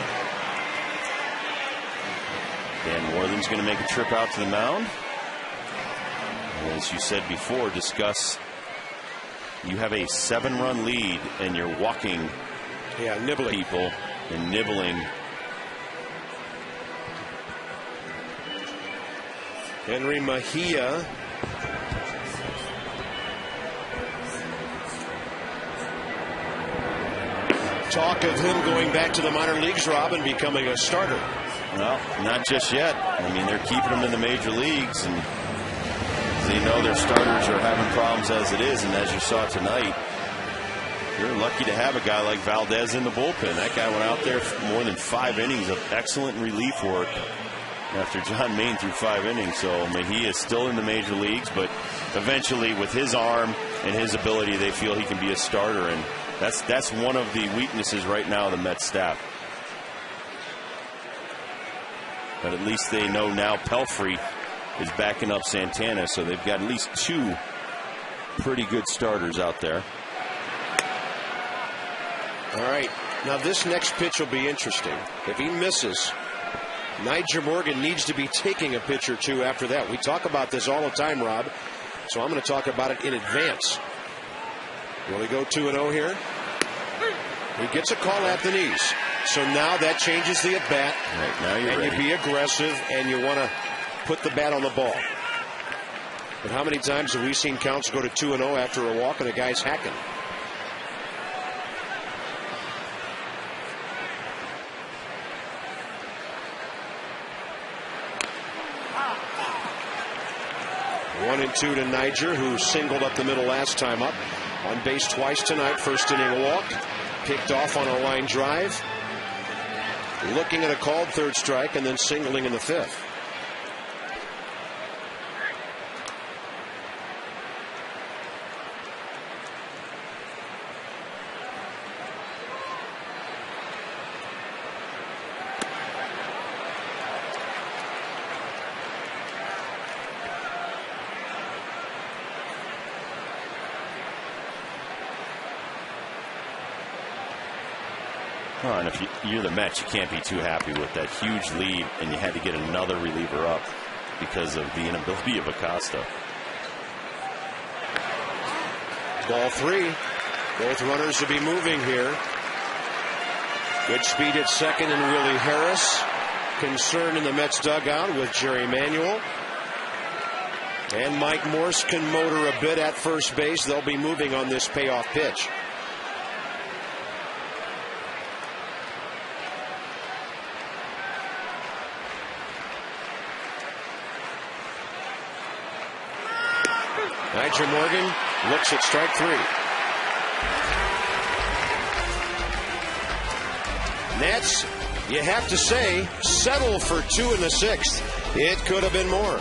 Dan Worthen's going to make a trip out to the mound. And as you said before, discuss, you have a 7-run lead and you're walking nibbling people and nibbling. Henry Mejia. Talk of him going back to the minor leagues, Rob, and becoming a starter. Well, not just yet. I mean, they're keeping them in the major leagues, and they know their starters are having problems as it is. And as you saw tonight, you're lucky to have a guy like Valdez in the bullpen. That guy went out there for more than 5 innings of excellent relief work after John Maine threw 5 innings. So Mejia is still in the major leagues, but eventually with his arm and his ability, they feel he can be a starter. And that's one of the weaknesses right now of the Mets staff. But at least they know now Pelfrey is backing up Santana, so they've got at least 2 pretty good starters out there. All right, now this next pitch will be interesting. If he misses, Niger Morgan needs to be taking a pitch or 2 after that. We talk about this all the time, Rob, so I'm going to talk about it in advance. Will he go 2-0 here? He gets a call at the knees. So now that changes the at-bat. Right, now you're ready. You be aggressive, and you want to put the bat on the ball. But how many times have we seen counts go to 2-0 after a walk and a guy's hacking? One and 2 to Niger, who singled up the middle last time up. On base twice tonight. First inning walk. Picked off on a line drive. Looking at a called 3rd strike and then singling in the 5th. And if you're the Mets, you can't be too happy with that huge lead, and you had to get another reliever up because of the inability of Acosta. Ball 3. Both runners will be moving here. Good speed at second and Willie Harris. Concern in the Mets dugout with Jerry Manuel. And Mike Morse can motor a bit at first base. They'll be moving on this payoff pitch. Nigel Morgan looks at strike 3. Nets, you have to say, settle for 2 in the 6th. It could have been more.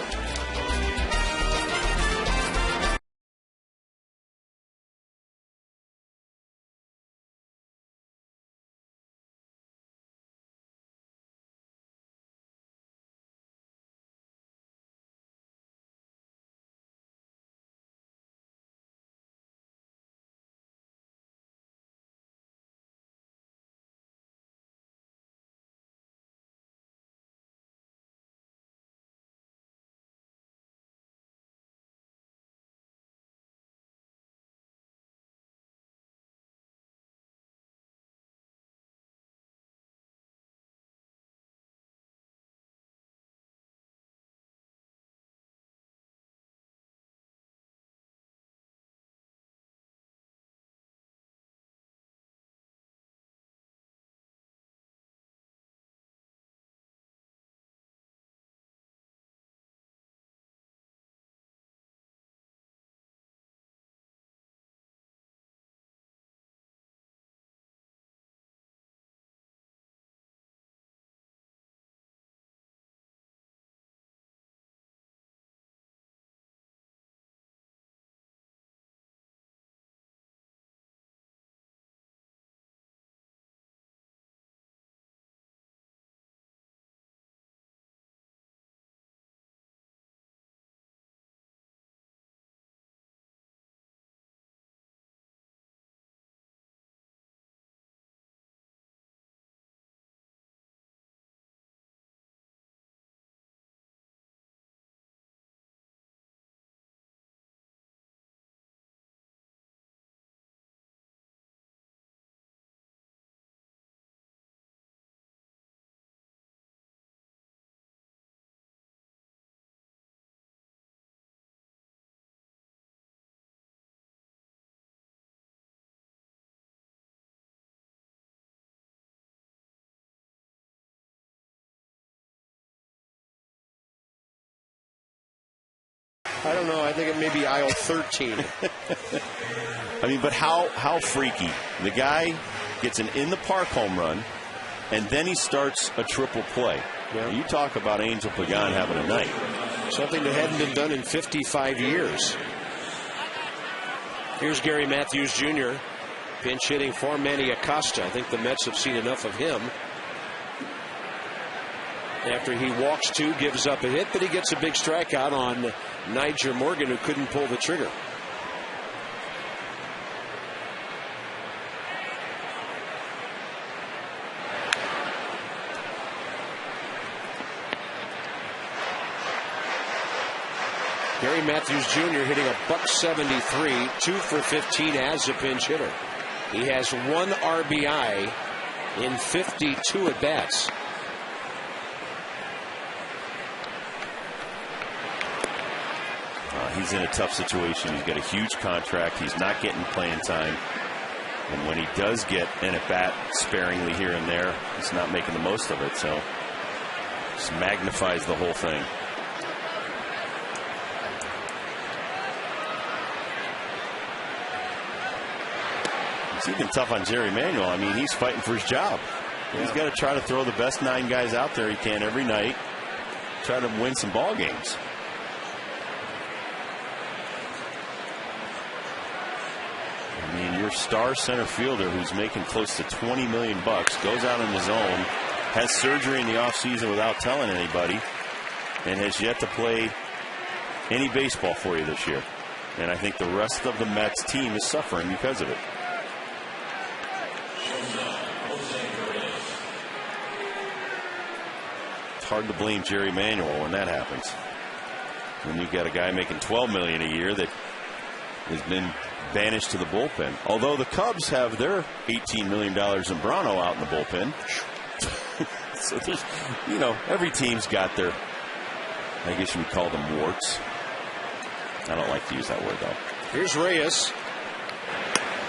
I don't know. I think it may be aisle 13. I mean, but how freaky. The guy gets an in-the-park home run, and then he starts a triple play. Yeah. You talk about Angel Pagan having a night. Something that hadn't been done in 55 years. Here's Gary Matthews Jr. pinch hitting for Manny Acosta. I think the Mets have seen enough of him. After he walks 2, gives up a hit, but he gets a big strikeout on Nigel Morgan, who couldn't pull the trigger. Gary Matthews Jr. hitting a .173, 2 for 15 as a pinch hitter. He has 1 RBI in 52 at-bats. He's in a tough situation. He's got a huge contract. He's not getting playing time. And when he does get an at-bat sparingly here and there, he's not making the most of it. So just magnifies the whole thing. It's even tough on Jerry Manuel. I mean, he's fighting for his job. Yeah. He's got to try to throw the best 9 guys out there he can every night. Try to win some ball games. I mean, your star center fielder who's making close to $20 million goes out on his own, has surgery in the offseason without telling anybody, and has yet to play any baseball for you this year. And I think the rest of the Mets team is suffering because of it. It's hard to blame Jerry Manuel when that happens. When you've got a guy making $12 million a year that has been banished to the bullpen. Although the Cubs have their $18 million in Brano out in the bullpen. So there's, you know, every team's got their, I guess you would call them warts. I don't like to use that word, though. Here's Reyes.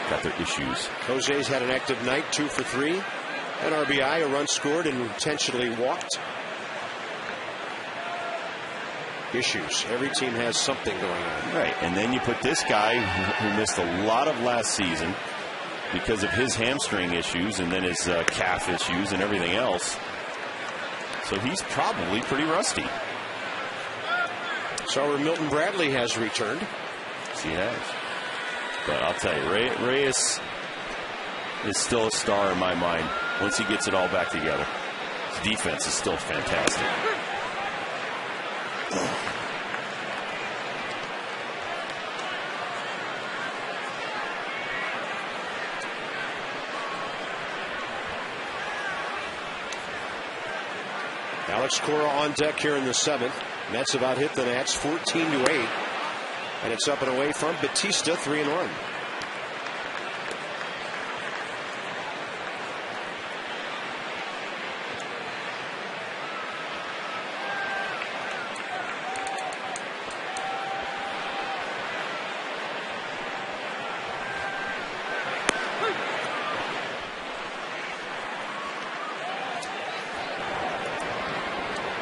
Got their issues. Jose's had an active night, 2 for 3. An RBI, a run scored, and intentionally walked. Issues. Every team has something going on. Right, and then you put this guy who missed a lot of last season because of his hamstring issues and then his calf issues and everything else. So he's probably pretty rusty. So Milton Bradley has returned. Yes, he has. But I'll tell you, Reyes is still a star in my mind once he gets it all back together. His defense is still fantastic. Alex Cora on deck here in the 7th. Mets about hit the Nats 14-8. And it's up and away from Batista, 3-1.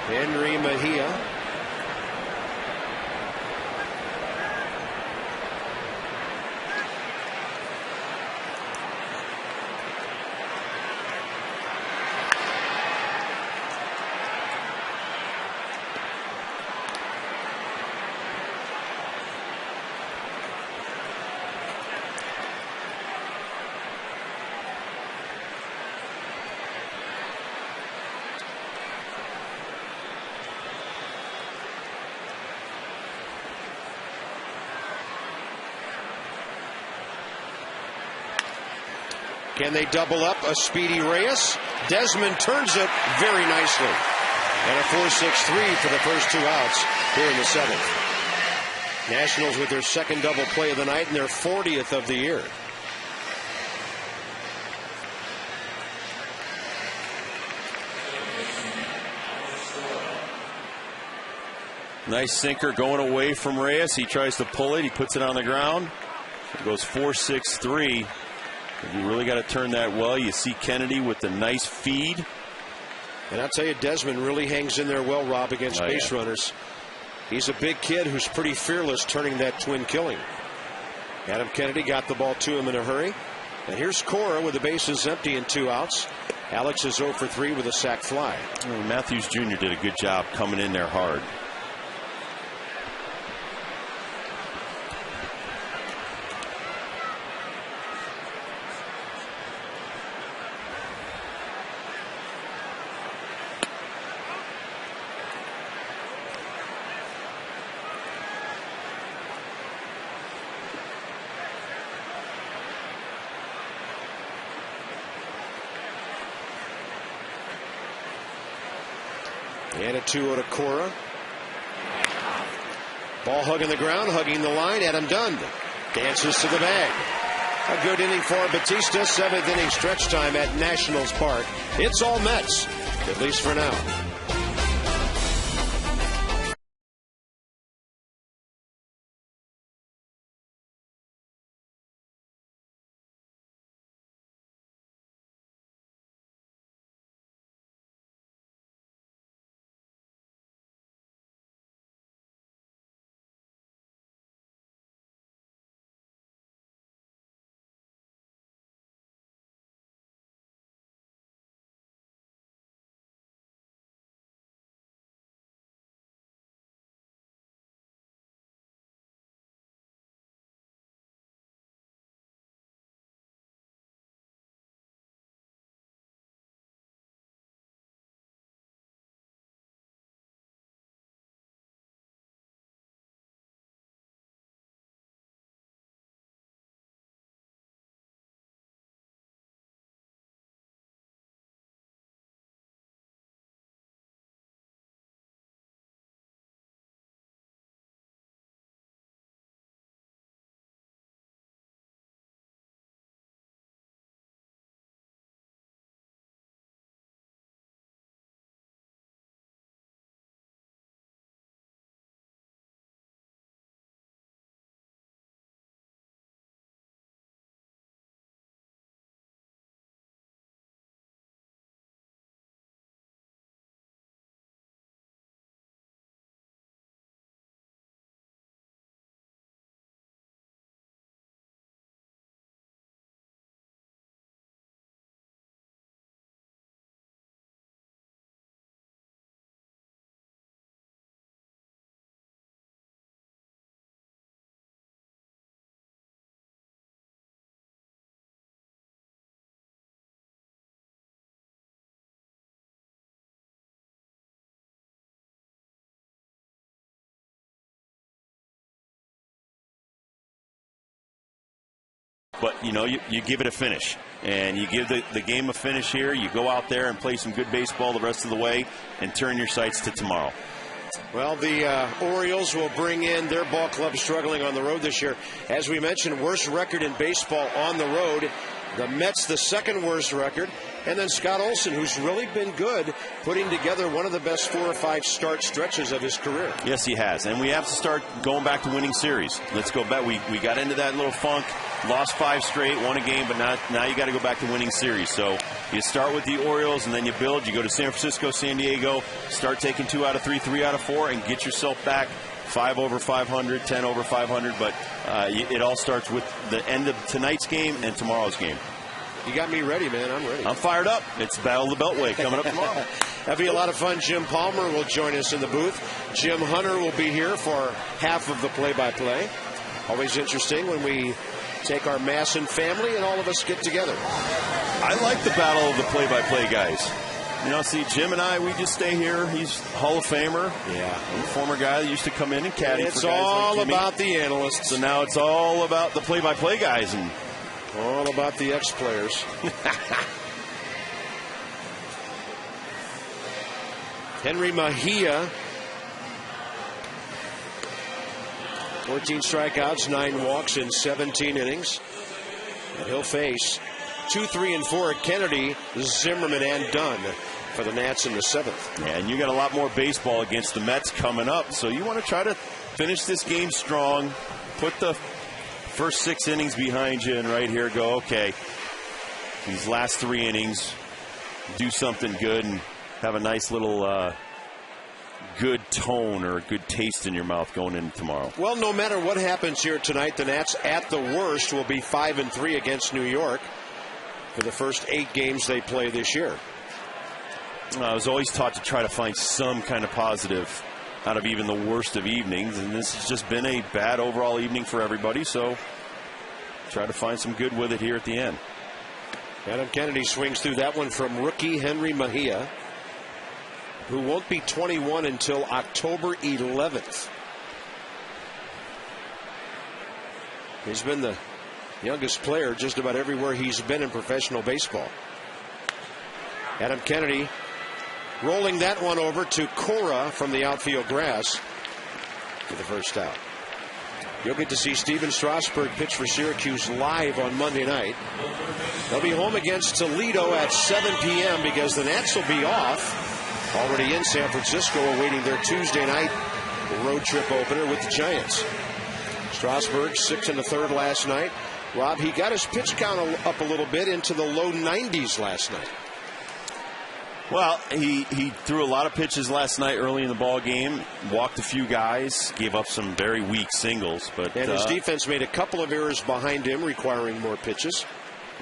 Henry Mejia. Can they double up a speedy Reyes? Desmond turns it very nicely. And a 4-6-3 for the first 2 outs here in the 7th. Nationals with their second double play of the night and their 40th of the year. Nice sinker going away from Reyes. He tries to pull it. He puts it on the ground. It goes 4-6-3. You really got to turn that well. You see Kennedy with the nice feed. And I'll tell you, Desmond really hangs in there well, Rob, against base runners. He's a big kid who's pretty fearless turning that twin killing. Adam Kennedy got the ball to him in a hurry. And here's Cora with the bases empty and 2 outs. Alex is 0 for 3 with a sac fly. Matthews Jr. did a good job coming in there hard. And a 2-0 to Cora. Ball hugging the ground, hugging the line. Adam Dunn dances to the bag. A good inning for Batista. 7th inning stretch time at Nationals Park. It's all Mets, at least for now. but, you know, you give it a finish. And you give the game a finish here. You go out there and play some good baseball the rest of the way and turn your sights to tomorrow. Well, the Orioles will bring in their ball club struggling on the road this year. As we mentioned, worst record in baseball on the road. The Mets, the second worst record. And then Scott Olsen, who's really been good, putting together one of the best 4 or 5 start stretches of his career. Yes, he has. And we have to start going back to winning series. Let's go back. We got into that little funk, lost 5 straight, won a game, but now you got to go back to winning series. So you start with the Orioles, and then you build. You go to San Francisco, San Diego, start taking 2 out of 3, 3 out of 4, and get yourself back 5 over 500, 10 over 500. But it all starts with the end of tonight's game and tomorrow's game. You got me ready, man. I'm ready. I'm fired up. It's Battle of the Beltway coming up tomorrow. That'll be a lot of fun. Jim Palmer will join us in the booth. Jim Hunter will be here for half of the play-by-play. Always interesting when we take our Masson family and all of us get together. I like the battle of the play-by-play guys. You know, see, Jim and I, we just stay here. He's Hall of Famer. Yeah. He's a former guy that used to come in and caddy It's for guys all like Jimmy. about the analysts. So now it's all about the play-by-play guys. And all about the ex-players. Henry Mejia. 14 strikeouts, 9 walks in 17 innings. And he'll face 2, 3, and 4 at Kennedy, Zimmerman, and Dunn for the Nats in the 7th. Yeah, and you got a lot more baseball against the Mets coming up. So you want to try to finish this game strong, put the first 6 innings behind you, and right here go, okay, these last 3 innings, do something good and have a nice little good tone or a good taste in your mouth going into tomorrow. Well, no matter what happens here tonight, the Nats at the worst will be 5-3 against New York for the first 8 games they play this year. I was always taught to try to find some kind of positive out of even the worst of evenings, and this has just been a bad overall evening for everybody, so try to find some good with it here at the end. Adam Kennedy swings through that one from rookie Henry Mejia, who won't be 21 until October 11th. He's been the youngest player just about everywhere he's been in professional baseball. Adam Kennedy rolling that one over to Cora from the outfield grass for the first out. You'll get to see Steven Strasburg pitch for Syracuse live on Monday night. They'll be home against Toledo at 7 p.m. because the Nats will be off. Already in San Francisco awaiting their Tuesday night road trip opener with the Giants. Strasburg 6 1/3 last night. Rob, he got his pitch count up a little bit into the low 90s last night. Well, he threw a lot of pitches last night early in the ball game, walked a few guys, gave up some very weak singles. But and his defense made a couple of errors behind him, requiring more pitches.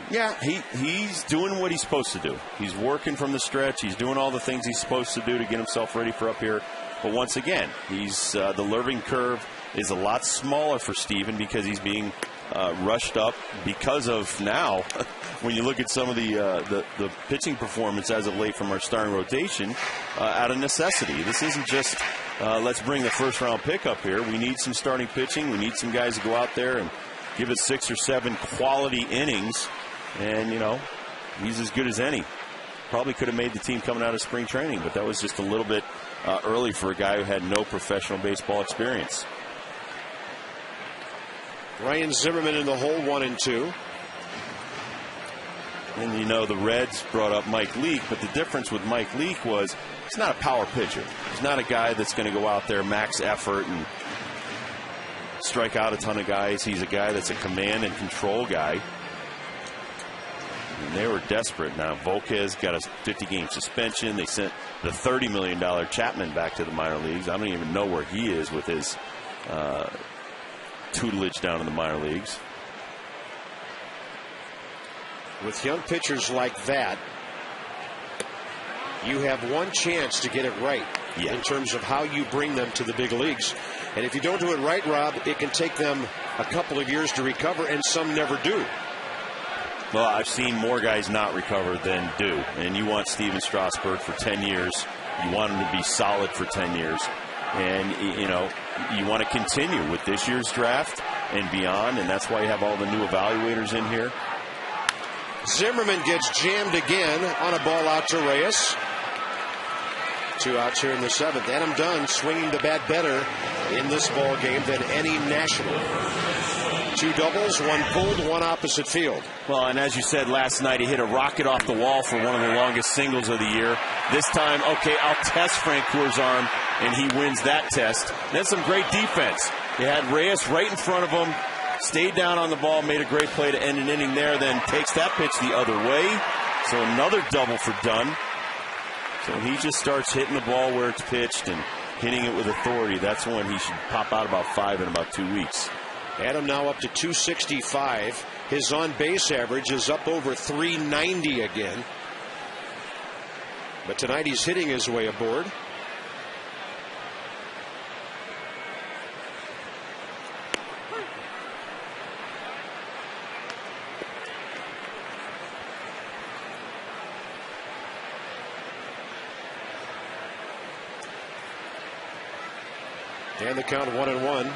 Yeah, he's doing what he's supposed to do. He's working from the stretch. He's doing all the things he's supposed to do to get himself ready for up here. But once again, he's the learning curve is a lot smaller for Steven because he's being rushed up because of now. When you look at some of the pitching performance as of late from our starting rotation, out of necessity. This isn't just let's bring the first-round pick up here. We need some starting pitching. We need some guys to go out there and give us 6 or 7 quality innings. And, you know, he's as good as any. Probably could have made the team coming out of spring training, but that was just a little bit early for a guy who had no professional baseball experience. Ryan Zimmerman in the hole, 1-2. And, you know, the Reds brought up Mike Leake, but the difference with Mike Leake was he's not a power pitcher. He's not a guy that's going to go out there, max effort, and strike out a ton of guys. He's a guy that's a command and control guy. And they were desperate. Now, Volquez got a 50-game suspension. They sent the $30 million Chapman back to the minor leagues. I don't even know where he is with his tutelage down in the minor leagues. With young pitchers like that, you have one chance to get it right in terms of how you bring them to the big leagues. And if you don't do it right, Rob, it can take them a couple of years to recover, and some never do. Well, I've seen more guys not recover than do. And you want Steven Strasburg for 10 years. You want him to be solid for 10 years. And, you know, you want to continue with this year's draft. and beyond, and that's why you have all the new evaluators in here. Zimmerman gets jammed again on a ball out to Reyes. 2 outs here in the 7th. Adam Dunn swinging the bat better in this ball game than any national. 2 doubles, 1 pulled, 1 opposite field. Well, and as you said last night, he hit a rocket off the wall for one of the longest singles of the year. This time, okay, I'll test Frank Coor's arm, and he wins that test. Then some great defense. He had Reyes right in front of him, stayed down on the ball, made a great play to end an inning there, then takes that pitch the other way. So another double for Dunn. So he just starts hitting the ball where it's pitched and hitting it with authority. That's when he should pop out about 5 in about 2 weeks. Adam now up to 265. His on-base average is up over 390 again. But tonight he's hitting his way aboard. And the count 1-1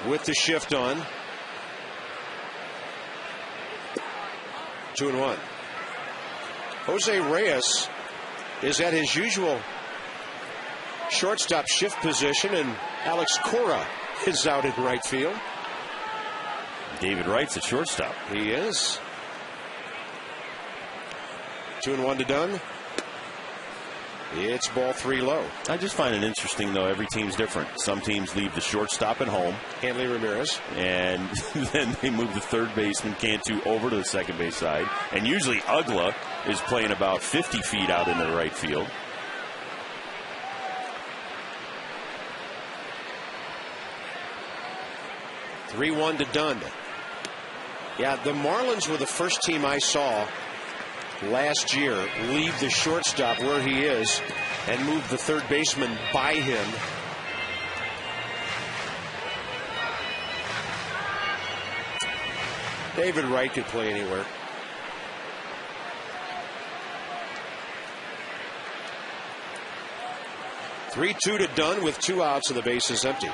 with the shift on. 2-1. Jose Reyes is at his usual shortstop shift position, and Alex Cora is out in right field. David Wright's at shortstop. He is. 2-1 to Dunn. It's ball 3 low. I just find it interesting, though. Every team's different. Some teams leave the shortstop at home. Hanley Ramirez. And then they move the third baseman, Cantu, over to the second base side. And usually Ugla is playing about 50 feet out into the right field. 3-1 to Dunn. Yeah, the Marlins were the first team I saw last year leave the shortstop where he is and move the third baseman by him. David Wright could play anywhere. Three-2 to Dunn with 2 outs and the base is empty.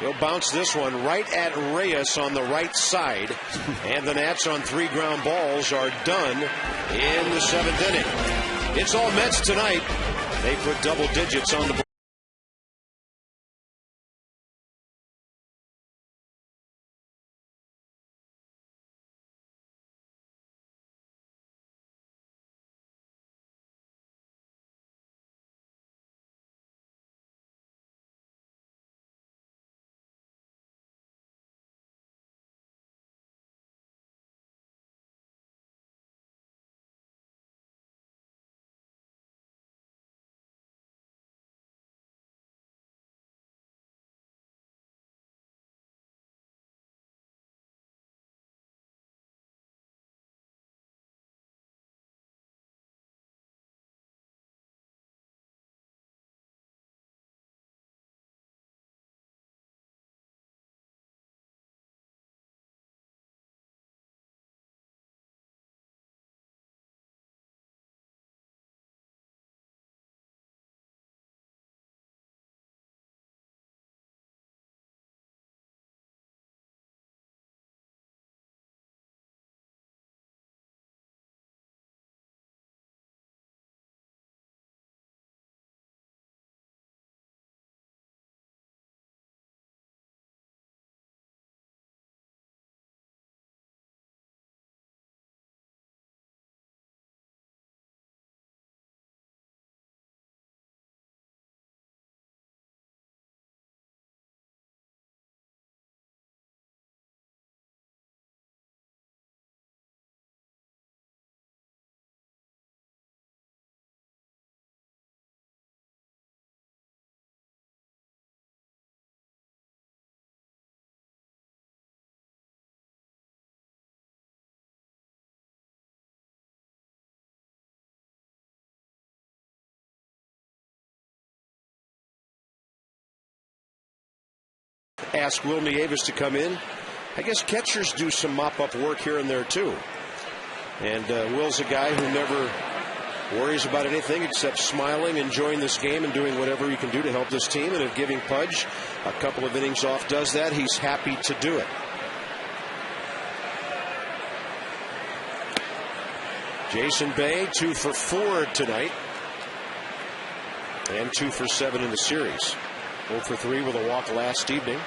He'll bounce this one right at Reyes on the right side. And the Nats on 3 ground balls are done in the 7th inning. It's all Mets tonight. They put double digits on the board. Ask Will Nieves to come in. I guess catchers do some mop-up work here and there, too. And Will's a guy who never worries about anything except smiling, enjoying this game, and doing whatever he can do to help this team. And if giving Pudge a couple of innings off does that, he's happy to do it. Jason Bay, 2 for 4 tonight, and 2 for 7 in the series. 0 for 3 with a walk last evening.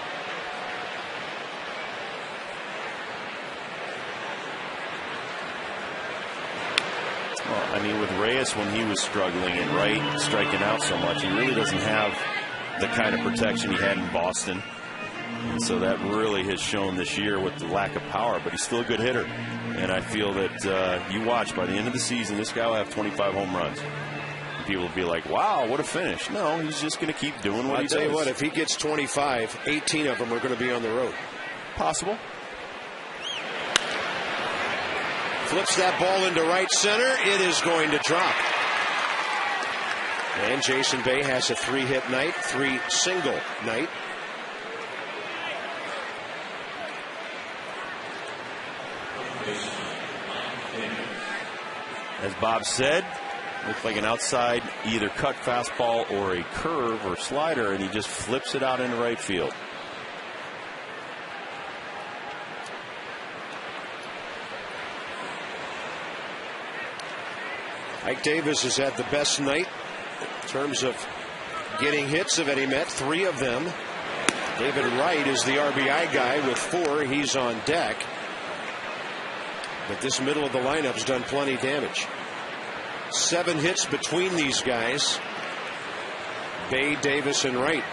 Well, I mean, with Reyes, when he was struggling and Wright striking out so much, he really doesn't have the kind of protection he had in Boston. And so that really has shown this year with the lack of power, but he's still a good hitter. And I feel that you watch, by the end of the season, this guy will have 25 home runs. And people will be like, wow, what a finish. No, he's just going to keep doing what he does. I'll tell you what, if he gets 25, 18 of them are going to be on the road. Possible. Flips that ball into right center. It is going to drop. And Jason Bay has a 3-hit night, 3 single night. As Bob said, looked like an outside either cut fastball or a curve or slider, and he just flips it out into right field. Ike Davis has had the best night in terms of getting hits of any Met, 3 of them. David Wright is the RBI guy with 4. He's on deck. But this middle of the lineup's done plenty damage. 7 hits between these guys. Bay, Davis, and Wright.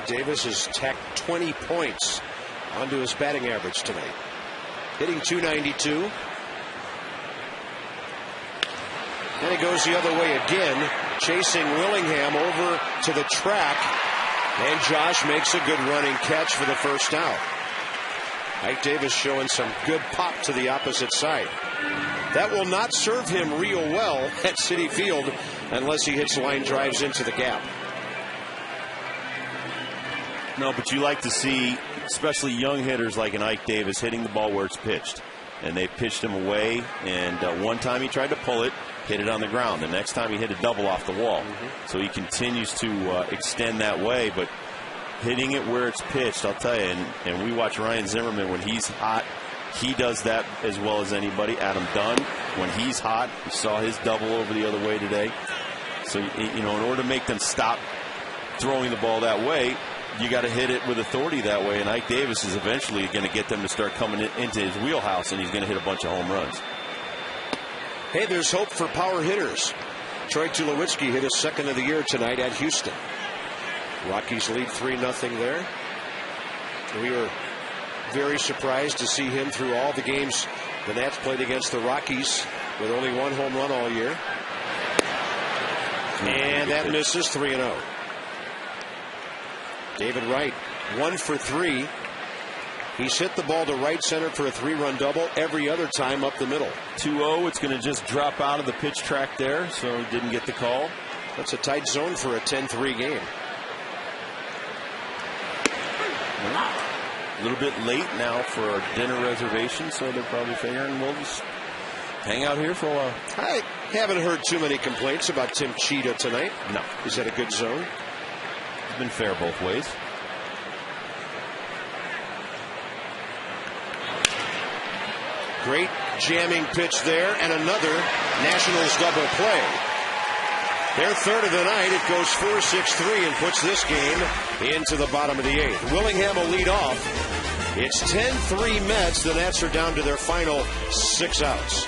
Davis has tacked 20 points onto his batting average tonight. Hitting .292. Then he goes the other way again, chasing Willingham over to the track. And Josh makes a good running catch for the first out. Ike Davis showing some good pop to the opposite side. That will not serve him real well at Citi Field unless he hits line drives into the gap. No, but you like to see, especially young hitters like an Ike Davis, hitting the ball where it's pitched. And they pitched him away, and one time he tried to pull it, hit it on the ground. The next time he hit a double off the wall. So he continues to extend that way, but hitting it where it's pitched, I'll tell you, and we watch Ryan Zimmerman when he's hot. He does that as well as anybody. Adam Dunn, when he's hot, you saw his double over the other way today. So, you know, in order to make them stop throwing the ball that way, you got to hit it with authority that way, and Ike Davis is eventually going to get them to start coming into his wheelhouse, and he's going to hit a bunch of home runs. Hey, there's hope for power hitters. Troy Tulowitzki hit his 2nd of the year tonight at Houston. Rockies lead 3-0 there. We were very surprised to see him through all the games the Nats played against the Rockies with only 1 home run all year. And that misses. 3-0. David Wright, 1 for 3. He's hit the ball to right center for a 3-run double every other time up the middle. 2-0, it's going to just drop out of the pitch track there, so he didn't get the call. That's a tight zone for a 10-3 game. A little bit late now for our dinner reservation, so they're probably figuring we'll just hang out here for a while. I haven't heard too many complaints about Tim Cheetah tonight. No. Is that a good zone? It's been fair both ways. Great jamming pitch there, and another Nationals double play. Their 3rd of the night. It goes 4-6-3 and puts this game into the bottom of the 8th. Willingham will lead off. It's 10-3 Mets. The Nats are down to their final 6 outs.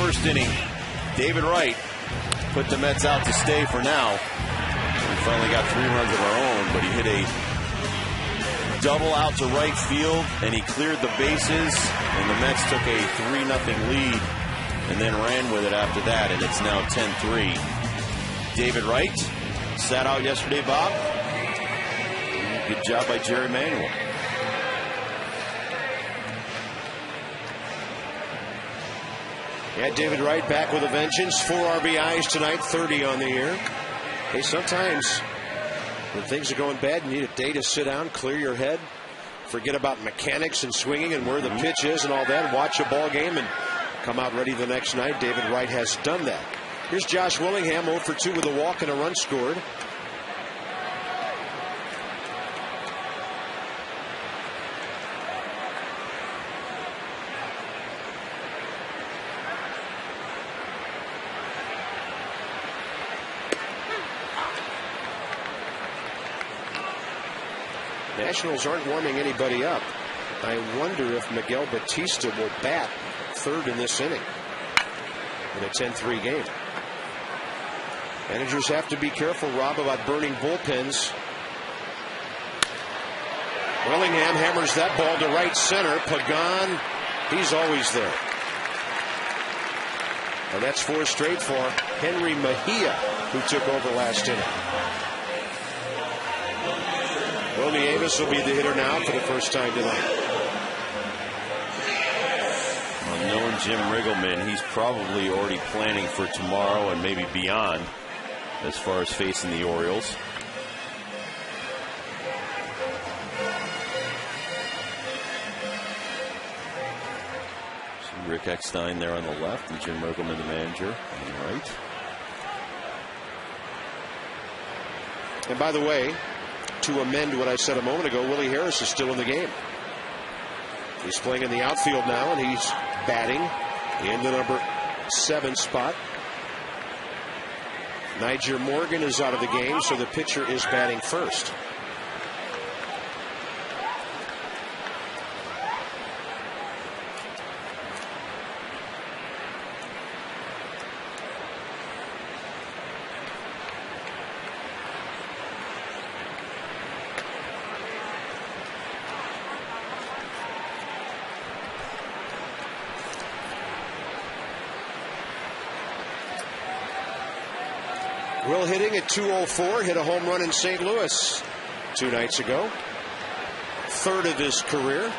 first inning. David Wright put the Mets out to stay for now. We finally got 3 runs of our own, but he hit a double out to right field, and he cleared the bases, and the Mets took a 3-0 lead and then ran with it after that, and it's now 10-3. David Wright sat out yesterday, Bob. Good job by Jerry Manuel. Yeah, David Wright back with a vengeance. 4 RBIs tonight, 30 on the year. Hey, sometimes when things are going bad, you need a day to sit down, clear your head, forget about mechanics and swinging and where the pitch is and all that, watch a ball game and come out ready the next night. David Wright has done that. Here's Josh Willingham, 0 for 2 with a walk and a run scored. Nationals aren't warming anybody up. I wonder if Miguel Batista will bat 3rd in this inning in a 10-3 game. Managers have to be careful, Rob, about burning bullpens. Willingham hammers that ball to right center. Pagan, he's always there. And that's 4 straight for Henry Mejia, who took over last inning. Will Nieves will be the hitter now for the first time tonight. Well, knowing Jim Riggleman, he's probably already planning for tomorrow and maybe beyond as far as facing the Orioles. See Rick Eckstein there on the left and Jim Riggleman, the manager, on the right. And by the way, to amend what I said a moment ago, Willie Harris is still in the game. He's playing in the outfield now, and he's batting in the number 7 spot. Niger Morgan is out of the game, so the pitcher is batting first. Will hitting at 204, hit a home run in St. Louis 2 nights ago. 3rd of his career.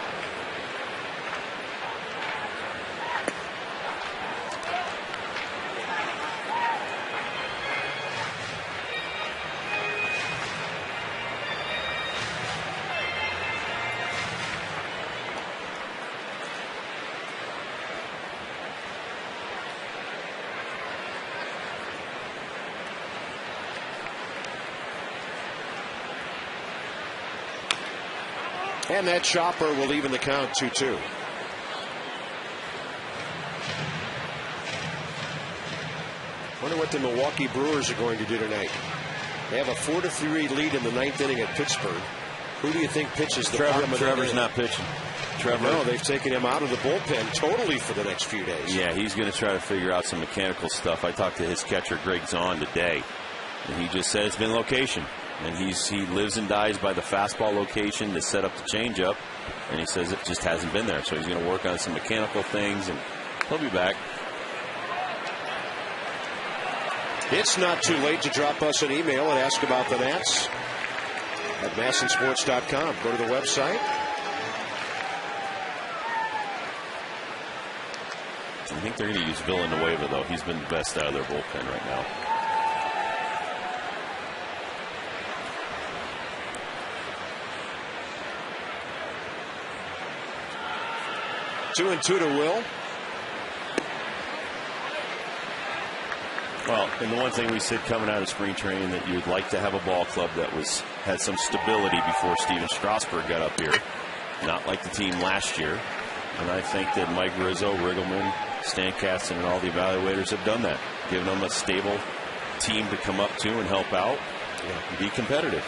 And that chopper will even the count 2-2. Wonder what the Milwaukee Brewers are going to do tonight. They have a 4-3 lead in the 9th inning at Pittsburgh. Who do you think pitches the bottom of the Trevor's inning? not pitching. No, they've taken him out of the bullpen totally for the next few days. Yeah, he's going to try to figure out some mechanical stuff. I talked to his catcher, Greg Zahn, today, and he just said it's been location. And he lives and dies by the fastball location to set up the changeup, and he says it just hasn't been there. So he's going to work on some mechanical things, and he'll be back. It's not too late to drop us an email and ask about the Nats at massinsports.com. Go to the website. I think they're going to use Villanueva, though. He's been the best out of their bullpen right now. Two and two to Will. Well, and the one thing we said coming out of spring training that you would like to have a ball club that had some stability before Steven Strasburg got up here. Not like the team last year. And I think that Mike Rizzo, Riggleman, Stan Kasten, and all the evaluators have done that. Given them a stable team to come up to and help out and be competitive.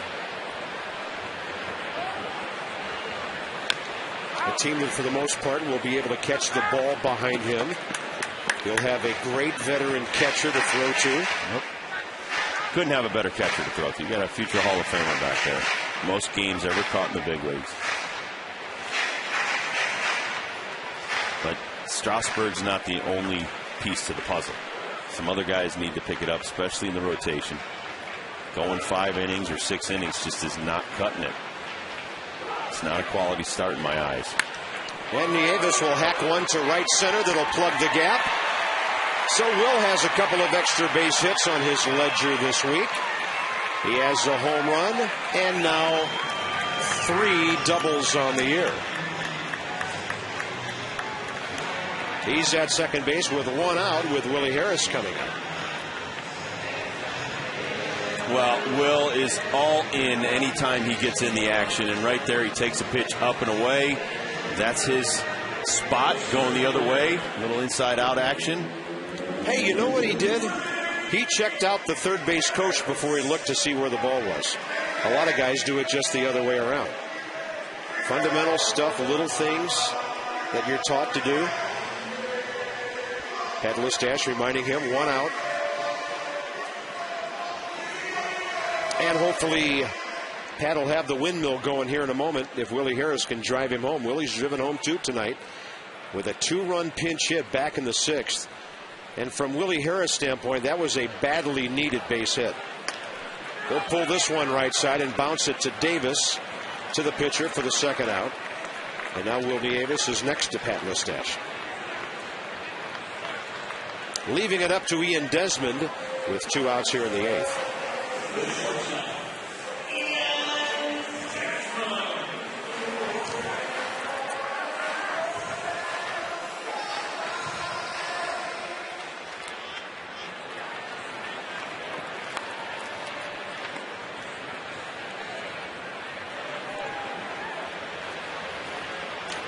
A team that, for the most part, will be able to catch the ball behind him. He'll have a great veteran catcher to throw to. Nope. Couldn't have a better catcher to throw to. You got a future Hall of Famer back there. Most games ever caught in the big leagues. But Strasburg's not the only piece to the puzzle. Some other guys need to pick it up, especially in the rotation. Going 5 innings or 6 innings just is not cutting it. It's not a quality start in my eyes. NYN AT WAS will hack one to right center that'll plug the gap. So Will has a couple of extra base hits on his ledger this week. He has a home run and now 3 doubles on the year. He's at second base with 1 out with Willie Harris coming up. Well, Will is all in anytime he gets in the action, and right there he takes a pitch up and away. That's his spot, going the other way. A little inside-out action. Hey, you know what he did? He checked out the third base coach before he looked to see where the ball was. A lot of guys do it just the other way around. Fundamental stuff, little things that you're taught to do. Pat Listash reminding him 1 out. And hopefully Pat will have the windmill going here in a moment if Willie Harris can drive him home. Willie's driven home 2 tonight with a 2-run pinch hit back in the 6th. And from Willie Harris' standpoint, that was a badly needed base hit. They'll pull this one right side and bounce it to Davis, to the pitcher for the 2nd out. And now Will Davis is next to Pat Listash. Leaving it up to Ian Desmond with 2 outs here in the 8th.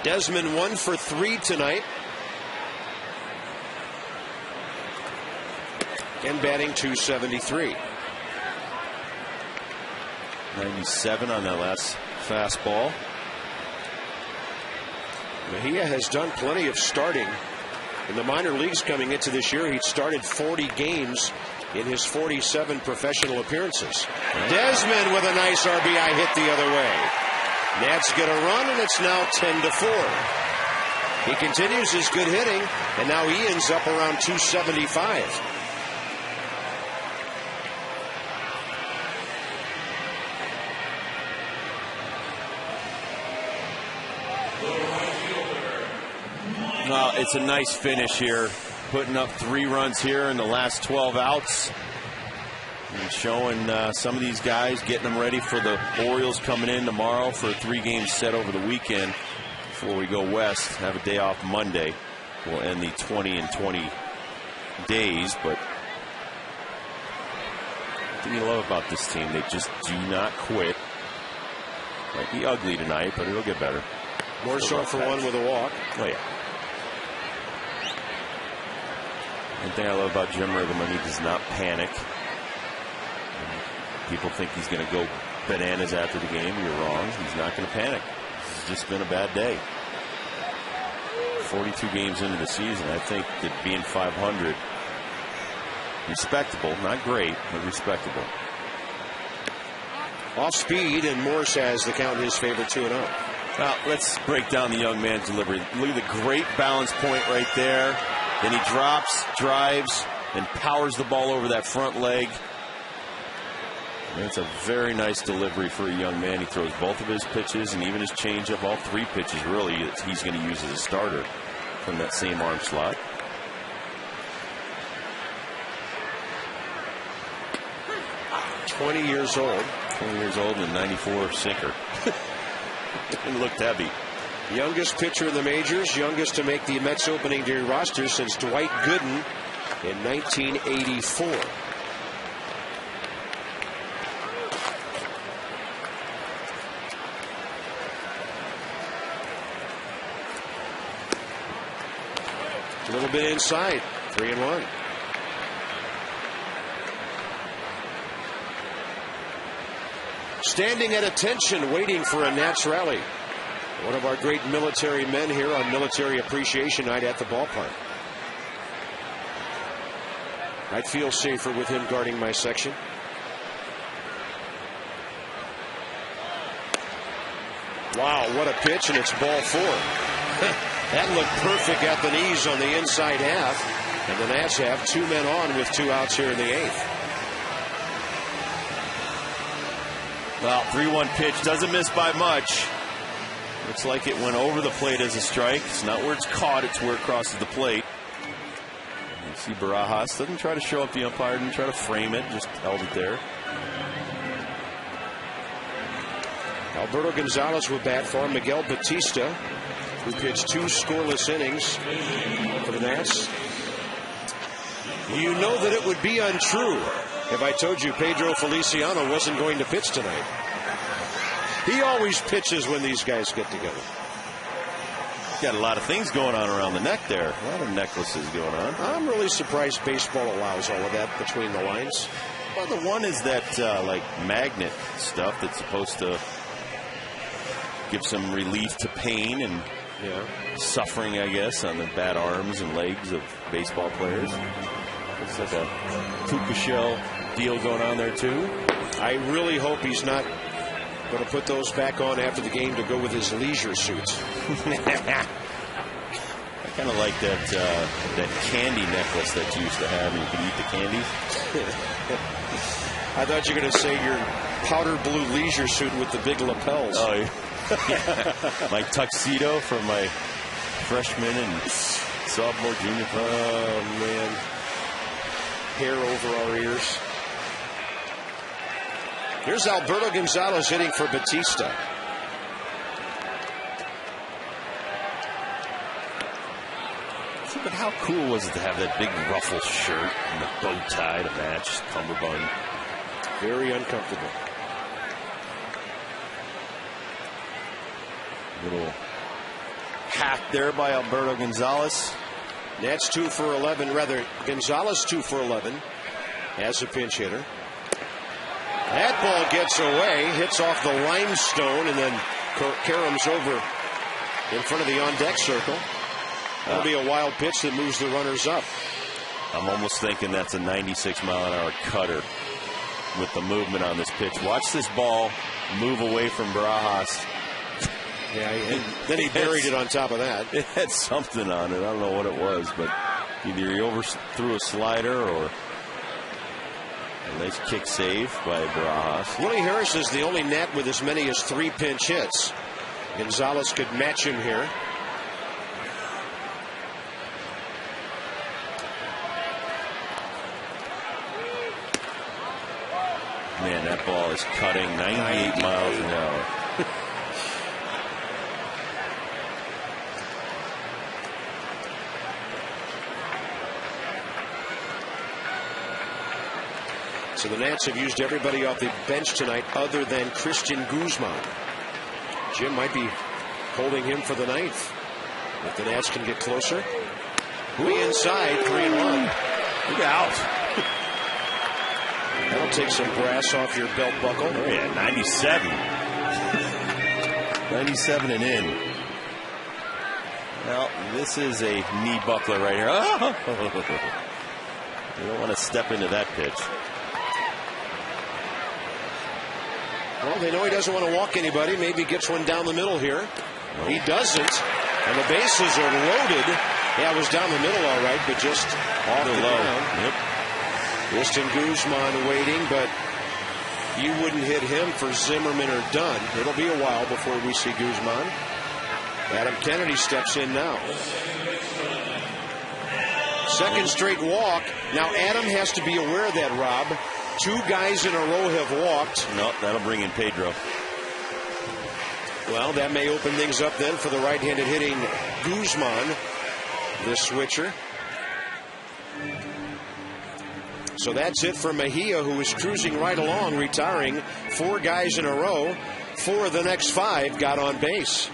Desmond 1 for 3 tonight. And batting .273. 97 on that last fastball. Mejia has done plenty of starting in the minor leagues coming into this year. He'd started 40 games in his 47 professional appearances. Desmond with a nice RBI hit the other way. Nats get a run, and it's now 10-4. He continues his good hitting, and now Ian's up around 275. Well, it's a nice finish here, putting up 3 runs here in the last 12 outs. And showing some of these guys, getting them ready for the Orioles coming in tomorrow for a 3-game set over the weekend before we go west. Have a day off Monday. We'll end the 20 and 20 days, but the thing you love about this team, they just do not quit. Might be ugly tonight, but it'll get better. More so for one with a walk. Oh, yeah. One thing I love about Jim Riggleman, he does not panic. People think he's going to go bananas after the game. You're wrong. He's not going to panic. It's just been a bad day. 42 games into the season, I think that being 500, respectable, not great, but respectable. Off speed, and Morse has the count in his favor 2-0. Well, let's break down the young man's delivery. Look at the great balance point right there. Then he drops, drives, and powers the ball over that front leg. It's a very nice delivery for a young man. He throws both of his pitches and even his changeup, all 3 pitches really he's going to use as a starter from that same arm slot. $20 years old. 20 years old and a 94 sinker. Didn't look heavy. Youngest pitcher in the majors, youngest to make the Mets opening day roster since Dwight Gooden in 1984. A little bit inside, 3-1. Standing at attention, waiting for a Nats rally. One of our great military men here on Military Appreciation Night at the ballpark. I'd feel safer with him guarding my section. Wow, what a pitch, and it's ball 4. That looked perfect at the knees on the inside half. And the Nats have 2 men on with 2 outs here in the 8th. Well, 3-1 pitch, doesn't miss by much. Looks like it went over the plate as a strike. It's not where it's caught, it's where it crosses the plate. You see Barajas doesn't try to show up the umpire, didn't try to frame it, just held it there. Alberto Gonzalez will bat for Miguel Batista, who pitched 2 scoreless innings for the Nats. You know that it would be untrue if I told you Pedro Feliciano wasn't going to pitch tonight. He always pitches when these guys get together. Got a lot of things going on around the neck there. A lot of necklaces going on. I'm really surprised baseball allows all of that between the lines. Well, the one is that like magnet stuff that's supposed to give some relief to pain and suffering, I guess, on the bad arms and legs of baseball players. It's like a puka shell deal going on there, too. I really hope he's not going to put those back on after the game to go with his leisure suits. I kind of like that candy necklace that you used to have, and you could eat the candies. I thought you were going to say your powder blue leisure suit with the big lapels. Oh, yeah. My tuxedo from my freshman and sophomore, junior. Oh, man. Hair over our ears. Here's Alberto Gonzalez hitting for Batista. But how cool was it to have that big ruffle shirt and the bow tie to match cummerbund? Very uncomfortable. Little hack there by Alberto Gonzalez. Nats 2 for 11, rather Gonzalez 2 for 11 as a pinch hitter. That ball gets away, hits off the limestone, and then caroms over in front of the on-deck circle. That'll be a wild pitch that moves the runners up. I'm almost thinking that's a 96-mile-an-hour cutter with the movement on this pitch. Watch this ball move away from Barajas. Yeah, and then he buried it on top of that. It had something on it. I don't know what it was, but either he overthrew a slider or a nice kick save by Barajas. Willie Harris is the only Nat with as many as 3 pinch hits. Gonzalez could match him here. Man, that ball is cutting 98 miles an hour. So the Nats have used everybody off the bench tonight other than Christian Guzman. Jim might be holding him for the 9th. If the Nats can get closer. We inside, 3-1. Look out. That'll take some brass off your belt buckle. Oh, yeah, 97. 97 and in. Well, this is a knee buckler right here. Oh! You don't want to step into that pitch. Well, they know he doesn't want to walk anybody. Maybe gets one down the middle here. Nope. He doesn't. And the bases are loaded. Yeah, it was down the middle all right, but just off the ground. Yep. Christian Guzman waiting, but you wouldn't hit him for Zimmerman or Dunn. It'll be a while before we see Guzman. Adam Kennedy steps in now. Second straight walk. Now Adam has to be aware of that, Rob. 2 guys in a row have walked. No, that'll bring in Pedro. Well, that may open things up then for the right-handed hitting Guzman, this switcher. So that's it for Mejia, who is cruising right along, retiring 4 guys in a row. 4 of the next 5 got on base.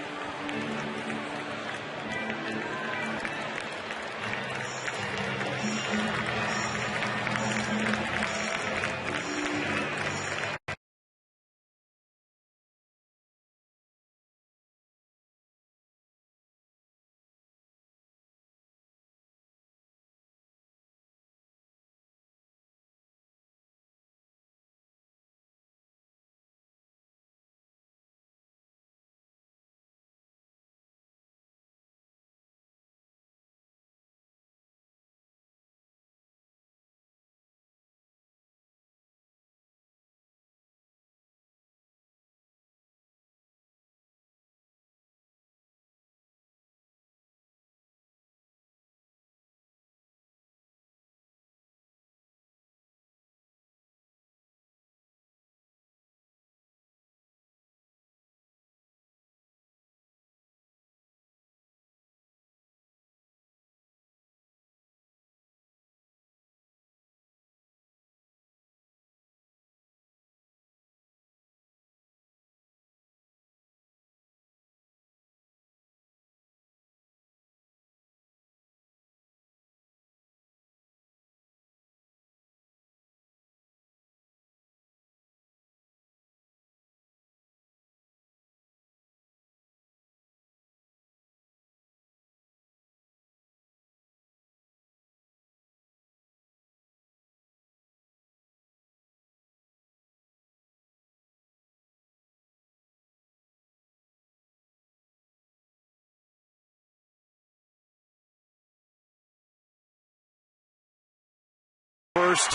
first.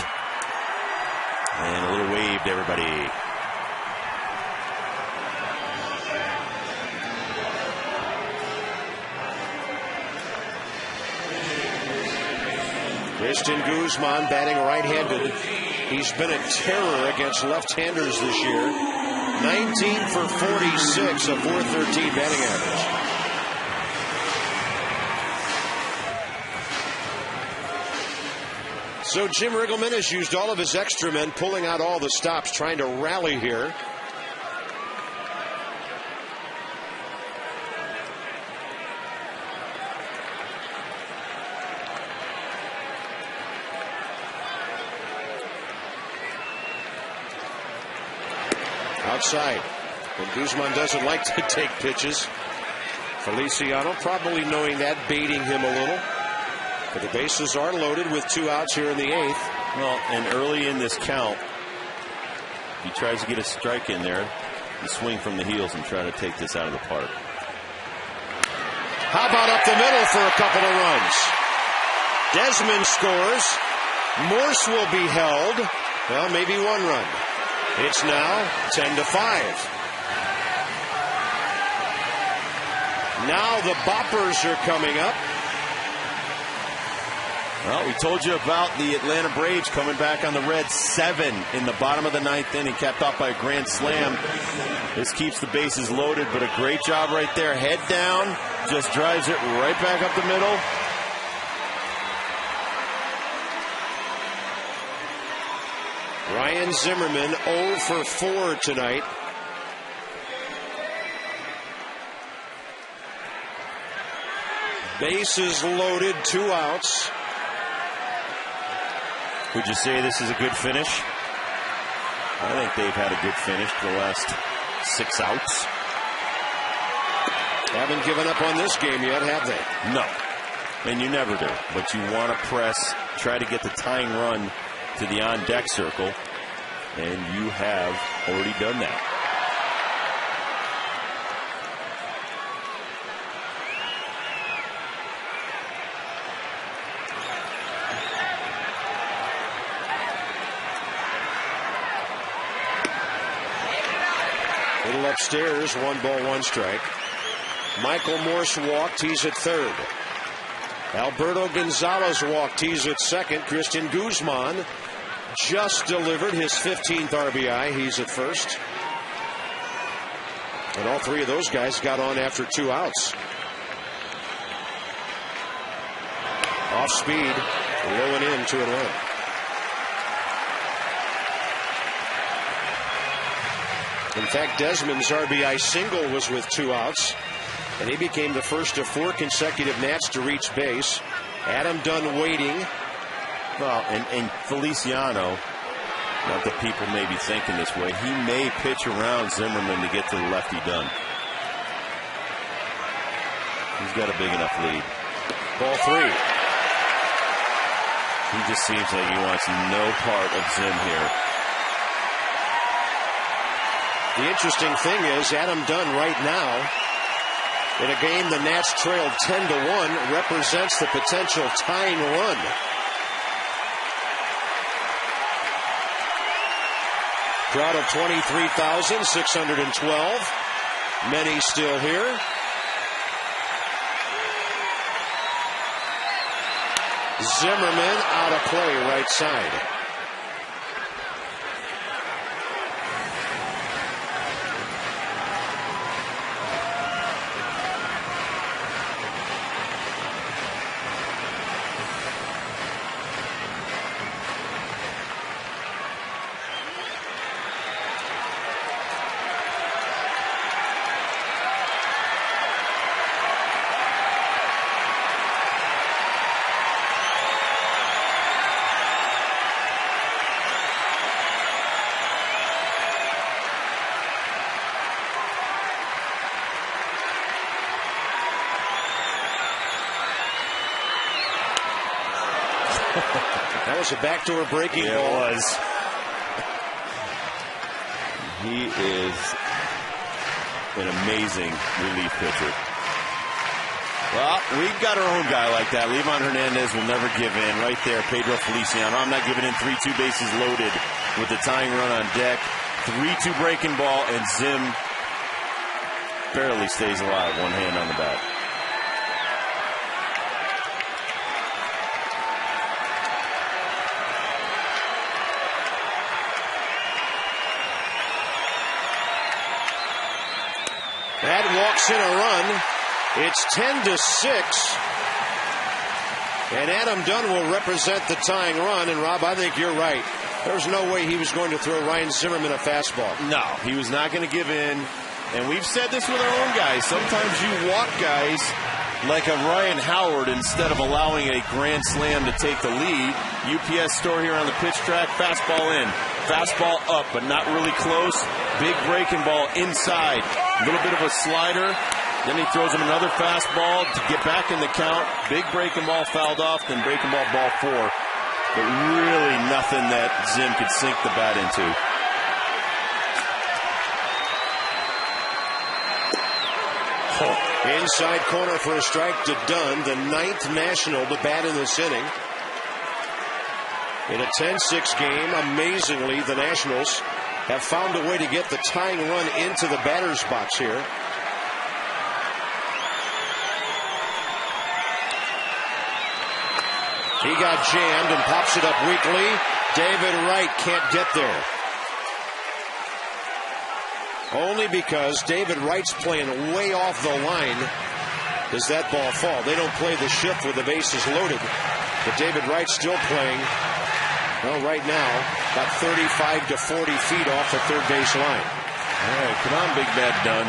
And a little wave to everybody. Christian Guzman batting right-handed. He's been a terror against left-handers this year. 19 for 46, a .413 batting average. So Jim Riggleman has used all of his extra men, pulling out all the stops, trying to rally here. Outside. And Guzman doesn't like to take pitches. Feliciano probably knowing that, baiting him a little. But the bases are loaded with 2 outs here in the 8th. Well, and early in this count, he tries to get a strike in there and swing from the heels and try to take this out of the park. How about up the middle for a couple of runs? Desmond scores. Morse will be held. Well, maybe 1 run. It's now 10-5. Now the boppers are coming up. Well, we told you about the Atlanta Braves coming back on the red. 7 in the bottom of the 9th inning, capped off by a grand slam. This keeps the bases loaded, but a great job right there. Head down, just drives it right back up the middle. Ryan Zimmerman 0 for 4 tonight. Bases loaded, 2 outs. Would you say this is a good finish? I think they've had a good finish for the last 6 outs. Haven't given up on this game yet, have they? No. And you never do. But you want to press, try to get the tying run to the on-deck circle. And you have already done that. Little upstairs, 1 ball, 1 strike. Michael Morse walked, he's at 3rd. Alberto Gonzalez walked, he's at 2nd. Christian Guzman just delivered his 15th RBI, he's at 1st. And all 3 of those guys got on after 2 outs. Off speed, low and in, 2-1. In fact, Desmond's RBI single was with 2 outs, and he became the first of 4 consecutive Nats to reach base. Adam Dunn waiting. Well, and Feliciano, not that people may be thinking this way, he may pitch around Zimmerman to get to the lefty Dunn. He's got a big enough lead. Ball 3. He just seems like he wants no part of Zim here. The interesting thing is Adam Dunn right now, in a game the Nats trailed 10-1, represents the potential tying run. Crowd of 23,612. Many still here. Zimmerman out of play, right side. That was a backdoor breaking ball. It was. He is an amazing relief pitcher. Well, we've got our own guy like that. Levon Hernandez will never give in. Right there, Pedro Feliciano. I'm not giving in. 3-2 bases loaded with the tying run on deck. 3-2 breaking ball, and Zim barely stays alive. One hand on the bat. That walks in a run. It's 10-6. And Adam Dunn will represent the tying run. And Rob, I think you're right. There's no way he was going to throw Ryan Zimmerman a fastball. No, he was not going to give in. And we've said this with our own guys. Sometimes you walk guys like a Ryan Howard instead of allowing a grand slam to take the lead. UPS store here on the pitch track. Fastball in. Fastball up, but not really close. Big breaking ball inside. A little bit of a slider. Then he throws him another fastball to get back in the count. Big breaking ball fouled off, then breaking ball, ball 4. But really nothing that Zim could sink the bat into. Inside corner for a strike to Dunn, the 9th National to bat in this inning. In a 10-6 game, amazingly, the Nationals have found a way to get the tying run into the batter's box here. He got jammed and pops it up weakly. David Wright can't get there. Only because David Wright's playing way off the line does that ball fall. They don't play the shift with the bases loaded. But David Wright's still playing, well, right now, about 35 to 40 feet off the third base line. All right, come on, Big Bad Dunn.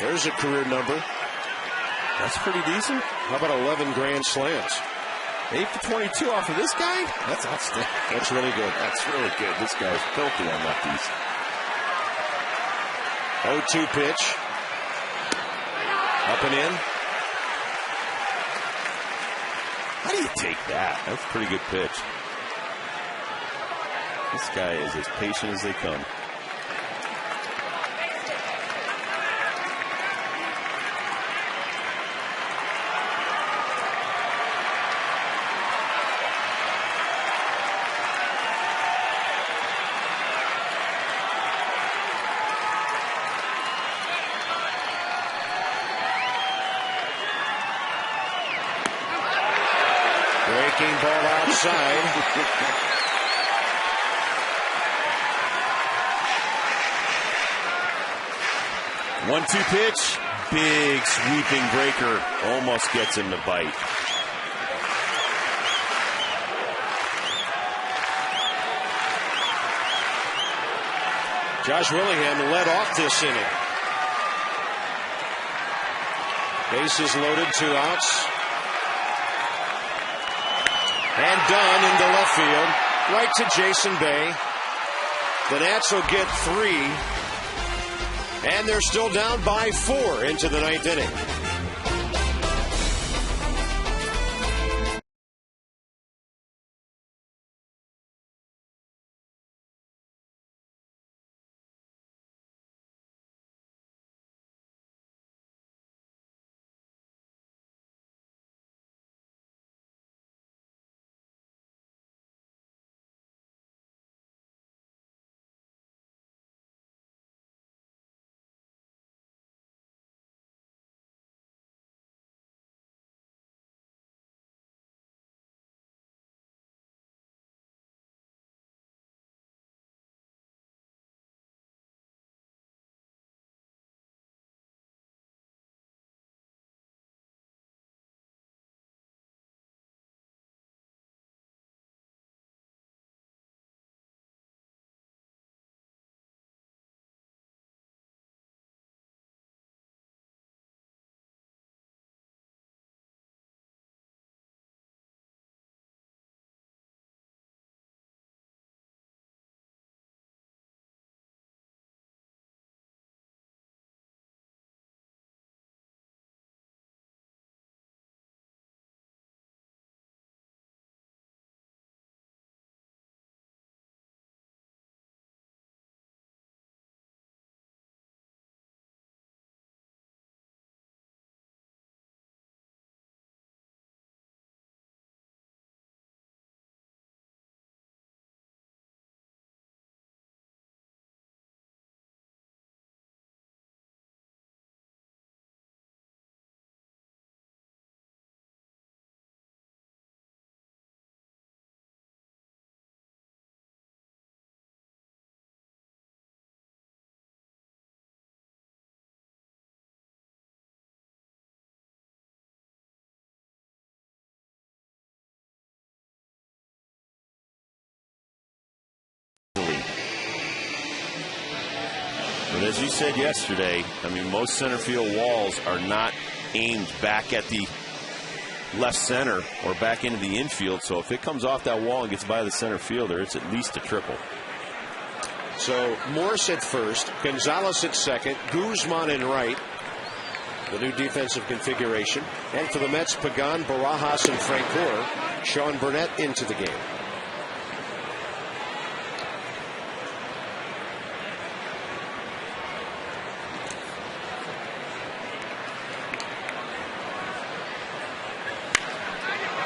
There's a career number. That's pretty decent. How about 11 grand slams? 8 for 22 off of this guy? That's outstanding. That's really good. That's really good. This guy's filthy on lefties. 0-2 pitch. Up and in. How do you take that? That's a pretty good pitch. This guy is as patient as they come. Breaking ball outside. 1-2 pitch. Big sweeping breaker. Almost gets him to bite. Josh Willingham led off this inning. Bases loaded, 2 outs. And Dunn into left field, right to Jason Bay. The Nats will get 3, and they're still down by 4 into the 9th inning. But as you said yesterday, I mean, most center field walls are not aimed back at the left center or back into the infield. So if it comes off that wall and gets by the center fielder, it's at least a triple. So Morse at first, Gonzalez at second, Guzman in right. The new defensive configuration. And for the Mets, Pagan, Barajas, and Francoeur. Sean Burnett into the game.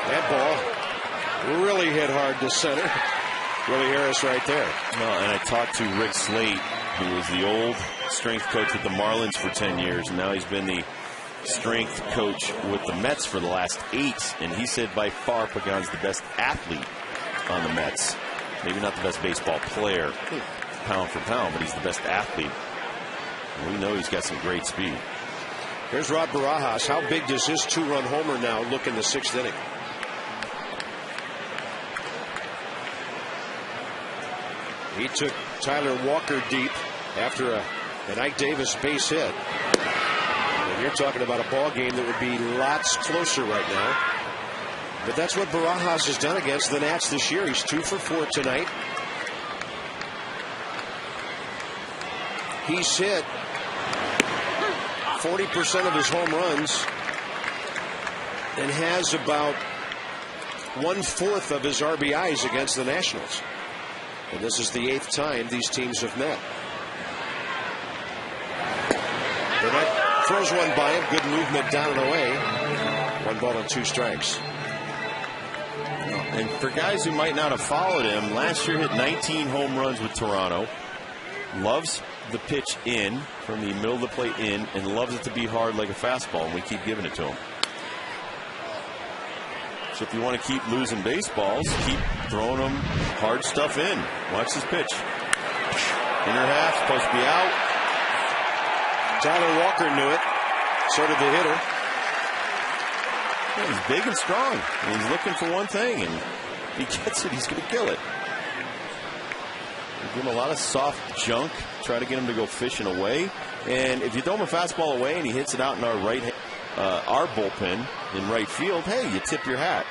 That ball really hit hard to center. Willie Harris right there. Well, and I talked to Rick Slate, who was the old strength coach with the Marlins for 10 years, and now he's been the strength coach with the Mets for the last 8. And he said by far Pagan's the best athlete on the Mets. Maybe not the best baseball player, pound for pound, but he's the best athlete. And we know he's got some great speed. Here's Rod Barajas. How big does his 2-run homer now look in the 6th inning? He took Tyler Walker deep after an Ike Davis base hit. And you're talking about a ball game that would be lots closer right now. But that's what Barajas has done against the Nats this year. He's 2 for 4 tonight. He's hit 40% of his home runs and has about 1/4 of his RBIs against the Nationals. And this is the 8th time these teams have met. Burnett throws one by him. Good movement down and away. 1 ball and 2 strikes. And for guys who might not have followed him, last year hit 19 home runs with Toronto. Loves the pitch in, from the middle of the plate in, and loves it to be hard like a fastball, and we keep giving it to him. So if you want to keep losing baseballs, keep throwing them hard stuff in. Watch this pitch. Inner half, supposed to be out. Tyler Walker knew it. So did the hitter. Yeah, he's big and strong. And he's looking for one thing, and if he gets it, he's going to kill it. We give him a lot of soft junk, try to get him to go fishing away. And if you throw him a fastball away and he hits it out in our bullpen in right field, hey, you tip your hat.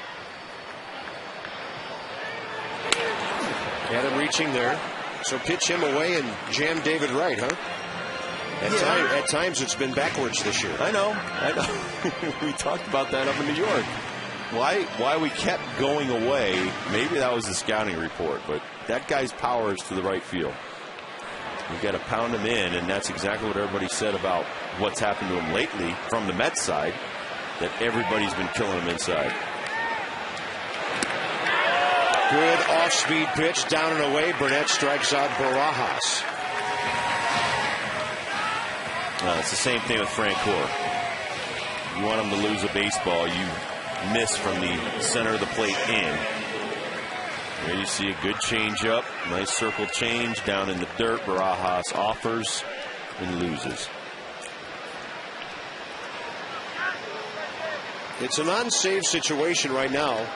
Had him reaching there. So pitch him away and jam David Wright, huh? At times it's been backwards this year. I know. We talked about that up in New York. Why we kept going away, maybe that was the scouting report, but that guy's power is to the right field. You've got to pound him in, and that's exactly what everybody said about what's happened to him lately from the Mets side, that everybody's been killing him inside. Good off-speed pitch down and away. Burnett strikes out Barajas. It's the same thing with Francoeur. You want him to lose a baseball, you miss from the center of the plate in. There you see a good changeup, nice circle change down in the dirt. Barajas offers and loses. It's a non-save situation right now.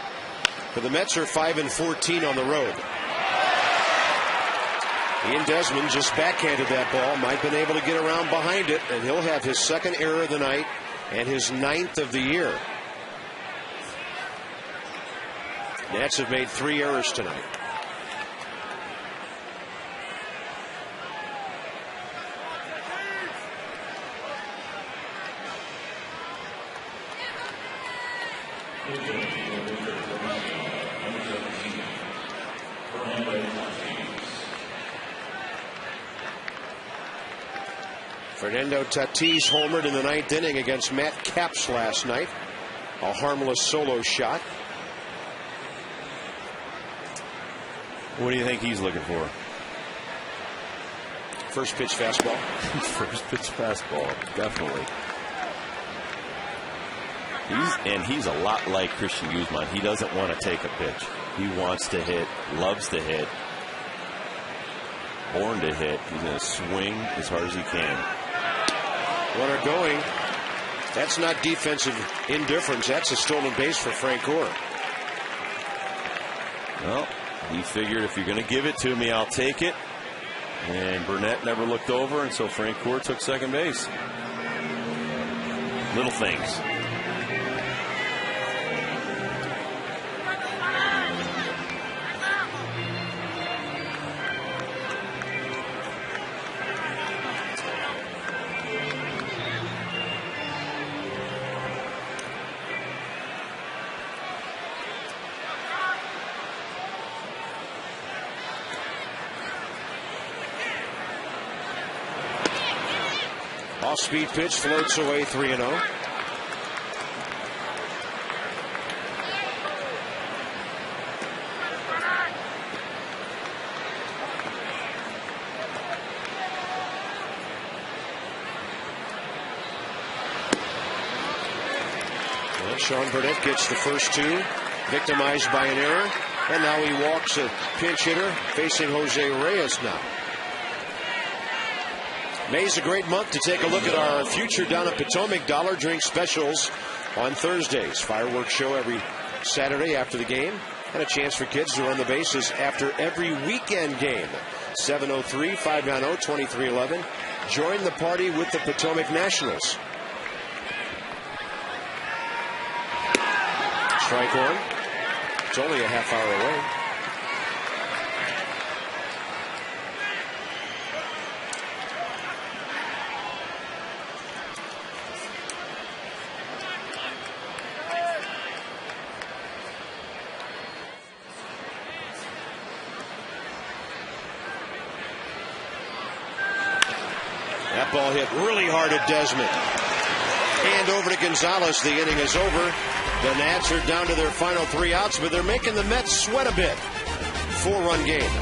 For the Mets are 5-14 on the road. Ian Desmond just backhanded that ball. Might have been able to get around behind it, and he'll have his 2nd error of the night and his 9th of the year. Nats have made 3 errors tonight. Fernando Tatis homered in the 9th inning against Matt Capps last night. A harmless solo shot. What do you think he's looking for? First pitch fastball. First pitch fastball, definitely. He's a lot like Christian Guzman. He doesn't want to take a pitch. He wants to hit, loves to hit, born to hit. He's going to swing as hard as he can. Runner going. That's not defensive indifference. That's a stolen base for Francoeur. Well, he figured if you're going to give it to me, I'll take it. And Burnett never looked over, and so Francoeur took second base. Little things. Off-speed pitch floats away 3-0. And Sean Burnett gets the first two, victimized by an error, and now he walks a pinch hitter facing Jose Reyes now. May's a great month to take a look at our future down at Potomac dollar drink specials on Thursdays. Fireworks show every Saturday after the game, and a chance for kids to run the bases after every weekend game. 703-590-2311. Join the party with the Potomac Nationals. Strike one. It's only a half hour away. That ball hit really hard at Desmond. And over to Gonzalez. The inning is over. The Nats are down to their final 3 outs, but they're making the Mets sweat a bit. 4-run game.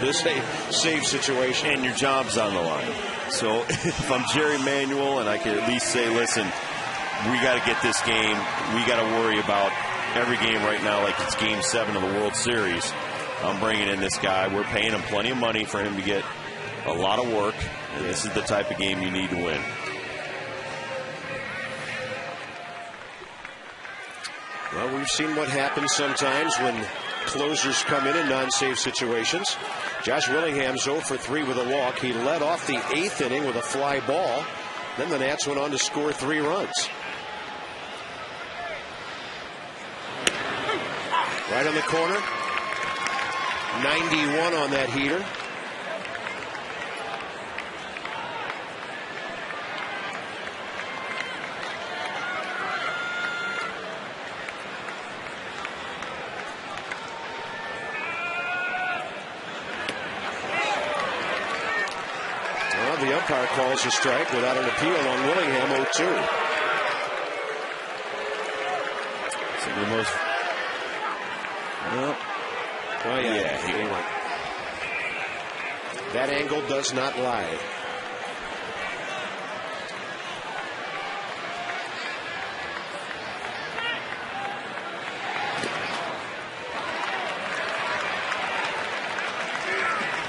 This is a safe situation. And your job's on the line. So if I'm Jerry Manuel and I can at least say, listen, we got to get this game. We got to worry about every game right now like it's Game 7 of the World Series. I'm bringing in this guy. We're paying him plenty of money for him to get a lot of work. And this is the type of game you need to win. Well, we've seen what happens sometimes when closers come in non-safe situations. Josh Willingham's 0 for 3 with a walk. He led off the 8th inning with a fly ball. Then the Nats went on to score 3 runs. Right on the corner. 91 on that heater. Now the umpire calls a strike without an appeal on Willingham, 0-2. So the most. Well, Oh, yeah. yeah. That angle does not lie.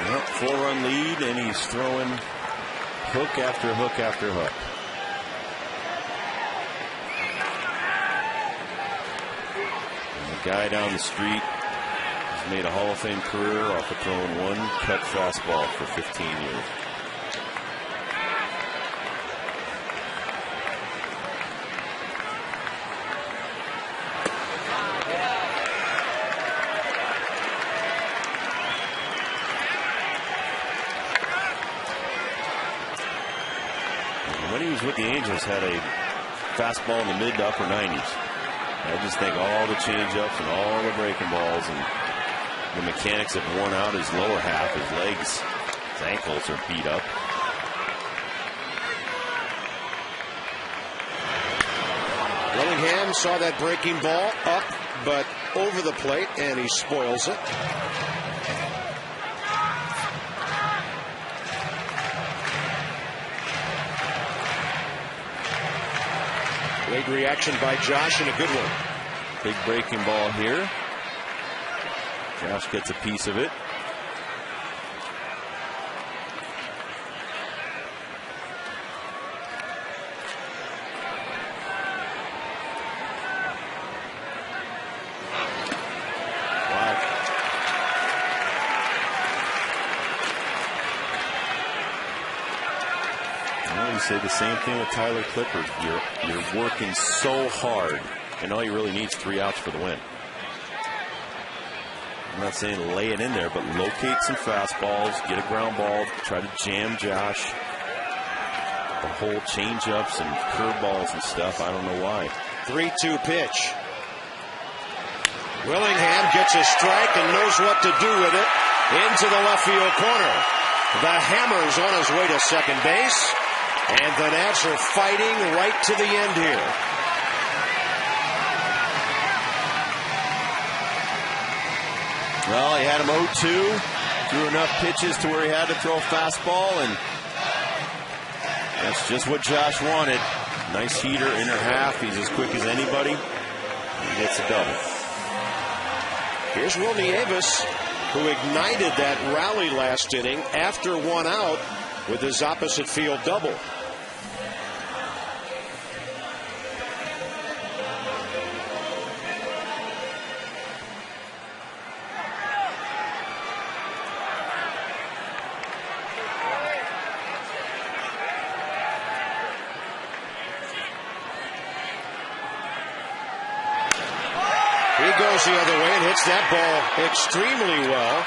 Well, 4-run lead, and he's throwing hook after hook after hook. And the guy down the street has made a Hall of Fame career off of throwing one cut fastball for 15 years. When he was with the Angels, had a fastball in the mid to upper 90s. I just think all the changeups and all the breaking balls and the mechanics have worn out his lower half. His legs, his ankles are beat up. Willingham saw that breaking ball up, but over the plate, and he spoils it. Late reaction by Josh, and a good one. Big breaking ball here. Josh gets a piece of it. Say the same thing with Tyler Clippard. You're working so hard, and all you really need is 3 outs for the win. I'm not saying lay it in there, but locate some fastballs, get a ground ball, try to jam Josh. The whole changeups and curveballs and stuff, I don't know why. 3-2 pitch. Willingham gets a strike and knows what to do with it. Into the left field corner. The Hammer's on his way to second base. And the Nats are fighting right to the end here. Well, he had him 0-2. Threw enough pitches to where he had to throw a fastball, and that's just what Josh wanted. Nice heater, inner half. He's as quick as anybody. He gets a double. Here's Wilmy Avis, who ignited that rally last inning after 1 out with his opposite field double. The other way and hits that ball extremely well.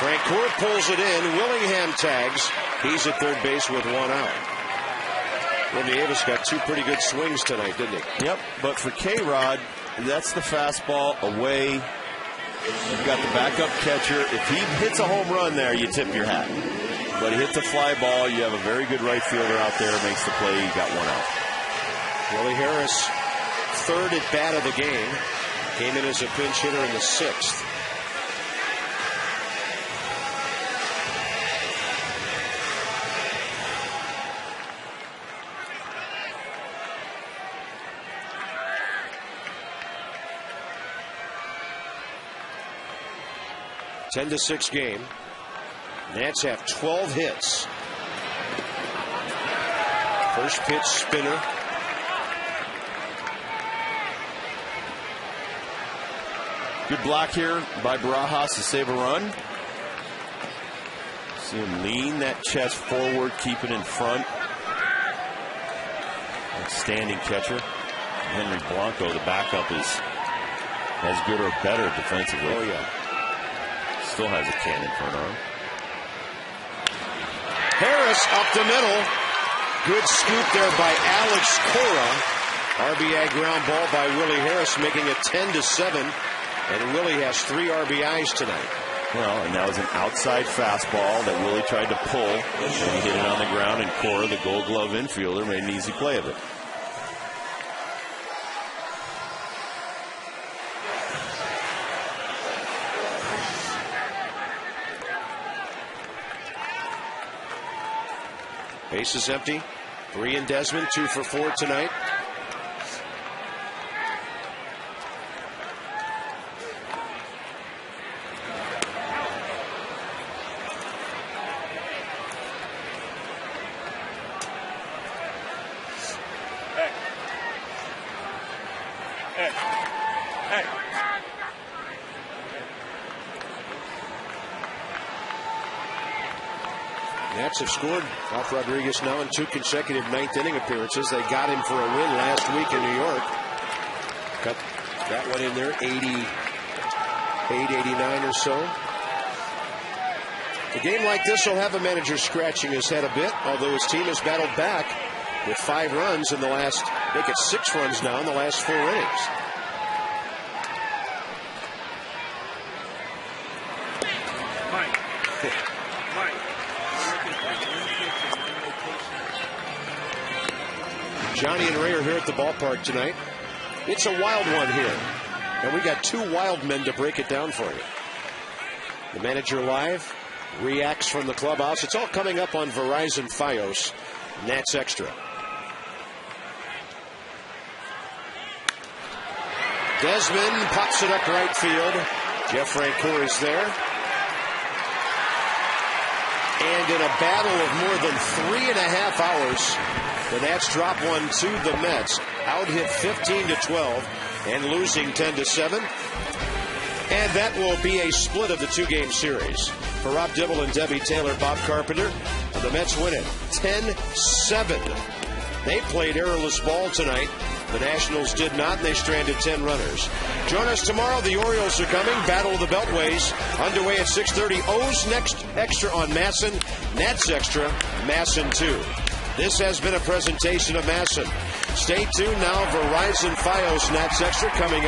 Francoeur pulls it in. Willingham tags. He's at third base with 1 out. Wilmy Avis got 2 pretty good swings tonight, didn't he? Yep, but for K-Rod, that's the fastball away. You've got the backup catcher. If he hits a home run there, you tip your hat. But he hits a fly ball. You have a very good right fielder out there, makes the play. You got 1 out. Willie Harris, 3rd at bat of the game. Came in as a pinch hitter in the 6th. (10-6) game. Nats have 12 hits. First pitch spinner. Good block here by Barajas to save a run. See him lean that chest forward, keep it in front. Outstanding catcher. Henry Blanco, the backup, is as good or better defensively. Oh, yeah. Still has a cannon for an arm. Harris up the middle. Good scoop there by Alex Cora. RBI ground ball by Willie Harris, making it 10-7. And Willie has 3 RBIs tonight. Well, and that was an outside fastball that Willie tried to pull, and he hit it on the ground, and Cora, the Gold Glove infielder, made an easy play of it. Base is empty. 3 in Desmond, 2 for 4 tonight. Nats have scored off Rodriguez now in 2 consecutive ninth-inning appearances. They got him for a win last week in New York. Cut that one in there, 88, 89 or so. A game like this will have a manager scratching his head a bit, although his team has battled back with 5 runs in the last, I think it's 6 runs now in the last 4 innings. Johnny and Ray are here at the ballpark tonight. It's a wild one here. And we got 2 wild men to break it down for you. The manager live reacts from the clubhouse. It's all coming up on Verizon Fios Nats Extra. Desmond pops it up right field. Jeff Francoeur is there. And in a battle of more than 3.5 hours, the Nats drop one to the Mets. Out hit 15-12 and losing 10-7. And that will be a split of the 2-game series. For Rob Dibble and Debbie Taylor, Bob Carpenter, the Mets win it 10-7. They played errorless ball tonight. The Nationals did not, and they stranded 10 runners. Join us tomorrow. The Orioles are coming. Battle of the Beltways underway at 6:30. O's next extra on Masson. Nats extra, Masson 2. This has been a presentation of Masson. Stay tuned now. Verizon Fios Nats Extra coming up.